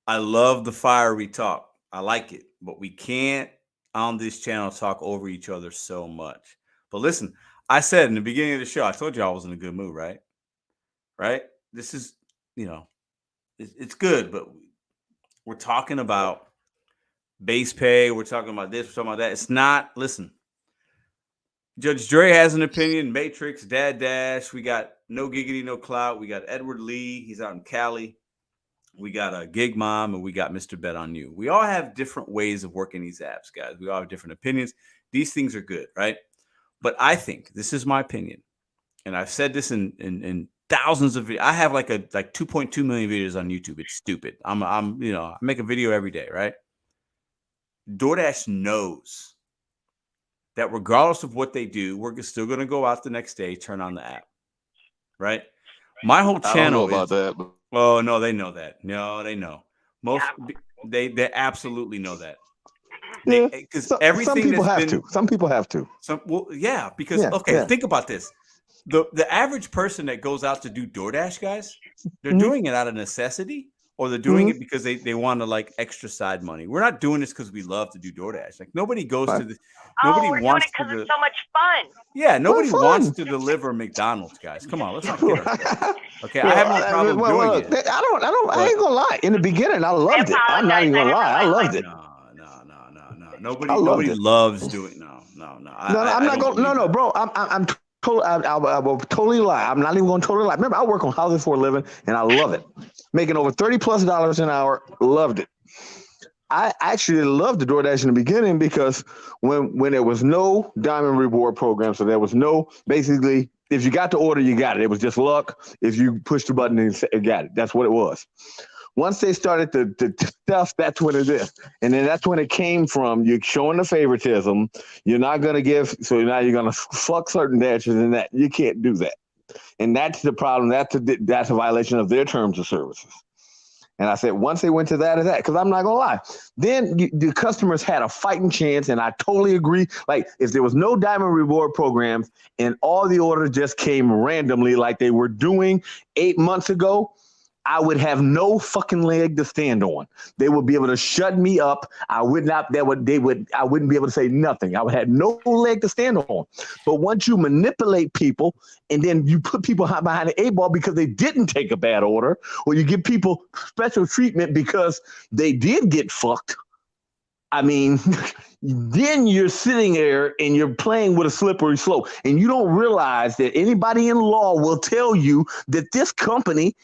I love the fiery talk. I like it, but we can't on this channel talk over each other so much. But listen. I said in the beginning of the show, I told you I was in a good mood, right? Right? This is, it's good, but we're talking about base pay. We're talking about this. We're talking about that. It's not, listen, Judge Dre has an opinion. Matrix, Dad Dash. We got No Giggity No Clout. We got Edward Lee. He's out in Cali. We got a Gig Mom, and we got Mr.BetonYou. We all have different ways of working these apps, guys. We all have different opinions. These things are good, right? But I think, this is my opinion, and I've said this in thousands of videos. I have like 2.2 million videos on YouTube. It's stupid. I make a video every day, right? DoorDash knows that regardless of what they do, we're still going to go out the next day, turn on the app, right? My whole channel about that. Oh no, they know that. No, they know. They absolutely know that. Because everything some people have to. Because think about this. The average person that goes out to do DoorDash, guys, they're doing it out of necessity, or they're doing it because they want to like extra side money. We're not doing this because we love to do DoorDash. Like nobody goes to the we're doing it because it's so much fun. Yeah, nobody wants to deliver McDonald's, guys. Come on, let's not kid ourselves. Okay, I have no problem doing it. I ain't gonna lie. In the beginning, I loved it. I'm not even gonna lie. I loved it. Nobody loves doing no. I'm not going. No, bro. I'm totally. I will totally lie. I'm not even going to totally lie. Remember, I work on houses for a living, and I love it. Making over $30+ an hour. Loved it. I actually loved the DoorDash in the beginning because when there was no diamond reward program, so there was no basically if you got the order, you got it. It was just luck. If you pushed the button and you got it, that's what it was. Once they started the stuff, that's what it is. And then that's when it came from. You're showing the favoritism. You're not going to give. So now you're going to fuck certain dashes and that. You can't do that. And that's the problem. That's a violation of their terms of services. And I said, once they went to that, because I'm not going to lie, then the customers had a fighting chance. And I totally agree. Like if there was no diamond reward programs and all the orders just came randomly like they were doing 8 months ago, I would have no fucking leg to stand on. They would be able to shut me up. I wouldn't be able to say nothing. I would have no leg to stand on. But once you manipulate people and then you put people behind the 8 ball because they didn't take a bad order, or you give people special treatment because they did get fucked, I mean, then you're sitting there and you're playing with a slippery slope. And you don't realize that anybody in law will tell you that this company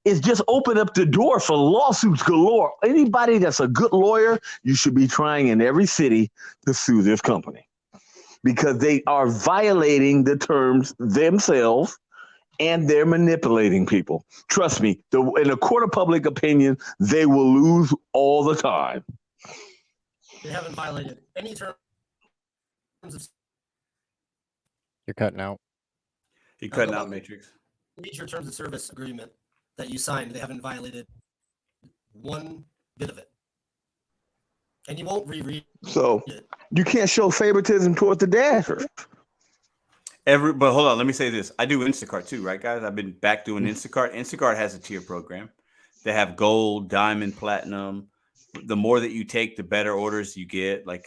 is just open up the door for lawsuits galore. Anybody that's a good lawyer, you should be trying in every city to sue this company because they are violating the terms themselves and they're manipulating people. Trust me, in a court of public opinion, they will lose all the time. They haven't violated any terms of. You're cutting out. You're cutting out, Matrix. Your terms of service agreement that you signed, they haven't violated one bit of it. And you won't reread So it. you can't show favoritism towards the dashers. But hold on, let me say this. I do Instacart too, right, guys? I've been back doing Instacart. Instacart has a tier program. They have gold, diamond, platinum. The more that you take, the better orders you get. Like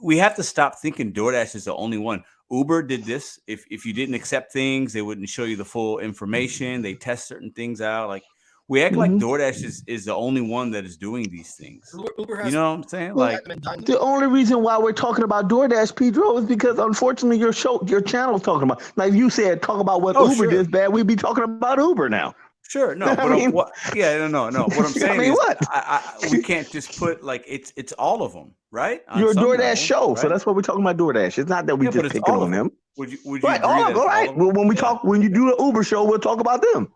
we have to stop thinking DoorDash is the only one. Uber did this. If you didn't accept things, they wouldn't show you the full information. They test certain things out. Like we act like DoorDash is the only one that is doing these things. Uber has, you know what I'm saying? Like the only reason why we're talking about DoorDash, Pedro, is because unfortunately your channel is talking about. Like you said, talk about what Uber sure. did bad. We'd be talking about Uber now. Sure, no, but no. What I'm saying is, what? We can't just put like it's all of them, right? You're a DoorDash level, show, right? So that's what we're talking about. DoorDash. It's not that we just picking on them. Would you right? All right. Well, when you do the Uber show, we'll talk about them.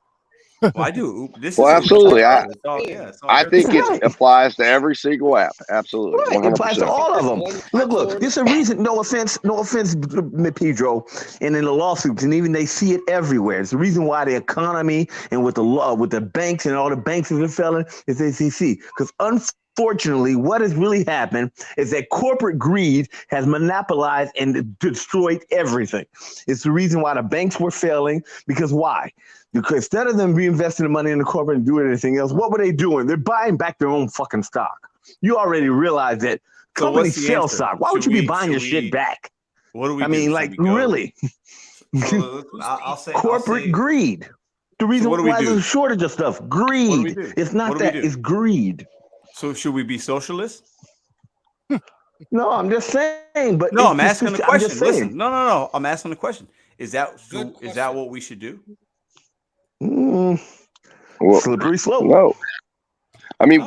Well, I do. Absolutely. I think it applies to every single app. Absolutely. Right. 100%. It applies to all of them. Look, there's a reason. No offense, Pedro, and in the lawsuits, and even they see it everywhere. It's the reason why the economy and with the law, with the banks and all the banks that are failing is SEC. Because unfortunately, what has really happened is that corporate greed has monopolized and destroyed everything. It's the reason why the banks were failing. Because why? Because instead of them reinvesting the money in the corporate and doing anything else, what were they doing? They're buying back their own fucking stock. You already realize that companies sell stock. Why would you be buying your shit back? What do we? I mean, like really? I'll say corporate greed. The reason why there's a shortage of stuff. Greed. It's not that. It's greed. So should we be socialists? No, I'm just saying. But no, I'm asking the question. Listen, no. I'm asking the question. Is that what we should do? Slippery slope. No, I mean,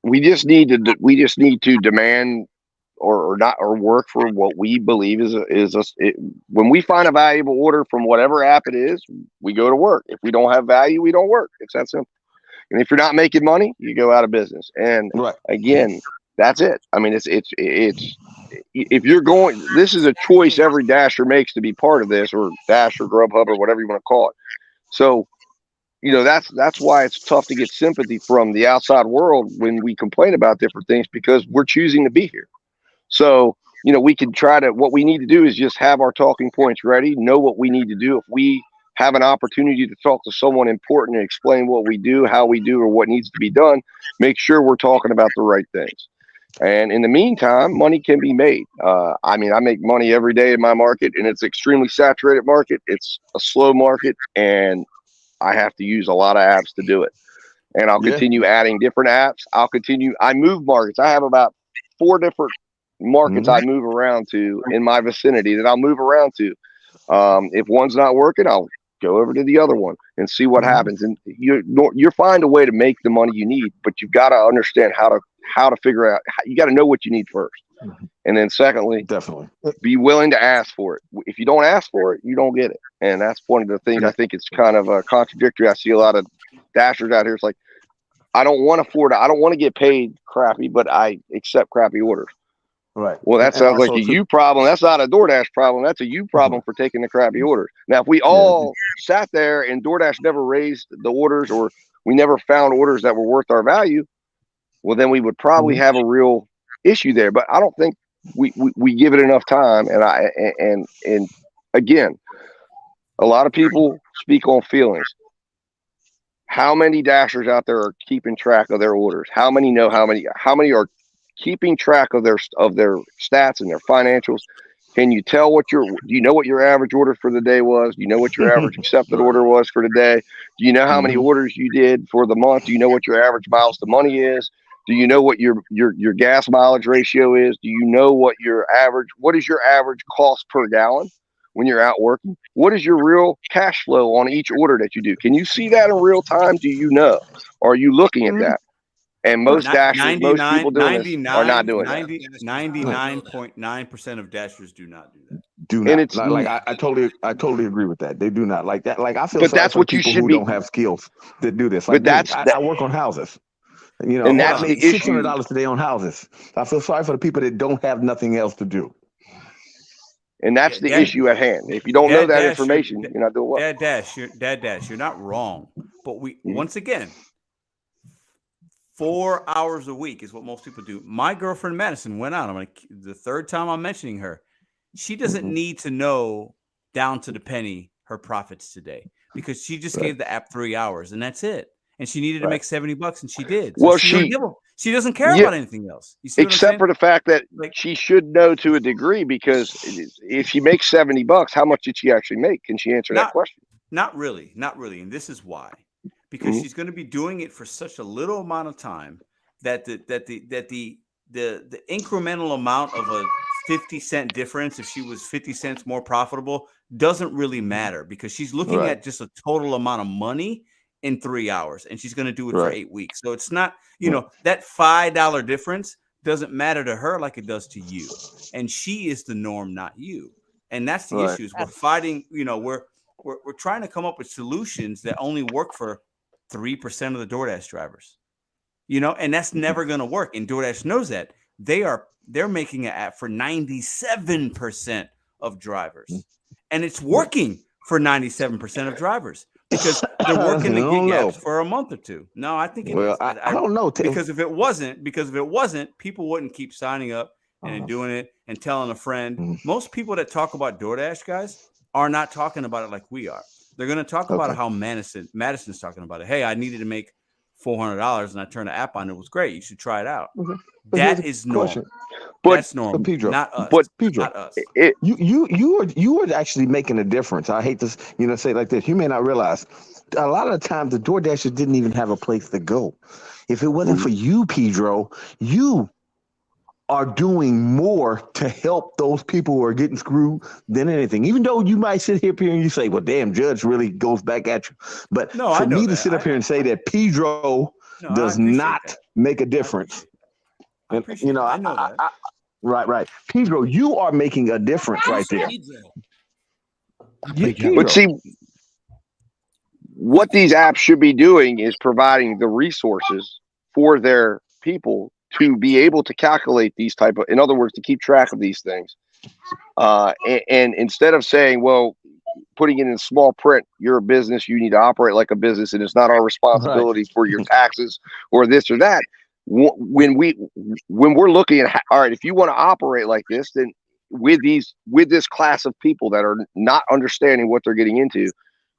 we just need to demand or not or work for what we believe when we find a valuable order from whatever app it is, we go to work. If we don't have value, we don't work. It's that simple. And if you're not making money, you go out of business. And again, that's it. I mean, it's if you're going, this is a choice every Dasher makes to be part of this, or Dash or Grubhub or whatever you want to call it. So, that's why it's tough to get sympathy from the outside world when we complain about different things, because we're choosing to be here. So, we can what we need to do is just have our talking points ready, know what we need to do. If we have an opportunity to talk to someone important and explain what we do, how we do, or what needs to be done, make sure we're talking about the right things. And in the meantime, money can be made. I make money every day in my market, and it's an extremely saturated market. It's a slow market, and I have to use a lot of apps to do it. And I'll continue adding different apps. I move markets. I have about 4 different markets I move around to in my vicinity that I'll move around to. If one's not working, I'll go over to the other one and see what happens. And you'll find a way to make the money you need, but you've got to understand how to figure out. You got to know what you need first, and then secondly, definitely be willing to ask for it. If you don't ask for it, you don't get it. And that's one of the things I think it's kind of contradictory. I see a lot of dashers out here. It's like, I don't want to get paid crappy, but I accept crappy orders. Right. Well, that sounds like a you problem. That's not a DoorDash problem. That's a you problem for taking the crappy orders. Now, if we all sat there and DoorDash never raised the orders, or we never found orders that were worth our value, well, then we would probably have a real issue there. But I don't think we give it enough time. And again, a lot of people speak on feelings. How many dashers out there are keeping track of their orders? How many know how many are keeping track of their stats and their financials? Can you tell do you know what your average order for the day was? Do you know what your average accepted order was for the day? Do you know how many orders you did for the month? Do you know what your average miles to money is? Do you know what your gas mileage ratio is? Do you know what is your average cost per gallon when you're out working? What is your real cash flow on each order that you do? Can you see that in real time? Do you know? Or are you looking at that? And most dashers, most people doing this are not doing that. 99.9% of dashers do not do that. Do not. And it's like I totally agree with that. They do not like that. Like I feel sorry for people who don't have skills that do this. Like, but I work on houses. You know, and that's I make $600 today on houses. I feel sorry for the people that don't have nothing else to do. And that's the issue at hand. If you don't know that information, you're not doing well. Dad Dash, you're not wrong. But once again, 4 hours a week is what most people do. My girlfriend Madison went out. The third time I'm mentioning her. She doesn't need to know down to the penny her profits today, because she just gave the app 3 hours and that's it. And she needed to make $70, and she did. So well, she doesn't care about anything else. You see except for the fact that she should know to a degree, because if she makes $70, how much did she actually make? Can she answer that question? Not really. And this is why. Because she's going to be doing it for such a little amount of time that the incremental amount of a 50-cent difference, if she was 50 cents more profitable, doesn't really matter, because she's looking at just a total amount of money in 3 hours, and she's going to do it for 8 weeks. So it's not, that $5 difference doesn't matter to her like it does to you. And she is the norm, not you. And that's the issue. Is we're fighting, we're trying to come up with solutions that only work for 3% of the DoorDash drivers, and that's never going to work. And DoorDash knows that. They're making an app for 97% of drivers, and it's working for 97% of drivers, because they're working the gig apps for a month or two. No, I think it is. I don't know. Because if it wasn't, people wouldn't keep signing up and doing it and telling a friend. Most people that talk about DoorDash, guys, are not talking about it like we are. They're going to talk about how Madison's talking about it. Hey, I needed to make $400 and I turned the app on. It was great. You should try it out. That is normal. That's normal. Pedro, not us. But Pedro, not us. You are actually making a difference. I hate to say it like this. You may not realize a lot of the time the DoorDashers didn't even have a place to go. If it wasn't for you, Pedro, you are doing more to help those people who are getting screwed than anything. Even though you might sit here and you say, well, damn, Judge really goes back at you. But for me to sit up here and say that Pedro does not make a difference. And, I know that. Right. Pedro, you are making a difference right there. But see, what these apps should be doing is providing the resources for their people to be able to calculate these in other words, to keep track of these things. And instead of saying, well, putting it in small print, you're a business, you need to operate like a business, and it's not our responsibility for your taxes or this or that. When we're looking at, all right, if you want to operate like this, then with this class of people that are not understanding what they're getting into,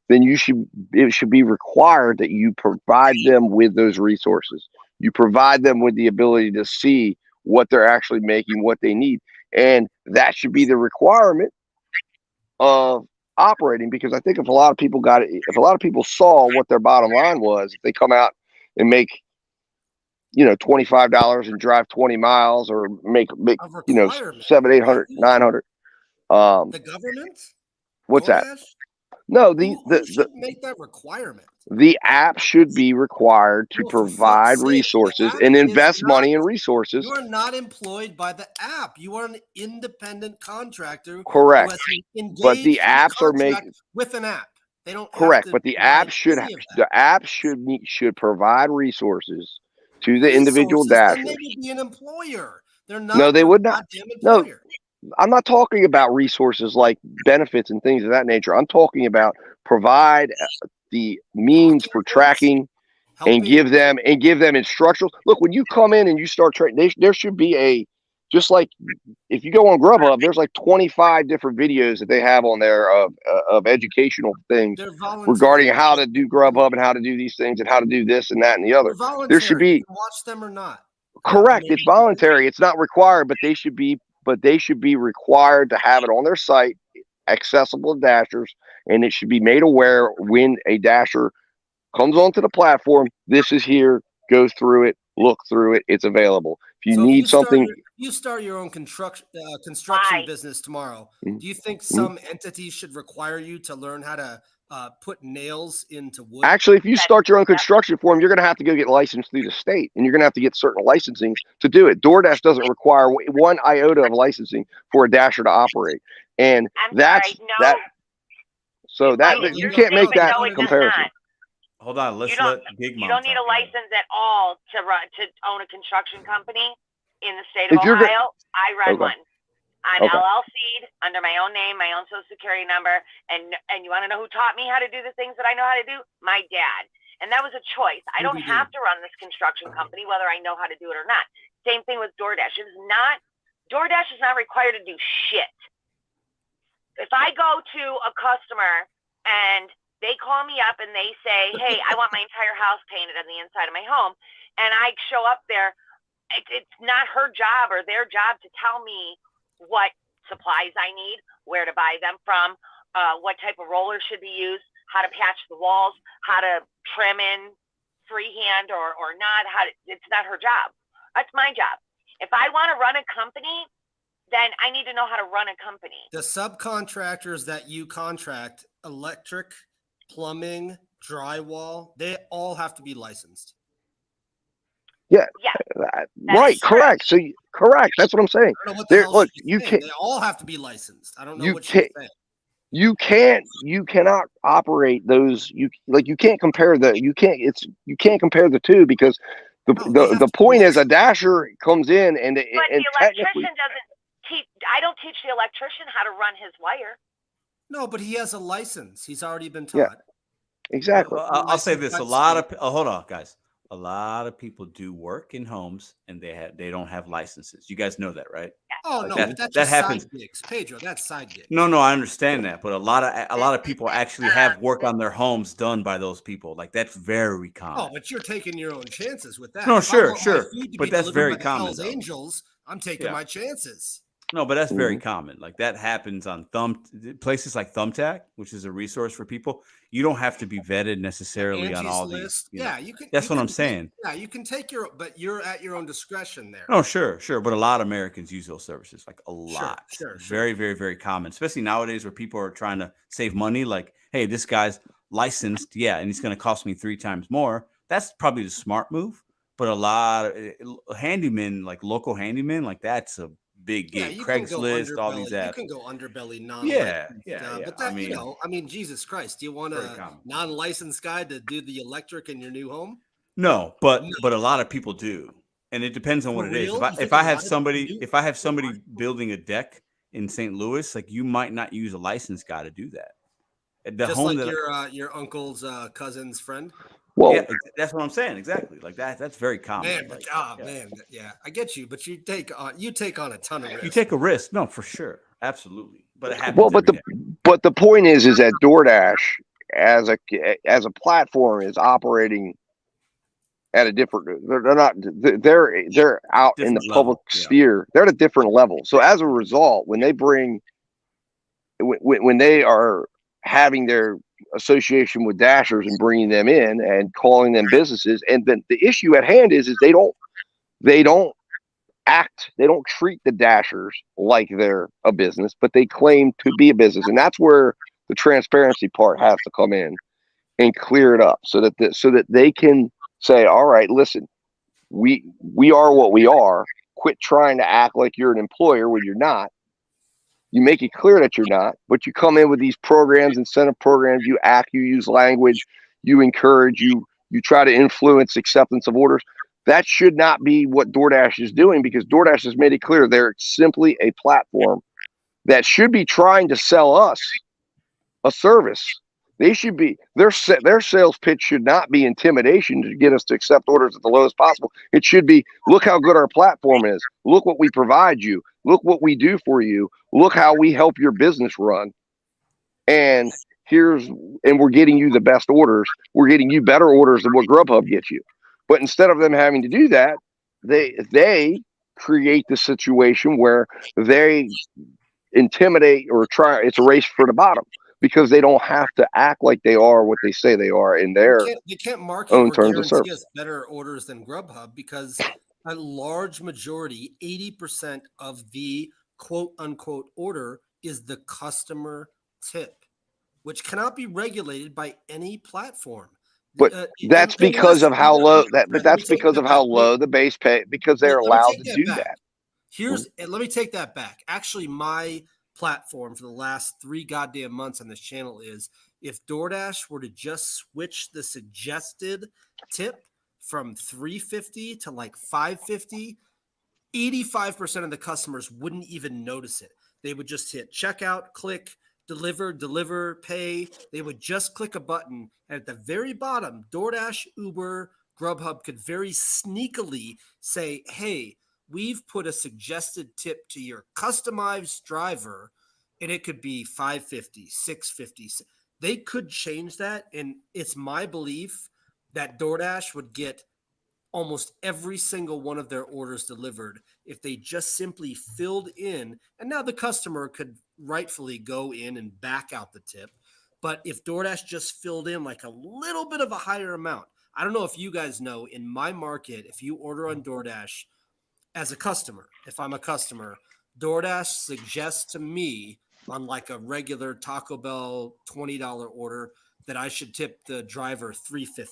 then it should be required that you provide them with those resources. You provide them with the ability to see what they're actually making, what they need. And that should be the requirement of operating, because I think if a lot of people saw what their bottom line was, if they come out and make, $25 and drive 20 miles or make 700, 800, 900. The government? What's that? No, Who should make that requirement? the app should be required to No, for provide fuck's sake, the resources app and is invest not. money in resources. You are not employed by the app. You are an independent contractor. Correct. Who has engaged But the in a apps are contract making with an app. They don't correct. have to But the provide app should any of that. should provide resources to the individual Resources, then they dashers. would be an employer. They're No, not they your would not. goddamn No, employer. I'm not talking about resources like benefits and things of that nature. I'm talking about provide the means for tracking and give them instructions. Look, when you come in and you start trading, there should be just like if you go on Grubhub, there's like 25 different videos that they have on there of educational things regarding how to do Grubhub and how to do these things and how to do this and that and the other. There should be you can watch them or not. correct. It's voluntary. It's not required, but they should be required to have it on their site, accessible to dashers, and it should be made aware when a dasher comes onto the platform. This is here. Go through it. Look through it. It's available. If you need something, you start your own construction business tomorrow. Mm-hmm. Do you think some entity should require you to learn how to put nails into wood? Actually, if you start your own construction firm, you're going to have to go get licensed through the state, and you're going to have to get certain licensing to do it. DoorDash doesn't require one iota of licensing for a dasher to operate, and So you can't make that comparison. Hold on, let's let Gig Mom. You don't need a license at all to own a construction company in the state If of you're Ohio. I run one. I'm Okay. LLC'd under my own name, my own social security number, and you want to know who taught me how to do the things that I know how to do? My dad. And that was a choice. I don't have to run this construction company whether I know how to do it or not. Same thing with DoorDash. DoorDash is not required to do shit. If I go to a customer and they call me up and they say, hey, I want my entire house painted on the inside of my home, and I show up there, it's not her job or their job to tell me what supplies I need, where to buy them from, what type of rollers should be used, how to patch the walls, how to trim in freehand or not. It's not her job. That's my job. If I want to run a company, then I need to know how to run a company. The subcontractors that you contract, electric, plumbing, drywall, they all have to be licensed. Yeah. Right. Correct. So correct. That's what I'm saying. I don't know what the hell Look, she's you saying. can't. They all have to be licensed. I don't know You what she's saying. You cannot operate those. You can't compare you can't compare the two because the point is a dasher comes in and the electrician doesn't teach. I don't teach the electrician how to run his wire. No, but he has a license. He's already been taught. Yeah, exactly. I'll say this: hold on, guys. A lot of people do work in homes and they don't have licenses. You guys know that, right? Oh no, that's that happens. Side gigs. Pedro, that's side gigs. No, I understand that, but a lot of people actually have work on their homes done by those people. Like that's very common. Oh, but you're taking your own chances with that. No, If I sure, want my sure, food to but be that's delivered very by the common. Hells though. Angels, I'm taking my chances. No, but that's very common. Like that happens on places like Thumbtack, which is a resource for people. You don't have to be vetted necessarily on all these. You can. That's what I'm saying. Yeah, you can take but you're at your own discretion there. No, sure. But a lot of Americans use those services, like a lot. Sure. Very, very, very common, especially nowadays where people are trying to save money. Like, hey, this guy's licensed, and he's going to cost me 3 times more. That's probably the smart move. But a lot of handymen, like local handymen, like that's a big gig. Craigslist, all these apps. You can go underbelly But that, I mean, Jesus Christ, do you want a non-licensed guy to do the electric in your new home? No, but a lot of people do, and it depends on what it is. If I have somebody building a deck in St. Louis, like you might not use a licensed guy to do that. Just like your uncle's cousin's friend. Well, yeah, that's what I'm saying. Exactly, like that. That's very common. Man, I get you, but you take on a ton of risk. You take a risk, no, for sure, absolutely. But it happens. Well, but the point is that DoorDash as a platform is operating at a different. They're out in the public sphere. They're at a different level. So as a result, when they are having their association with dashers and bringing them in and calling them businesses, and then the issue at hand is they don't treat the dashers like they're a business, but they claim to be a business, and that's where the transparency part has to come in and clear it up so that they can say, all right, listen, we are what we are. Quit trying to act like you're an employer when you're not. You make it clear that you're not, but you come in with these programs, incentive programs, you use language, you encourage, you try to influence acceptance of orders. That should not be what DoorDash is doing, because DoorDash has made it clear they're simply a platform that should be trying to sell us a service. They should be, their sales pitch should not be intimidation to get us to accept orders at the lowest possible. It should be, look how good our platform is. Look what we provide you. Look what we do for you. Look how we help your business run. And we're getting you the best orders. We're getting you better orders than what Grubhub gets you. But instead of them having to do that, they create the situation where they intimidate or try. It's a race for the bottom, because they don't have to act like they are what they say they are in their you can't market own or terms of guarantee service. us better orders than Grubhub, because a large majority, 80% of the quote unquote order is the customer tip, which cannot be regulated by any platform. But that's because of how low the base pay, because they're allowed to do that. Let me take that back. Actually, my platform for the last 3 goddamn months on this channel is, if DoorDash were to just switch the suggested tip from $3.50 to like $5.50, 85% of the customers wouldn't even notice it. They would just hit checkout, click, deliver, pay. They would just click a button, and at the very bottom, DoorDash, Uber, Grubhub could very sneakily say, hey, we've put a suggested tip to your customized driver, and it could be $5.50, $6.50. They could change that, and it's my belief that DoorDash would get almost every single one of their orders delivered if they just simply filled in, and now the customer could rightfully go in and back out the tip. But if DoorDash just filled in like a little bit of a higher amount, I don't know if you guys know, in my market, if you order on DoorDash as a customer, if I'm a customer, DoorDash suggests to me on like a regular Taco Bell $20 order that I should tip the driver $3.50.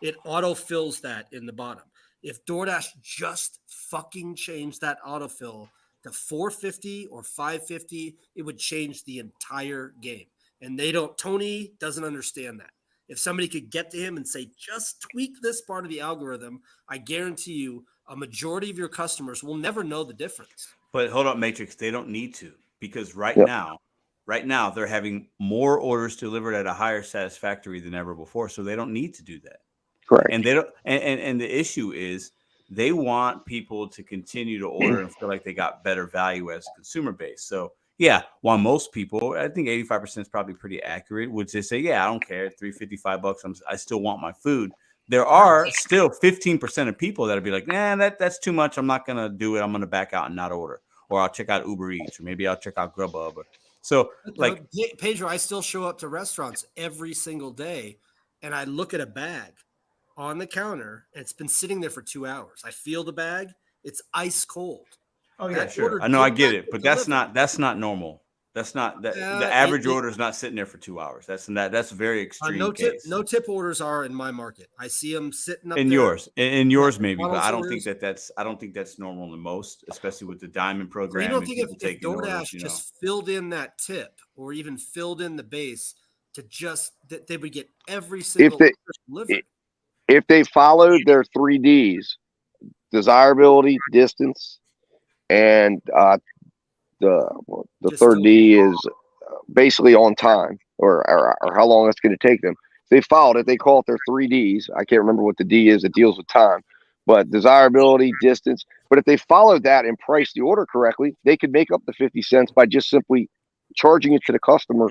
It auto-fills that in the bottom. If DoorDash just fucking changed that autofill to $4.50 or $5.50, it would change the entire game. And Tony doesn't understand that. If somebody could get to him and say, just tweak this part of the algorithm, I guarantee you a majority of your customers will never know the difference. But hold up, Matrix, they don't need to, because right now they're having more orders delivered at a higher satisfactory than ever before. So they don't need to do that. Correct. And they don't, and the issue is they want people to continue to order and feel like they got better value as a consumer base. So yeah, while most people, I think 85% is probably pretty accurate, would just say, yeah, I don't care, $3.55, I still want my food. There are still 15% of people that'll be like, nah, that's too much. I'm not gonna do it. I'm gonna back out and not order, or I'll check out Uber Eats, or maybe I'll check out Grubhub. So like Pedro, I still show up to restaurants every single day, and I look at a bag on the counter, and it's been sitting there for 2 hours. I feel the bag; it's ice cold. Oh yeah, sure. I know, I get it, but that's not normal. That's not the average order is not sitting there for 2 hours. That's very extreme. No tip orders are in my market. I see them sitting up in there. yours maybe, but I don't think that's normal in most, especially with the diamond program. So you don't think if DoorDash just filled in that tip, or even filled in the base, to just that they would get every single delivered? If they followed their 3 Ds, desirability, distance, and the third D is basically on time, or how long it's going to take them. They followed it. They call it their 3 Ds. I can't remember what the D is that deals with time, but desirability, distance. But if they followed that and priced the order correctly, they could make up the 50 cents by just simply charging it to the customer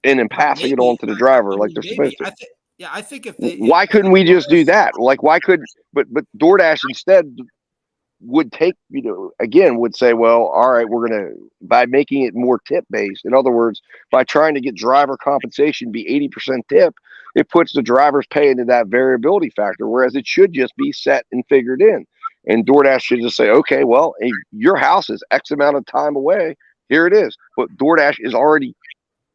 and then passing it on to the driver like they're supposed to. I think why couldn't we just do that? Like, why could, but DoorDash instead would take, would say, well, all right, we're going to, by making it more tip based, in other words, by trying to get driver compensation be 80% tip, it puts the driver's pay into that variability factor, whereas it should just be set and figured in. And DoorDash should just say, okay, well, your house is X amount of time away. Here it is. But DoorDash is already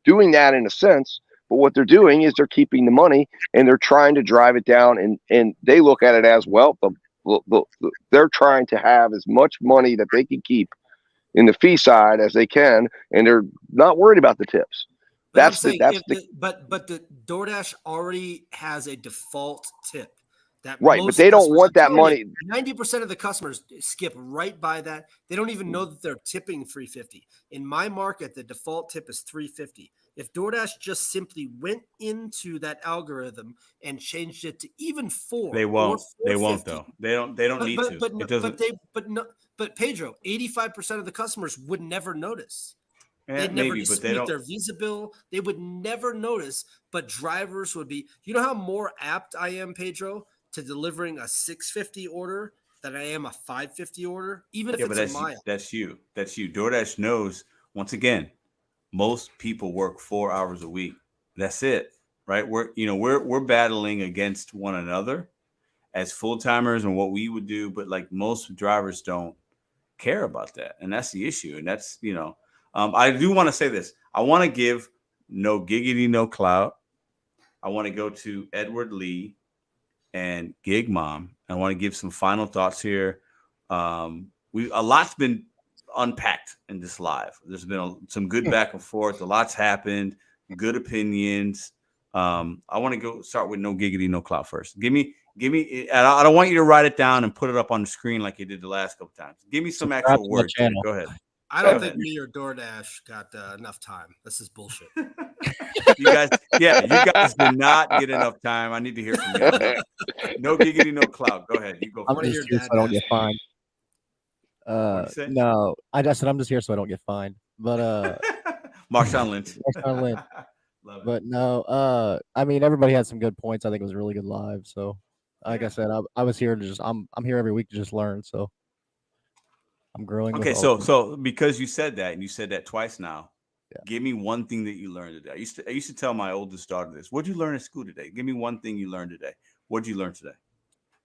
doing that in a sense. But what they're doing is they're keeping the money and they're trying to drive it down. And they look at it as, well, they're trying to have as much money that they can keep in the fee side as they can, and they're not worried about the tips. But the DoorDash already has a default tip. That right, but they don't want that money. 90% of the customers skip right by that. They don't even know that they're tipping $3.50. In my market, the default tip is $3.50. If DoorDash just simply went into that algorithm and changed it to even $4, they won't. They won't though. They don't need to. But Pedro, 85% of the customers would never notice. Yeah, They'd never maybe, but they dispute don't. their Visa bill. They would never notice. But drivers would be. You know how more apt I am, Pedro, to delivering a $6.50 order than I am a $5.50 order, even if it's a mile. That's you. DoorDash knows, once again, most people work 4 hours a week. That's it, right? We're battling against one another as full timers and what we would do, but like most drivers don't care about that, and that's the issue. And that's I do want to say this. I want to give no Giggity No Clout. I want to go to Edward Lee and Gig Mom. I want to give some final thoughts here. A lot's been unpacked in this live. There's been some good back and forth. A lot's happened. Good opinions. I want to go start with no Giggity No Clout first. Give me. I don't want you to write it down and put it up on the screen like you did the last couple times. Give me some actual words. Go ahead. I don't think me or DoorDash got enough time. This is bullshit. You guys did not get enough time. I need to hear from you. No Giggity No Clout. Go ahead. You go. I'm just here so I don't get fined. No, I just said I'm just here so I don't get fined. But Marshawn Lynch. But no, I mean everybody had some good points. I think it was a really good live. So, like I said, I was here to I'm here every week to just learn. So I'm growing. Okay, so because you said that and you said that twice now, give me one thing that you learned today. I used to tell my oldest daughter this. What'd you learn at school today? Give me one thing you learned today. What'd you learn today?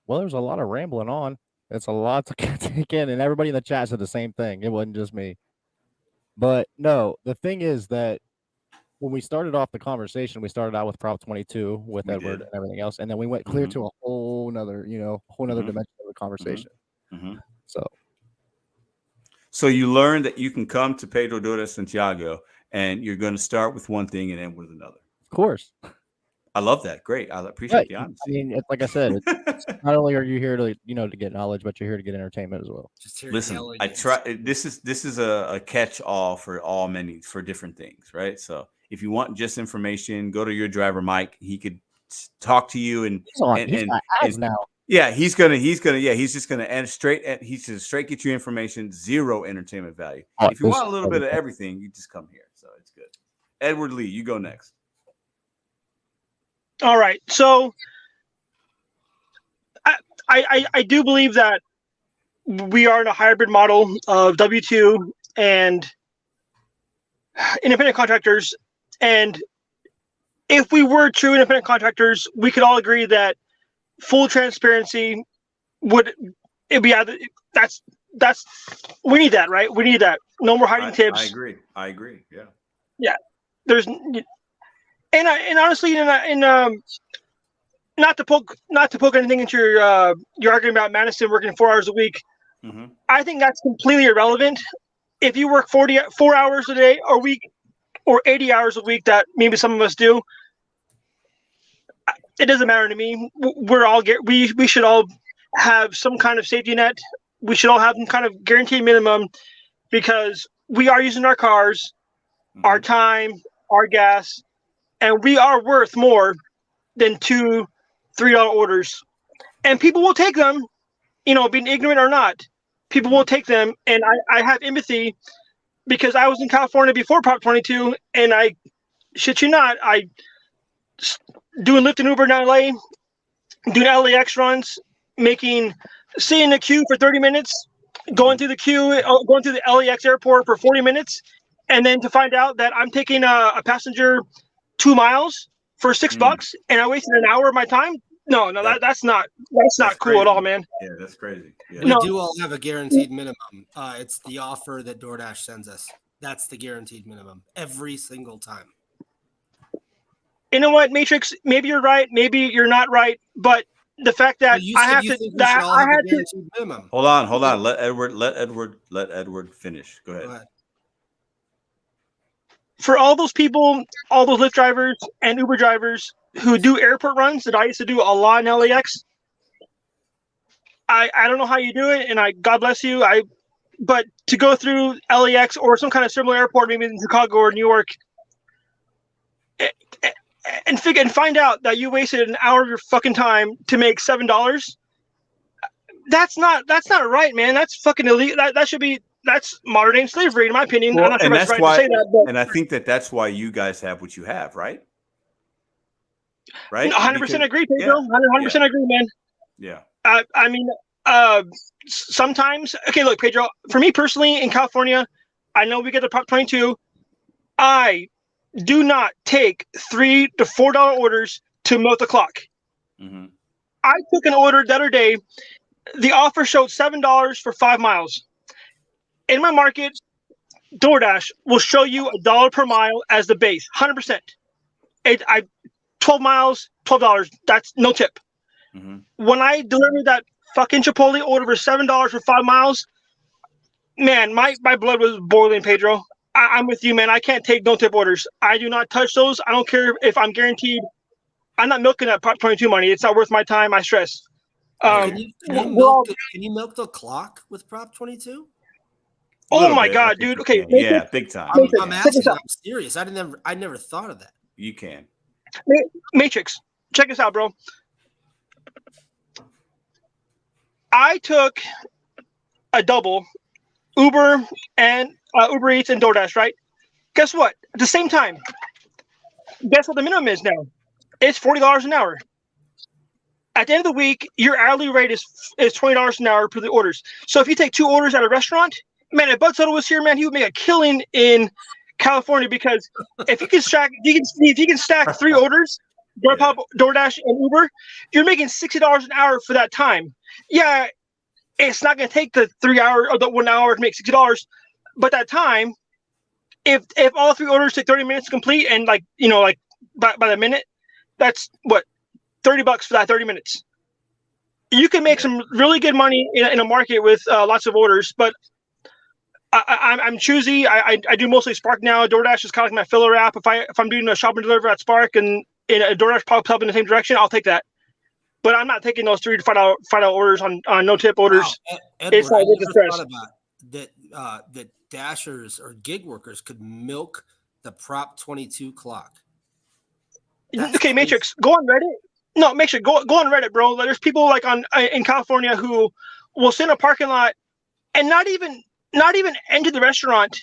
Well, there's a lot of rambling on. It's a lot to take in, and everybody in the chat said the same thing. It wasn't just me. But no, the thing is that when we started off the conversation, we started out with Prop 22 with Edward and everything else, and then we went clear to a whole nother, dimension of the conversation. So you learned that you can come to Pedro Dora Santiago and you're going to start with one thing and end with another. Of course. I love that. Great. I appreciate the honesty. I mean, like I said, it's not only are you here to, to get knowledge, but you're here to get entertainment as well. Listen, I try. This is a catch-all for all many for different things, right? So if you want just information, go to your driver, Mike. He could talk to you and now. Yeah, he's just gonna end straight. He's just straight get you information, zero entertainment value. If you want a little bit of everything, you just come here. So it's good. Edward Lee, you go next. All right, so I do believe that we are in a hybrid model of W-2 and independent contractors, and if we were true independent contractors, we could all agree that full transparency it'd be either that's we need that, right? We need that. No more hiding tips. I agree. Yeah. Yeah. There's and honestly, not to poke anything into your argument about Madison working 4 hours a week. Mm-hmm. I think that's completely irrelevant. If you work 4 hours a day or week or 80 hours a week, that maybe some of us do, it doesn't matter to me. We should all have some kind of safety net. We should all have some kind of guaranteed minimum because we are using our cars, our time, our gas, and we are worth more than $2-3 orders. And people will take them, being ignorant or not. People will take them, and I have empathy because I was in California before Prop 22, and I shit you not, I doing Lyft and Uber in LA, doing LAX runs, sitting in the queue for 30 minutes, going through the LAX airport for 40 minutes, and then to find out that I'm taking a passenger 2 miles for $6 and I wasted an hour of my time. No, that's not cool crazy. At all, man. Yeah, that's crazy. Yeah. We do all have a guaranteed minimum. It's the offer that DoorDash sends us. That's the guaranteed minimum every single time. you know what, Matrix? Maybe you're right. Maybe you're not right. But the fact that you I said have you to, think we that should all I have a had to. guaranteed minimum. Hold on. Let Edward finish. Go ahead. Go ahead. For all those people, all those Lyft drivers and Uber drivers who do airport runs that I used to do a lot in LAX, I don't know how you do it, and God bless you. But to go through LAX or some kind of similar airport, maybe in Chicago or New York, and find out that you wasted an hour of your fucking time to make $7. That's not right, man. That's fucking illegal. That should be. That's modern day slavery, in my opinion. Well, I'm not sure and if that's that's right why, to say that, but and I think that's why you guys have what you have, right? Right? 100% agree, Pedro. 100% agree, man. Yeah. I mean, sometimes. Okay, look, Pedro. For me personally, in California, I know we get the Prop 22. I do not take $3 to $4 orders to milk the clock. Mm-hmm. I took an order the other day. The offer showed $7 for 5 miles. In my market, DoorDash will show you $1 per mile as the base, 100%. 12 miles, $12. That's no tip. Mm-hmm. When I delivered that fucking Chipotle order for $7 for 5 miles, man, my blood was boiling, Pedro. I'm with you, man. I can't take no tip orders. I do not touch those. I don't care if I'm guaranteed. I'm not milking that Prop 22 money. It's not worth my time. I stress. Can you milk the clock with Prop 22? Oh my God, dude. Okay. Yeah, big time. I'm asking. I'm serious. I never thought of that. You can. Matrix, check this out, bro. I took a double Uber and Uber Eats and DoorDash, right? Guess what? At the same time, guess what the minimum is now? It's $40 an hour. At the end of the week, your hourly rate is $20 an hour per the orders. So if you take 2 orders at a restaurant, man, if Bud Soto was here, man, he would make a killing in California, because if you can stack 3 orders, Grubhub, DoorDash, and Uber, you're making $60 an hour for that time. Yeah, it's not going to take the 3 hour or the 1 hour to make $60, but that time, if all 3 orders take 30 minutes to complete, and by the minute, that's what, $30 for that 30 minutes. You can make some really good money in a market with lots of orders, but I'm choosy. I do mostly Spark now. DoorDash is kind of like my filler app. If I'm doing a shop and deliver at Spark and a DoorDash pops up in the same direction, I'll take that. But I'm not taking those $3 to $5 orders on no tip orders. Wow. Edward, it's not I worth the never stress. thought about that dashers or gig workers could milk the Prop 22 clock. That's okay, Matrix, go on Reddit. No, make sure go on Reddit, bro. There's people in California who will sit in a parking lot and not even enter the restaurant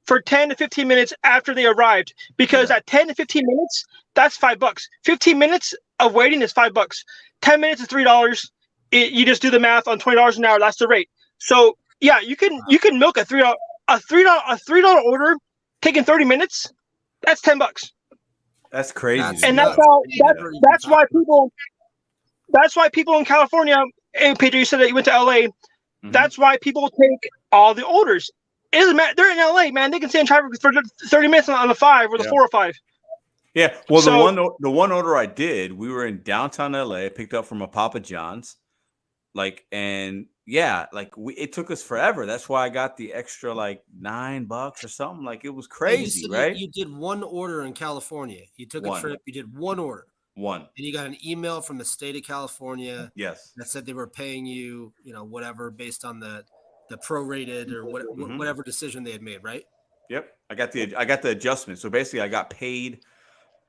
for 10 to 15 minutes after they arrived, because at 10 to 15 minutes, that's $5. 15 minutes of waiting is $5. 10 minutes is $3. You just do the math on $20 an hour. That's the rate. So yeah, you can milk a $3 order taking 30 minutes. That's $10. That's crazy. And that's why people in California, and Pedro, you said that you went to LA. Mm-hmm. That's why people take all the orders. It doesn't matter. They're in LA, man. They can stay in traffic for 30 minutes on the 5 or the 405. Yeah. Well, the one order I did, we were in downtown LA, picked up from a Papa John's. It took us forever. That's why I got the extra $9 or something. It was crazy, right? You did one order in California. You took a trip. You did one order. One. And you got an email from the state of California. Yes. That said they were paying you, whatever based on the prorated or whatever decision they had made, right? Yep. I got the adjustment. So basically, I got paid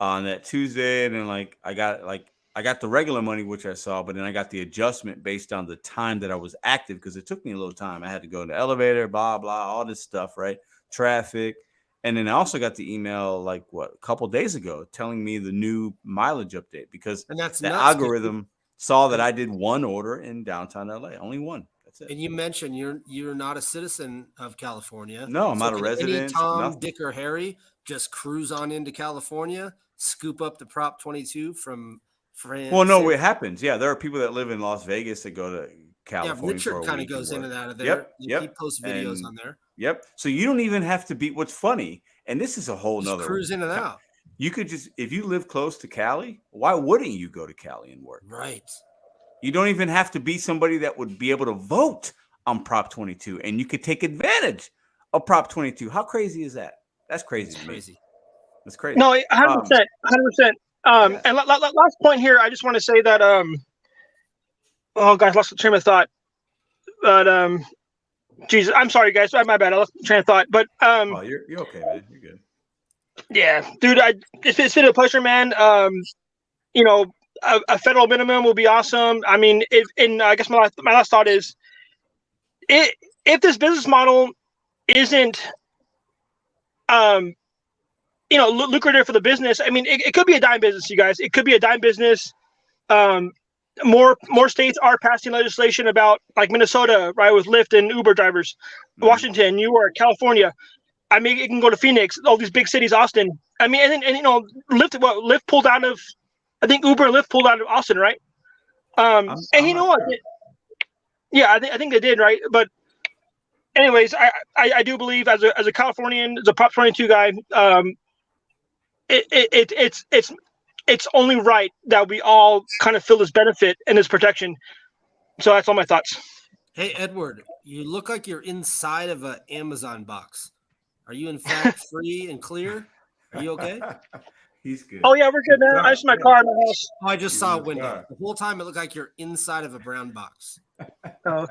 on that Tuesday, and then I got the regular money, which I saw, but then I got the adjustment based on the time that I was active, because it took me a little time. I had to go in the elevator, blah, blah, all this stuff, right? Traffic. And then I also got the email a couple days ago telling me the new mileage update, because the algorithm saw that I did one order in downtown LA, only one. That's it. And you mentioned you're not a citizen of California. No, I'm not a resident. Any Tom, Dick, or Harry just cruise on into California, scoop up the Prop 22 from France. Well, no, it happens. Yeah, there are people that live in Las Vegas that go to California. Yeah, Richard kind of goes in and out of there. He posts videos on there. Yep. So you don't even have to be. What's funny, and this is a whole nother cruise in and out. You could just, if you live close to Cali, why wouldn't you go to Cali and work? Right. You don't even have to be somebody that would be able to vote on Prop 22, and you could take advantage of Prop 22. How crazy is that? That's crazy to me. That's crazy. No, 100%, 100%. And last point here, I just want to say that oh guys, lost the train of thought. But Jesus, I'm sorry guys, my bad. I lost the train of thought. But oh, you're okay, man. You're good. Yeah, dude, it's been a pleasure, man. You know, a federal minimum will be awesome. I mean, I guess my last thought is, if this business model isn't lucrative for the business, I mean, it could be a dime business, you guys. It could be a dime business. More states are passing legislation about, like Minnesota, right, with Lyft and Uber drivers. Washington, New York, California. I mean, it can go to Phoenix, all these big cities, Austin. I mean, and Lyft pulled out of, I think Uber and Lyft pulled out of Austin, right? And you know what? Yeah, I think they did, right? But anyways, I do believe as a Californian, as a Prop 22 guy, it's only right that we all kind of feel this benefit and this protection. So that's all my thoughts. Hey, Edward, you look like you're inside of an Amazon box. Are you in fact free and clear? Are you okay? He's good. Oh yeah, we're good now. I just my car in my house. Oh, I just saw a window. The whole time it looked like you're inside of a brown box. Oh,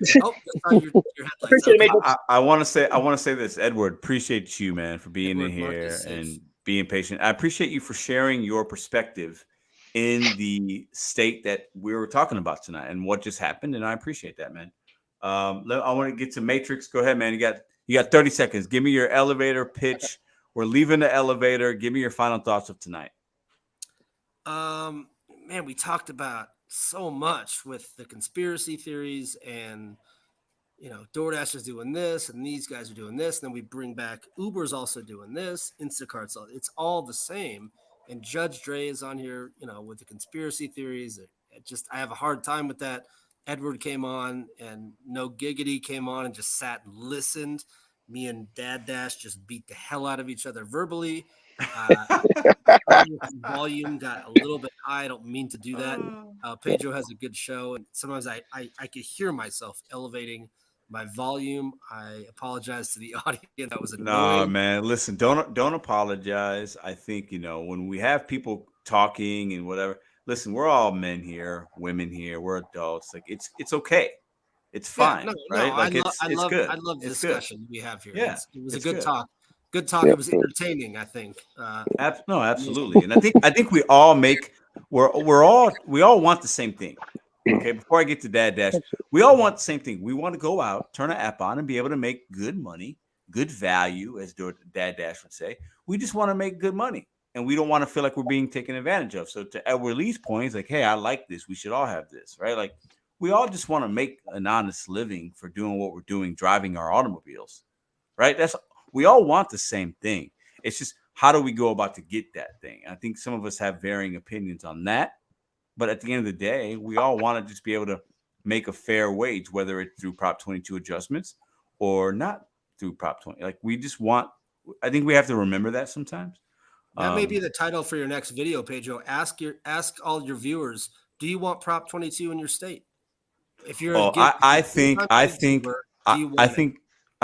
your headlights. Appreciate it, I want to say this, Edward. Appreciate you, man, for being in here Marcus and being patient. I appreciate you for sharing your perspective in the state that we were talking about tonight and what just happened, and I appreciate that, man. I want to get to Matrix. Go ahead, man. You got 30 seconds. Give me your elevator pitch. We're leaving the elevator. Give me your final thoughts of tonight. Man, we talked about so much with the conspiracy theories and, DoorDash is doing this and these guys are doing this. And then we bring back Uber's also doing this. Instacart's it's all the same. And Judge Dre is on here, with the conspiracy theories. I have a hard time with that. Edward came on and No Giggity came on and just sat and listened. Me and Dad Dash just beat the hell out of each other verbally. Volume got a little bit high. I don't mean to do that. Pedro has a good show, and sometimes I could hear myself elevating my volume. I apologize to the audience. That was annoying. No, man. Listen, don't apologize. I think when we have people talking and whatever. Listen, we're all men here, women here. We're adults. Like it's okay. It's fine, right? Like it's good. I love the discussion we have here. Yeah, it was a good talk. Good talk. It was entertaining, I think. No, absolutely. And I think we all we all want the same thing. Okay, before I get to Dad Dash, we all want the same thing. We want to go out, turn an app on, and be able to make good money, good value, as Dad Dash would say. We just want to make good money, and we don't want to feel like we're being taken advantage of. So to Edward Lee's point, it's like, hey, I like this. We should all have this, right? Like we all just want to make an honest living for doing what we're doing, driving our automobiles, right? We all want the same thing. It's just how do we go about to get that thing? I think some of us have varying opinions on that. But at the end of the day, we all want to just be able to make a fair wage, whether it's through Prop 22 adjustments or not through Prop 20. Like I think we have to remember that sometimes. That may be the title for your next video, Pedro. Ask all your viewers, do you want Prop 22 in your state? If you're I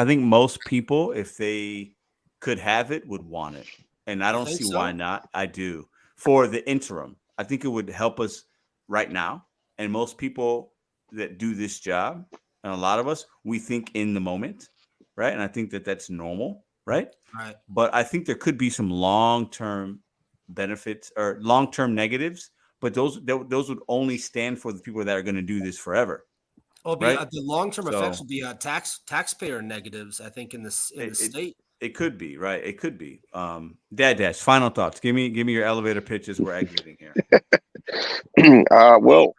think most people, if they could have it, would want it. And I don't see why not. I do. For the interim, I think it would help us right now. And most people that do this job, and a lot of us, we think in the moment, right? And I think that that's normal, right? Right. But I think there could be some long-term benefits or long-term negatives, but those would only stand for the people that are going to do this forever. Right? The long-term effects would be taxpayer negatives, I think, in the state. It could be, right? It could be. Dad Dash, final thoughts. Give me your elevator pitches. We're exiting here. Well,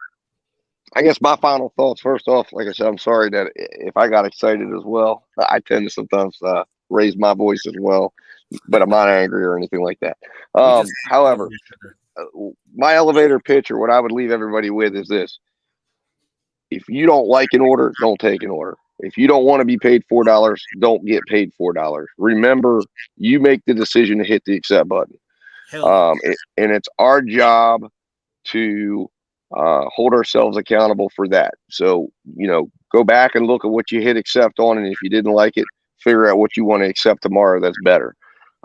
I guess my final thoughts. First off, like I said, I'm sorry that if I got excited as well. I tend to sometimes raise my voice as well, but I'm not angry or anything like that. However, my elevator pitch, or what I would leave everybody with, is this: if you don't like an order, don't take an order. If you don't want to be paid $4, don't get paid $4. Remember, you make the decision to hit the accept button. And it's our job to hold ourselves accountable for that. So, go back and look at what you hit accept on, and if you didn't like it, figure out what you want to accept tomorrow that's better.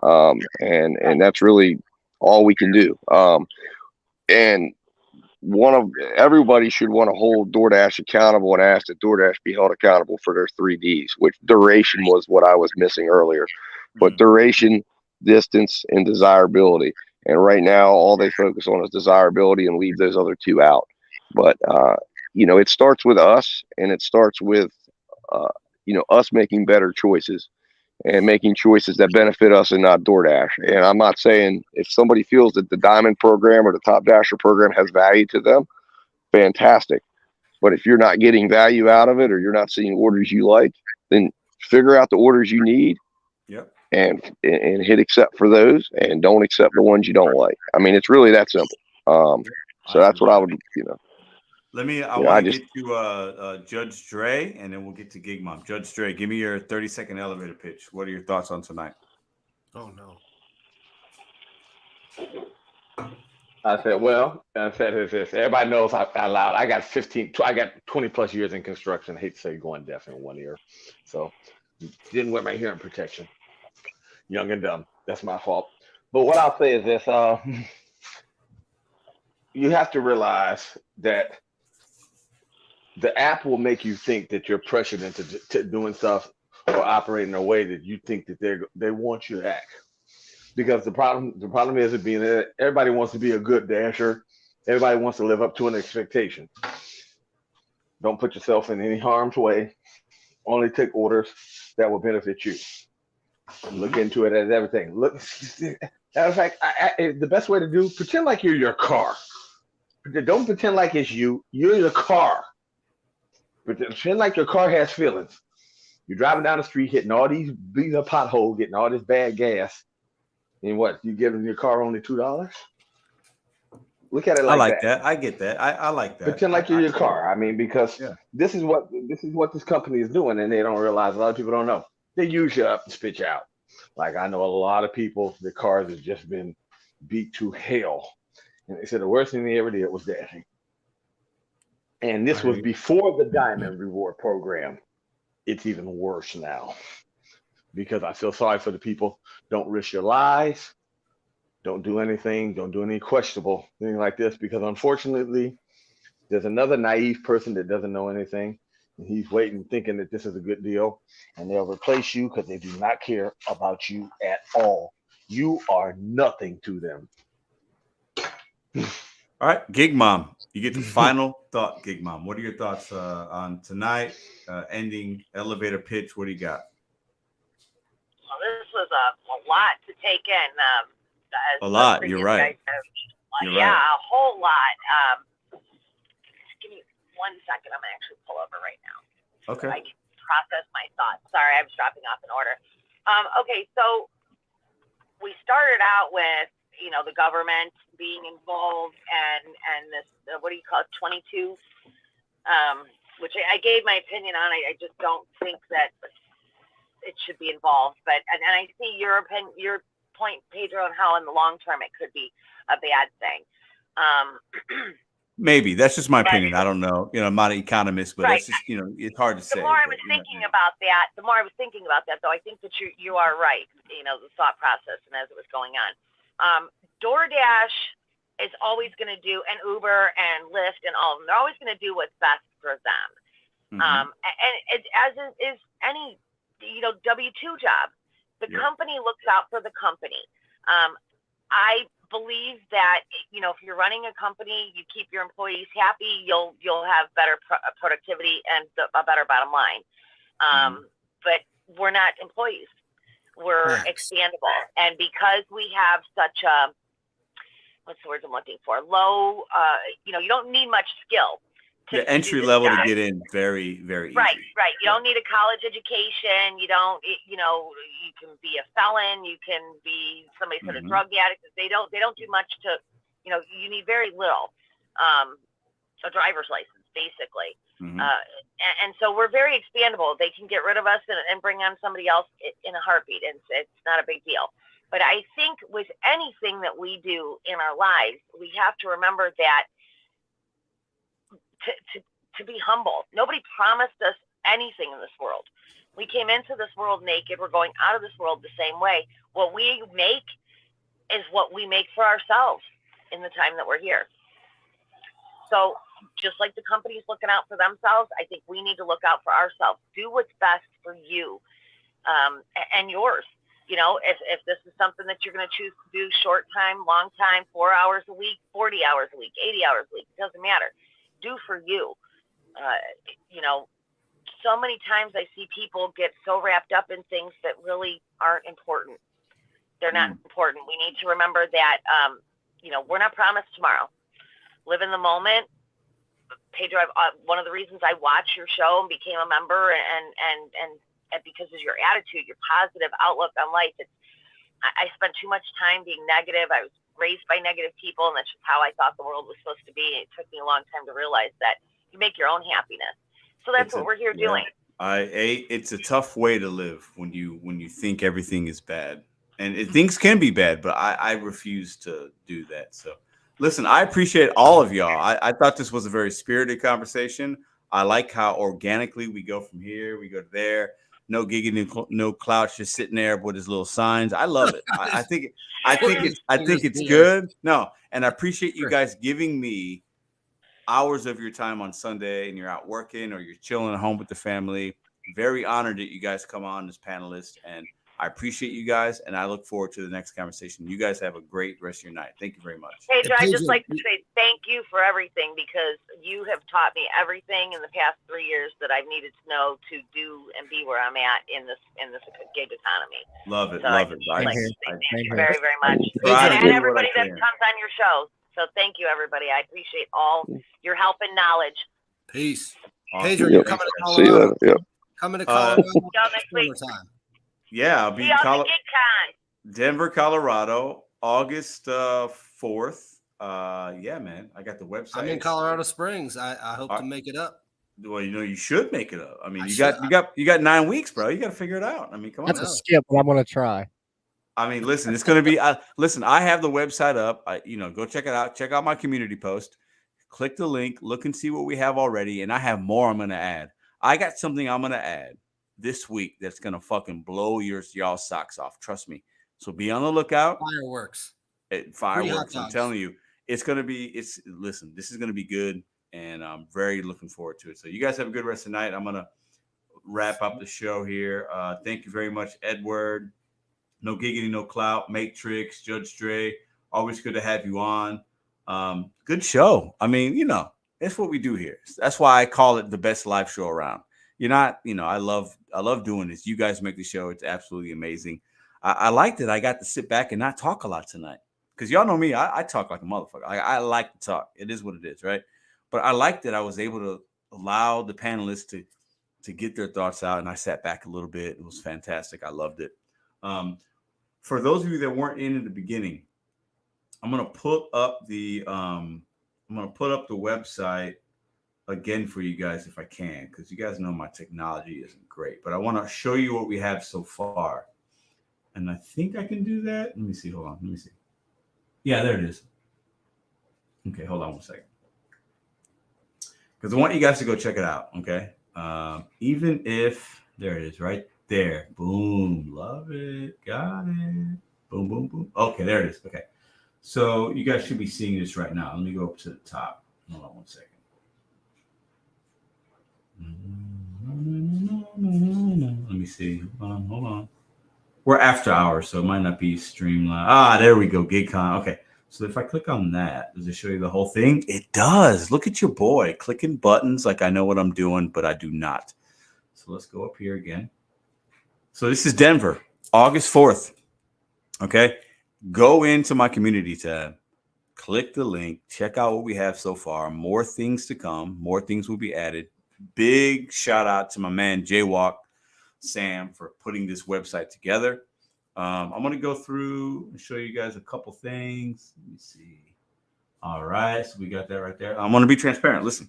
And that's really all we can do. And everybody should want to hold DoorDash accountable and ask that DoorDash be held accountable for their 3Ds, which duration was what I was missing earlier. But duration, distance, and desirability. And right now, all they focus on is desirability and leave those other two out. But, it starts with us, and it starts with, us making better choices and making choices that benefit us and not DoorDash. And I'm not saying if somebody feels that the Diamond program or the Top Dasher program has value to them, fantastic. But if you're not getting value out of it, or you're not seeing orders you like, then figure out the orders you need. Yep. And hit accept for those, and don't accept the ones you don't like. I mean, it's really that simple. So that's what I would, I want to get to Judge Dre, and then we'll get to Gig Mom. Judge Dre, give me your 30-second elevator pitch. What are your thoughts on tonight? Oh, no. I said this. Everybody knows out loud. I got 20 plus years in construction. I hate to say going deaf in one ear. So didn't wear my hearing protection. Young and dumb. That's my fault. But what I'll say is this. You have to realize that the app will make you think that you're pressured into doing stuff or operating in a way that you think that they want you to act. Because the problem is it being that everybody wants to be a good dasher. Everybody wants to live up to an expectation. Don't put yourself in any harm's way. Only take orders that will benefit you. Look into it as everything. Look, matter of fact, the best way to do, pretend like you're your car. Don't pretend like it's you. You're your car. Pretend like your car has feelings. You're driving down the street, hitting all these potholes, getting all this bad gas. And what, you giving your car only $2? Look at it like that. I like that. I get that. I like that. Pretend like you're your car. I mean, because this is what this company is doing, and they don't realize. A lot of people don't know. They use you up and spit you out. Like, I know a lot of people, their cars have just been beat to hell. And they said the worst thing they ever did was dashing. And this was before the Diamond Reward program. It's even worse now. Because I feel sorry for the people. Don't risk your lives. Don't do anything. Don't do any questionable thing like this. Because unfortunately, there's another naive person that doesn't know anything. And he's waiting, thinking that this is a good deal. And they'll replace you because they do not care about you at all. You are nothing to them. All right, Gig Mom. You get the final thought, Gig Mom. What are your thoughts on tonight? Ending elevator pitch. What do you got? Well, this was a lot to take in. A lot. You're right. You're right. A whole lot. Give me 1 second. I'm going to actually pull over right now. Okay. So I can process my thoughts. Sorry, I was dropping off an order. Okay, so we started out with, the government being involved and this, what do you call it, 22, which I gave my opinion on. I just don't think that it should be involved. But and I see your point, Pedro, on how in the long term it could be a bad thing. Maybe that's just my opinion. I don't know. I'm not an economist, but it's just it's hard to say. The more I was thinking about that, though, I think that you are right. The thought process and as it was going on. DoorDash is always going to do, and Uber and Lyft and all of them, they're always going to do what's best for them. And as is any, W-2 job, the company looks out for the company. I believe that, if you're running a company, you keep your employees happy, you'll have better productivity and a better bottom line. But we're not employees. We're expandable. And because we have such a, what's the word I'm looking for? Low, you don't need much skill. Entry level to get in very, very easy. Right. You don't need a college education. You don't, you can be a felon. You can be somebody said a drug addict. They don't do much to, you need very little. A driver's license, basically. And so we're very expandable. They can get rid of us and bring on somebody else in a heartbeat. And it's not a big deal. But I think with anything that we do in our lives, we have to remember that to be humble. Nobody promised us anything in this world. We came into this world naked. We're going out of this world the same way. What we make is what we make for ourselves in the time that we're here. So just like the company's looking out for themselves, I think we need to look out for ourselves. Do what's best for you and yours. You know, if this is something that you're going to choose to do short time, long time, 4 hours a week, 40 hours a week, 80 hours a week, it doesn't matter. Do for you. You know, so many times I see people get so wrapped up in things that really aren't important. They're not important. We need to remember that, you know, we're not promised tomorrow. Live in the moment. Pedro, one of the reasons I watched your show and became a member and because of your attitude, your positive outlook on life. I spent too much time being negative. I was raised by negative people, and that's just how I thought the world was supposed to be. It took me a long time to realize that you make your own happiness. So that's what we're here doing. It's a tough way to live when you think everything is bad, and things can be bad, but I refuse to do that. So listen, I appreciate all of y'all. I thought this was a very spirited conversation. I like how organically we go from here, we go to there. No Giggity No Clout just sitting there with his little signs. I love it. I think it's good. No, and I appreciate you guys giving me hours of your time on Sunday, and you're out working or you're chilling at home with the family. Very honored that you guys come on as panelists, and I appreciate you guys, and I look forward to the next conversation. You guys have a great rest of your night. Thank you very much. Pedro, I'd just like to say thank you for everything, because you have taught me everything in the past 3 years that I've needed to know to do and be where I'm at in this gig economy. Love it. So Love it. thank you very, very much. And everybody that comes on your show. So thank you, everybody. I appreciate all your help and knowledge. Peace. Awesome. Pedro, you're coming to Colorado. See you later. Yep. Coming to Colorado. Next week. Yeah, I'll be in Denver, Colorado, August 4th. Yeah, man, I got the website. I'm in Colorado Springs. I hope to make it up. Well, you know, you should make it up. I mean, you got 9 weeks, bro. You got to figure it out. I mean, come on. That's a skip, but I'm gonna try. I mean, listen, it's gonna be. Listen, I have the website up. Go check it out. Check out my community post. Click the link. Look and see what we have already, and I have more. I'm gonna add. I got something I'm gonna add this week that's gonna fucking blow y'all socks off. Trust me. So be on the lookout. Fireworks. I'm telling you, it's gonna be. Listen, this is gonna be good, and I'm very looking forward to it. So you guys have a good rest of the night. I'm gonna wrap up the show here. Thank you very much, Edward. No Giggity No Clout, Matrix, Judge Dre. Always good to have you on. Good show. I mean, you know, that's what we do here. That's why I call it the best live show around. I love doing this. You guys make the show. It's absolutely amazing. I liked it. I got to sit back and not talk a lot tonight. Because y'all know me, I talk like a motherfucker. I like to talk. It is what it is, right? But I liked that I was able to allow the panelists to get their thoughts out, and I sat back a little bit. It was fantastic. I loved it. For those of you that weren't in the beginning, I'm gonna put up the website again for you guys if I can, because you guys know my technology isn't great. But I want to show you what we have so far, and I think I can do that. Let me see. Hold on. Let me see. Yeah, there it is. Okay, hold on 1 second, because I want you guys to go check it out. Okay, even if there it is, right there. Boom. Love it. Got it. Boom, boom, boom. Okay, there it is. Okay. So you guys should be seeing this right now. Let me go up to the top. Hold on 1 second. Let me see. Hold on. We're after hours, so it might not be streamlined. There we go. GigCon. Okay. So if I click on that, does it show you the whole thing? It does. Look at your boy clicking buttons like I know what I'm doing, but I do not. So let's go up here again. So this is Denver, August 4th. Okay. Go into my community tab, click the link, check out what we have so far. More things to come. More things will be added. Big shout out to my man, Jaywalk Sam, for putting this website together. I'm going to go through and show you guys a couple things. Let me see. All right. So we got that right there. I'm going to be transparent. Listen,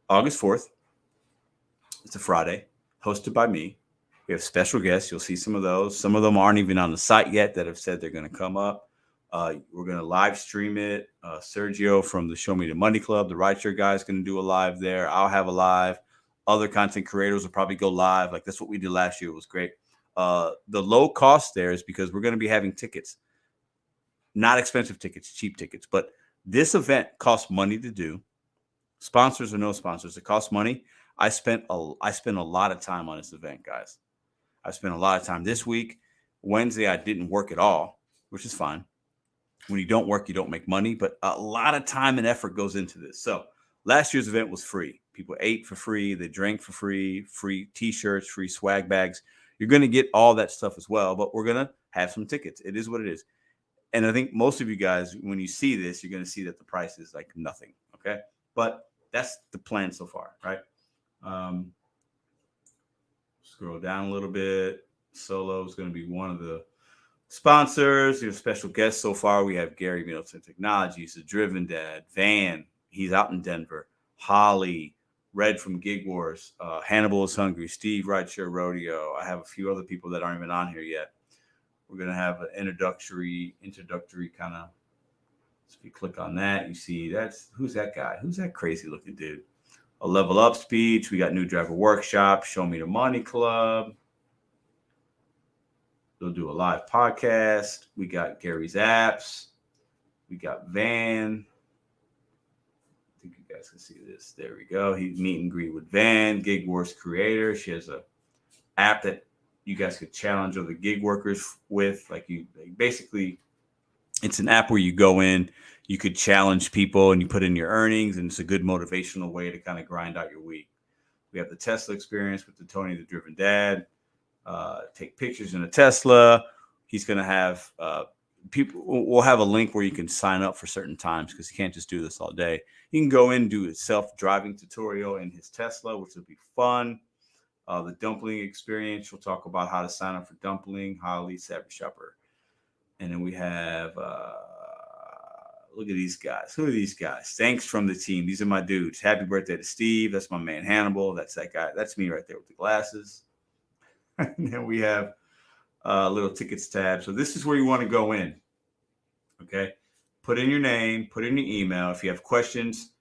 August 4th. It's a Friday, hosted by me. We have special guests. You'll see some of those. Some of them aren't even on the site yet that have said they're going to come up. We're going to live stream it. Sergio from the Show Me the Money Club, the rideshare guy, is going to do a live there. I'll have a live. Other content creators will probably go live. Like that's what we did last year. It was great. The low cost there is because we're going to be having tickets, not expensive tickets, cheap tickets. But this event costs money to do. Sponsors or no sponsors, it costs money. I spent a lot of time on this event, guys. I spent a lot of time this week. Wednesday, I didn't work at all, which is fine. When you don't work, you don't make money, but a lot of time and effort goes into this. So last year's event was free. People ate for free. They drank for free, free T-shirts, free swag bags. You're going to get all that stuff as well, but we're going to have some tickets. It is what it is. And I think most of you guys, when you see this, you're going to see that the price is like nothing. Okay. But that's the plan so far, right? Scroll down a little bit. Solo is going to be one of the sponsors. Your special guests so far. We have Gary Middleton Technologies, the Driven Dad, Van. He's out in Denver. Holly, Red from Gig Wars. Hannibal is Hungry. Steve Rideshare Rodeo. I have a few other people that aren't even on here yet. We're going to have an introductory kind of. So if you click on that, you see who's that guy? Who's that crazy looking dude? A level up speech. We got new driver workshop. Show Me the Money Club. They'll do a live podcast. We got Gary's apps. We got Van. I think you guys can see this. There we go. He's meet and greet with Van, Gig Wars creator. She has a app that you guys could challenge other gig workers with. Basically, it's an app where you go in, you could challenge people and you put in your earnings, and it's a good motivational way to kind of grind out your week. We have the Tesla experience with the Tony the Driven Dad. Take pictures in a Tesla. He's going to have people. We'll have a link where you can sign up for certain times because you can't just do this all day. You can go in and do a self-driving tutorial in his Tesla, which will be fun. The dumpling experience. We'll talk about how to sign up for dumpling. Holly, Savvy Shopper. And then we have, look at these guys. Who are these guys? Thanks from the team. These are my dudes. Happy birthday to Steve. That's my man Hannibal. That's that guy. That's me right there with the glasses. And then we have a little tickets tab. So this is where you want to go in. Okay. Put in your name, put in your email. If you have questions,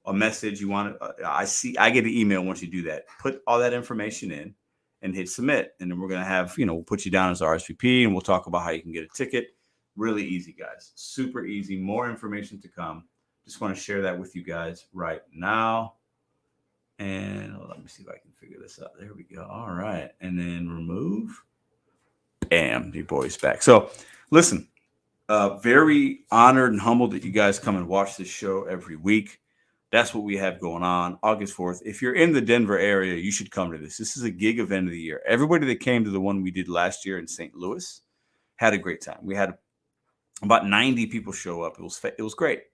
a message you want to, I get an email once you do that. Put all that information in and hit submit. And then we're going to have, we'll put you down as RSVP and we'll talk about how you can get a ticket. Really easy, guys. Super easy. More information to come. Just want to share that with you guys right now. And let me see if I can figure this out. There we go. All right. And then remove. Bam. Your boy's back. So listen, very honored and humbled that you guys come and watch this show every week. That's what we have going on August 4th. If you're in the Denver area, you should come to this. This is a gig event of the year. Everybody that came to the one we did last year in St. Louis had a great time. We had about 90 people show up. It was great.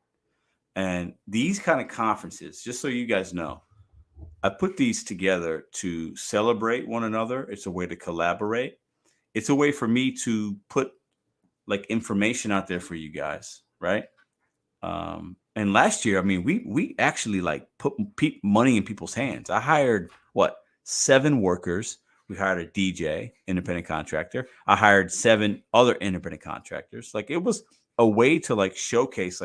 And these kind of conferences, just so you guys know, I put these together to celebrate one another. It's a way to collaborate. It's a way for me to put information out there for you guys, right? And last year, we actually put money in people's hands. I hired 7 workers. We hired a DJ, independent contractor. I hired 7 other independent contractors. It was a way to showcase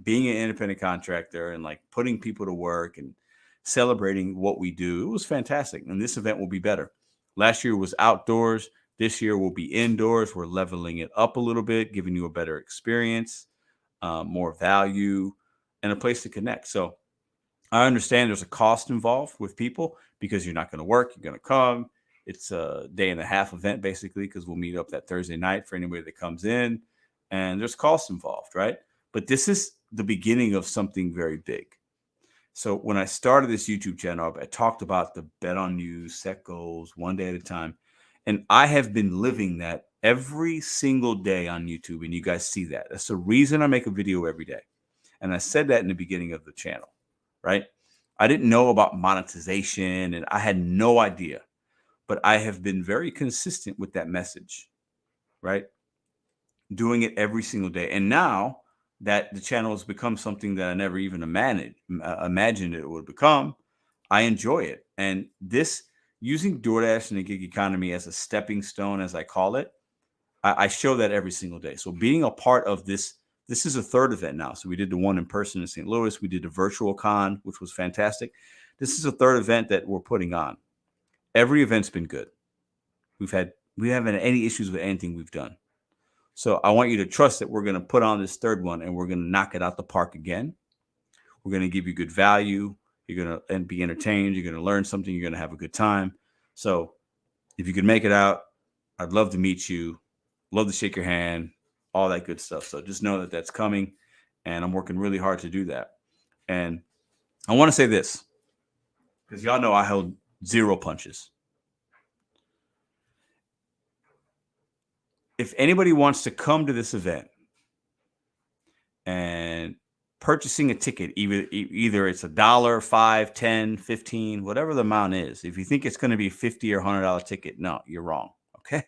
being an independent contractor and putting people to work and celebrating what we do. It was fantastic. And this event will be better. Last year was outdoors. This year will be indoors. We're leveling it up a little bit, giving you a better experience, more value, and a place to connect. So I understand there's a cost involved with people because you're not going to work. You're going to come. It's a day and a half event, basically, because we'll meet up that Thursday night for anybody that comes in. And there's costs involved, right? But this is the beginning of something very big. So when I started this YouTube channel, I talked about the bet on you, set goals, one day at a time. And I have been living that every single day on YouTube. And you guys see that. That's the reason I make a video every day. And I said that in the beginning of the channel, right? I didn't know about monetization and I had no idea. But I have been very consistent with that message, right? Doing it every single day. And now that the channel has become something that I never even imagined it would become, I enjoy it. And this using DoorDash and the gig economy as a stepping stone, as I call it, I show that every single day. So being a part of this is a third event now. So we did the one in person in St. Louis. We did the virtual con, which was fantastic. This is a third event that we're putting on. Every event's been good. We haven't had any issues with anything we've done. So I want you to trust that we're going to put on this third one and we're going to knock it out the park again. We're going to give you good value. You're going to be entertained. You're going to learn something. You're going to have a good time. So if you could make it out, I'd love to meet you. Love to shake your hand, all that good stuff. So just know that that's coming, and I'm working really hard to do that. And I want to say this, because y'all know I held zero punches. If anybody wants to come to this event and purchasing a ticket, either it's $1, $5, $10, $15, whatever the amount is, if you think it's going to be a $50 or $100 ticket, no, you're wrong. Okay.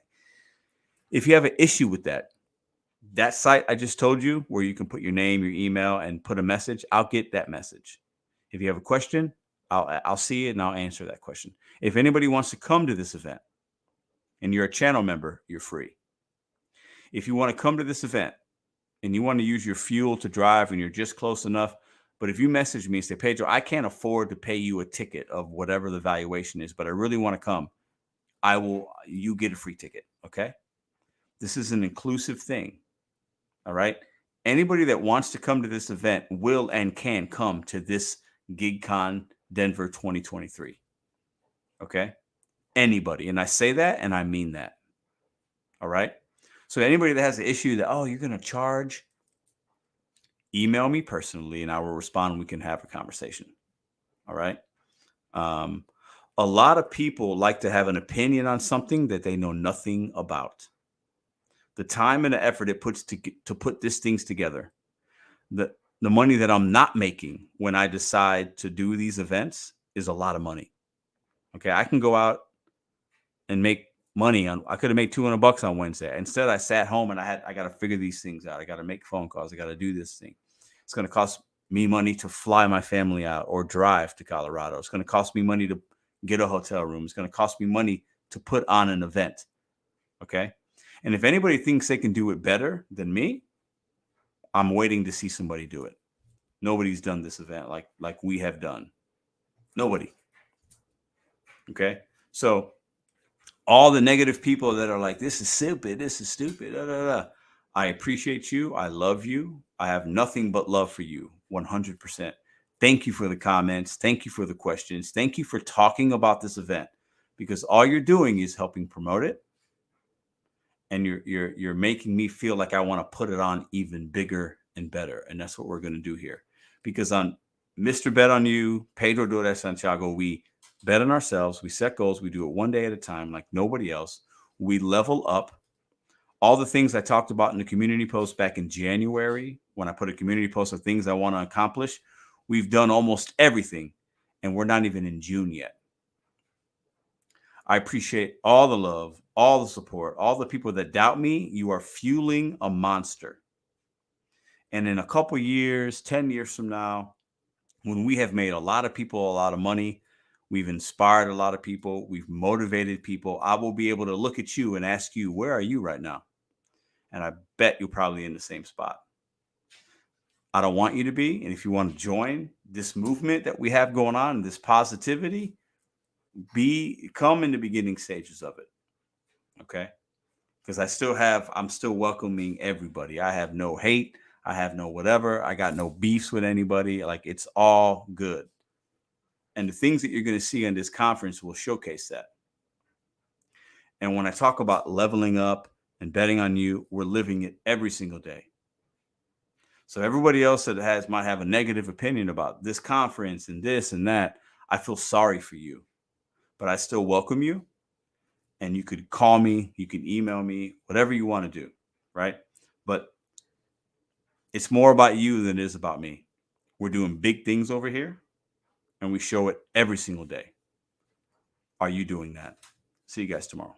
If you have an issue with that site I just told you, where you can put your name, your email, and put a message, I'll get that message. If you have a question, I'll see it and I'll answer that question. If anybody wants to come to this event and you're a channel member, you're free. If you want to come to this event and you want to use your fuel to drive and you're just close enough, but if you message me and say, Pedro, I can't afford to pay you a ticket of whatever the valuation is, but I really want to come, you get a free ticket. Okay. This is an inclusive thing. All right. Anybody that wants to come to this event will and can come to this GigCon Denver 2023. Okay. Anybody. And I say that and I mean that. All right. So anybody that has an issue that, oh, you're going to charge, email me personally and I will respond and we can have a conversation. All right. A lot of people like to have an opinion on something that they know nothing about. The time and the effort it puts to put these things together, the money that I'm not making when I decide to do these events is a lot of money. Okay, I can go out and make money I could have made $200 on Wednesday. Instead, I sat home and I got to figure these things out. I got to make phone calls. I got to do this thing. It's going to cost me money to fly my family out or drive to Colorado. It's going to cost me money to get a hotel room. It's going to cost me money to put on an event. Okay. And if anybody thinks they can do it better than me, I'm waiting to see somebody do it. Nobody's done this event like we have done. Nobody. Okay. So all the negative people that are like, this is stupid. I appreciate you. I love you. I have nothing but love for you. 100%. Thank you for the comments. Thank you for the questions. Thank you for talking about this event, because all you're doing is helping promote it. And you're making me feel like I want to put it on even bigger and better. And that's what we're going to do here. Because on Mr.BetonYou, Pedro DoorDash Santiago, we bet on ourselves. We set goals. We do it one day at a time like nobody else. We level up. All the things I talked about in the community post back in January, when I put a community post of things I want to accomplish, we've done almost everything. And we're not even in June yet. I appreciate all the love, all the support, all the people that doubt me. You are fueling a monster. And in a couple years, 10 years from now, when we have made a lot of people a lot of money, we've inspired a lot of people, we've motivated people, I will be able to look at you and ask you, where are you right now? And I bet you're probably in the same spot. I don't want you to be. And if you want to join this movement that we have going on, this positivity, come in the beginning stages of it. Okay. Because I'm still welcoming everybody. I have no hate. I have no whatever. I got no beefs with anybody. Like, it's all good. And the things that you're going to see in this conference will showcase that. And when I talk about leveling up and betting on you, we're living it every single day. So everybody else that might have a negative opinion about this conference and this and that, I feel sorry for you. But I still welcome you, and you could call me, you can email me, whatever you want to do, right? But it's more about you than it is about me. We're doing big things over here, and we show it every single day. Are you doing that? See you guys tomorrow.